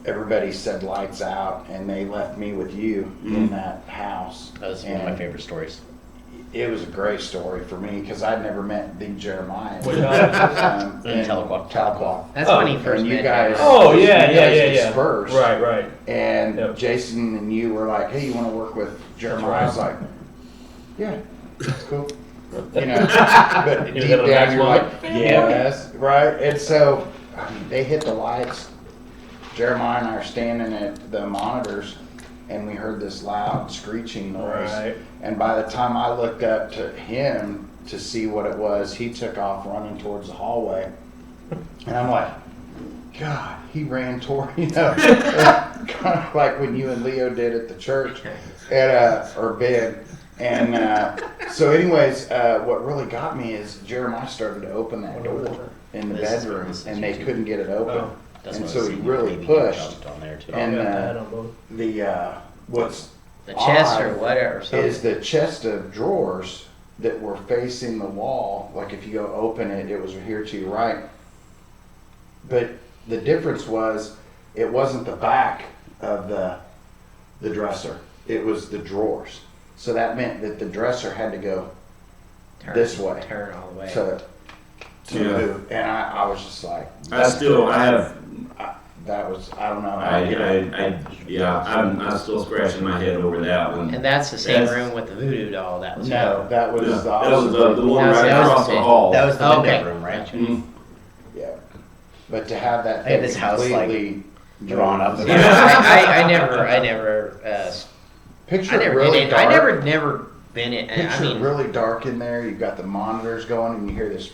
everybody said lights out, and they left me with you in that house. That was one of my favorite stories. It was a great story for me because I'd never met the Jeremiah. Which house? In Tahlequah. Tahlequah. That's when he first And you met guys- us. Oh You yeah, guys yeah. dispersed. Right. And Yep. Jason and you were like, "Hey, you want to work with Jeremiah?" I was like, "Yeah, that's cool." You know, but You deep was having a down nice you're like, moment? "Yes, right." And so, I mean, they hit the lights. Jeremiah and I are standing at the monitors, and we heard this loud screeching noise. Right. And by the time I looked up to him to see what it was, he took off running towards the hallway. And I'm like, God, he ran toward, kind of like when you and Leo did at the church, or Ben. And so anyways, what really got me is Jeremiah started to open that door in the bedroom, and they couldn't get it open. Oh. That's And what so I was he thinking, really maybe you pushed. jumped on there too. And I had on both. what's The chest or odd whatever. Something. is the chest of drawers that were facing the wall. Like if you go open it, it was here to your right. But the difference was it wasn't the back of the dresser. It was the drawers. So that meant that the dresser had to go this way. Turn all the way. to Yeah. move. And I was just like, I have that was, I don't know. I'm still scratching my head over that one. And that's the same That's- room with the voodoo doll. That was No, that was Yeah, the that was the one That was- right that was across the- the hall. That was the Okay. window room, right? Mhm. Yeah. But to have that I had thing this house, like, completely drawn up. I never. I Picture never really did it. dark. I never been it. Picture I mean, really dark in there. You've got the monitors going, and you hear this.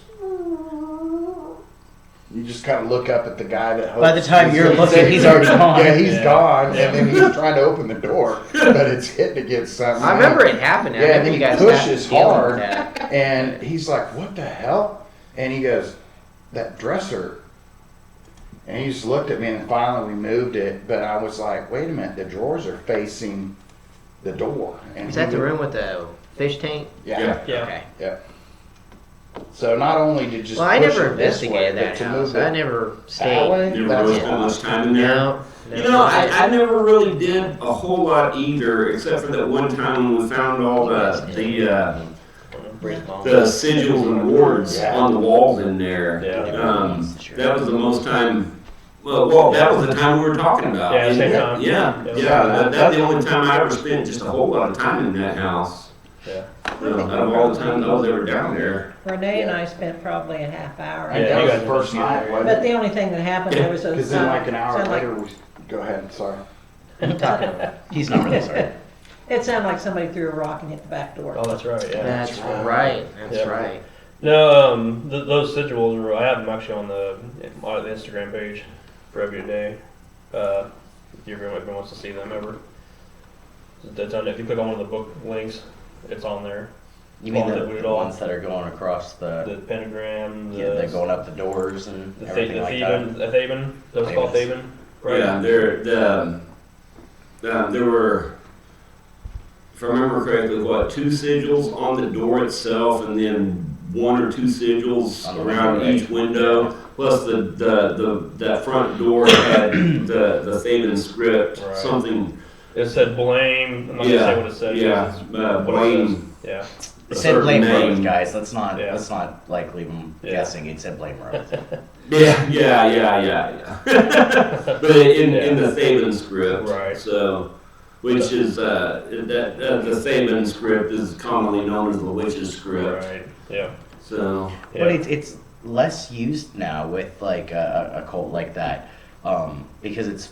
You just kind of look up at the guy that. By the hopes time he's you're gonna looking, save he's you. already gone. Yeah, he's Yeah. gone, and then he's trying to open the door, but it's hitting against something. I remember it happened. I Yeah, remember and you he guys pushes dealing with hard, that. and he's like, "What the hell?" And he goes, "That dresser." And he just looked at me, and finally we moved it. But I was like, "Wait a minute, the drawers are facing the door." And Is he that the would- room with the fish tank? Yeah. Yeah. Okay. Yeah. So not only did just Well, I push never it this way, investigated but that to house. move I it never that stayed. way, Never that's really spent much time in there. No. You know, I never really did a whole lot either, except for that one time when we found all the sigils and wards Yeah. on the walls in there. Yeah. That was the most time. Well, that was the time we were talking about. Yeah, same And- time. Yeah, Yeah. that's the only time I ever spent just a whole lot of time in that house. Yeah. Out of all the times I was ever down there. Renee and I spent probably a half hour. And Yeah, that you was guys the were first together, night, yeah. wasn't But it? the only thing that happened, there was a. Because then like an hour sounded like- later, we go ahead. Sorry. He's not really sorry. It sounded like somebody threw a rock and hit the back door. Oh, that's right. Yeah. That's right. That's Yeah. right. No, those sigils are. I have them actually on the Instagram page for every day. If everyone wants to see them ever. That's on, if you click on one of the book links, it's on there. You mean All the that we all- ones that are going across The pentagram, yeah, they're going up the doors and the everything like that? The Theban, those called Theban, right? Yeah, there were, if I remember correctly, what, 2 sigils on the door itself, and then 1 or 2 sigils On the around window. each window. Plus that front door had the Theban script, Right. something. It said blame. I'm not gonna say what it said. Yeah, It's what it blame. says. Yeah. It a said blame certain Rose, name. guys. Let's not Yeah. like leave them Yeah. guessing. It said blame Rose. Yeah. But in the Theban script, Right. So, which is the Theban script is commonly known as the witch's script. Right. Yeah. So, But Yeah. it's less used now with like a cult like that, because it's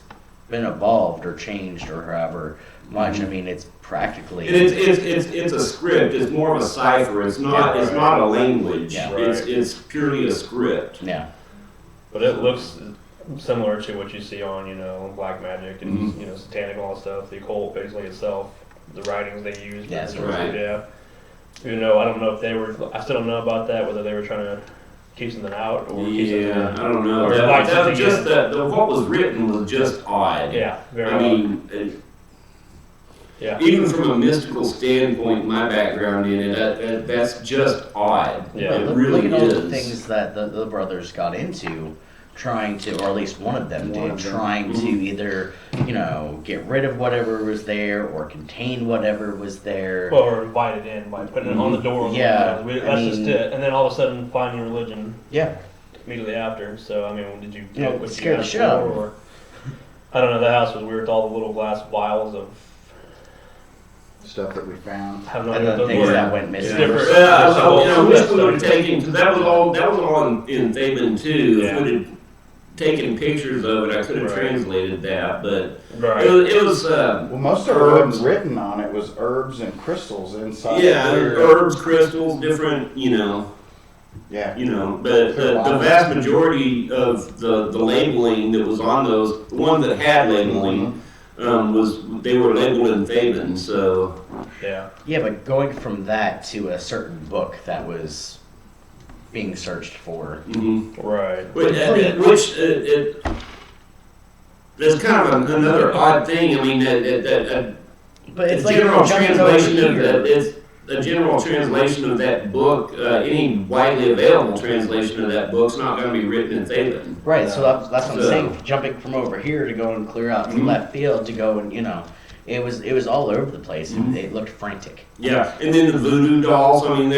been evolved or changed or however much. I mean, it's practically. and it's a script. It's more of a cipher. It's not a language. Yeah. It's purely a script. Yeah. But it looks similar to what you see on, black magic and, Mhm. satanic and all that stuff. The occult, basically itself, the writings they use. Yeah, that's right. Yeah. I don't know if they were, I still don't know about that, whether they were trying to keep something out or keep Yeah, something. I don't know. Or That like was something just in. what was written was just odd. Yeah, very I odd. mean, Yeah. even from a mystical standpoint, my background in it, that's just odd. Yeah. It Look, really look at all is. the things that the brothers got into, trying to, or at least one of them One did, of them. trying to either, get rid of whatever was there or contain whatever was there. Well, or invite it in by putting it on the door. Yeah, That's just mean- it. And then all of a sudden find your religion Yeah. immediately after. So, I mean, did you You know, get what scare you the asked shit for? out of 'em. Or, I don't know, the house was weird with all the little glass vials of, Stuff that we found. I have no And idea the what those things were. that went missing. Different. Yeah, I wish we So- would have taken, because that was all in Theban too. Yeah. If we'd have taken pictures of it, I could have Right. translated that, but Right. it was Well, most of it Herbs. wasn't written on it was herbs and crystals inside. yeah, clear- herbs, crystals, different, Yeah. but the vast majority of the labeling that was on those, the ones that had labeling, they were labeled in Theban, so. Yeah. Yeah, but going from that to a certain book that was being searched for. Right. That's kind of another odd thing. I mean, But it's a like general jumping over translation of here. that is a general translation of that book. Any widely available translation of that book's not going to be written in Theban. Right, so that's what I'm So- saying. Jumping from over here to go and clear out to Mhm. left field to go and it was all over the place. It looked frantic. Yeah, and then the voodoo dolls. I mean,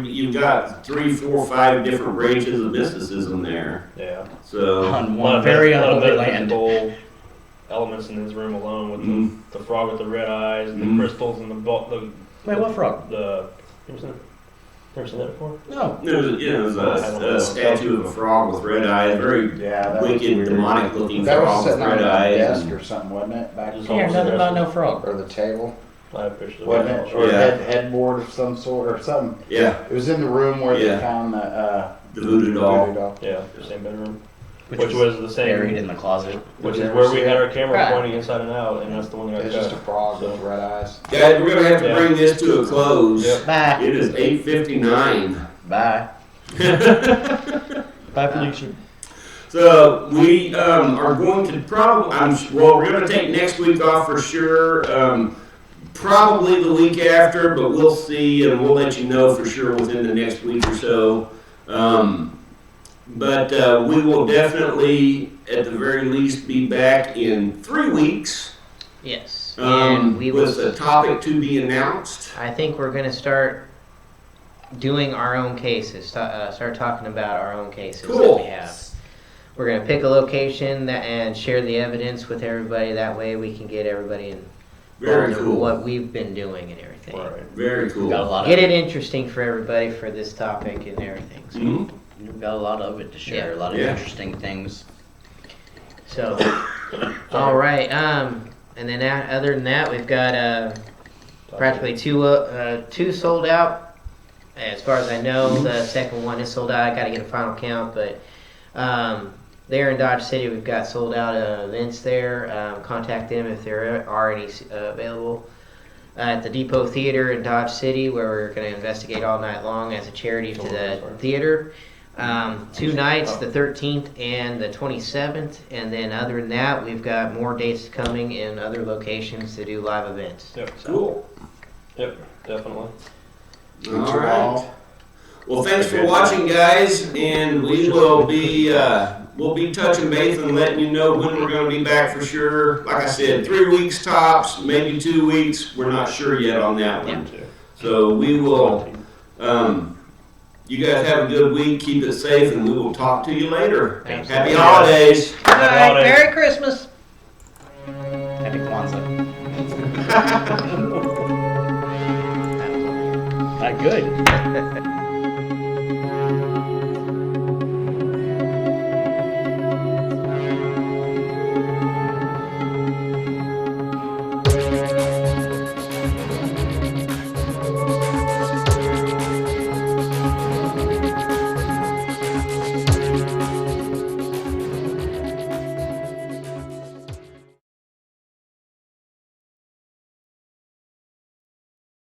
you've got 3, 4, 5 different branches of mysticism there. Yeah. So On A lot one of very a lot of unholy land. metaphysical elements in his room alone with Mhm. the frog with the red eyes and Mhm. the crystals and Wait, what frog? the ever seen that before? No. it was a statue of a frog with red eyes, very Yeah, that was wicked, weird. demonic looking That was frog with sitting on red the eyes. desk and- or something, wasn't it? Back Just Here, nothing about no frog. or the table, I have pictures of wasn't it. it? Or Yeah. headboard of some sort or something. Yeah, It was in the room where Yeah. they found the voodoo doll. voodoo doll. Yeah, the same bedroom. Which Which was the same. buried in the closet. Which Did is you where ever we see had it? our camera Right. pointing inside and out, and that's the one that got It's just a cut. frog So- with red eyes. Guys, we're gonna have to Yeah. bring this to a close. Yep. Bye. It is 8:59. Bye. Bye, Felicia. So we are going to we're going to take next week off for sure. Probably the week after, but we'll see, and we'll let you know for sure within the next week or so. But we will definitely, at the very least, be back in 3 weeks Yes. And we with will. a topic to be announced. I think we're going to start doing our own cases. Start talking about our own cases that Cool. we have. We're going to pick a location and share the evidence with everybody. That way we can get everybody Very involved in cool. what we've been doing and everything. Right. Very cool. Got a lot Get of it interesting for everybody for this topic and everything. So, Mhm. We've got a lot of it to share. Yeah. A lot of Yeah. interesting things. so all right. And then other than that, we've got practically two sold out. As far as I know, the second one is sold out. I got to get a final count, but there in Dodge City, we've got sold out events there. Contact them if there are any available. At the Depot Theater in Dodge City, where we're going to investigate all night long as a charity to the theater. 2 nights, the 13th and the 27th, and then other than that, we've got more dates coming in other locations to do live events. Yep. Cool. Yep, definitely. All right. Well, thanks for watching, guys, and we will be we'll be touching base and letting you know when we're going to be back for sure. Like I said, 3 weeks tops, maybe 2 weeks. We're not sure yet on that one. So we will. You guys have a good week. Keep it safe, and we will talk to you later. Thanks. Happy holidays. All right, holidays. Merry Christmas. Happy Kwanzaa. Good.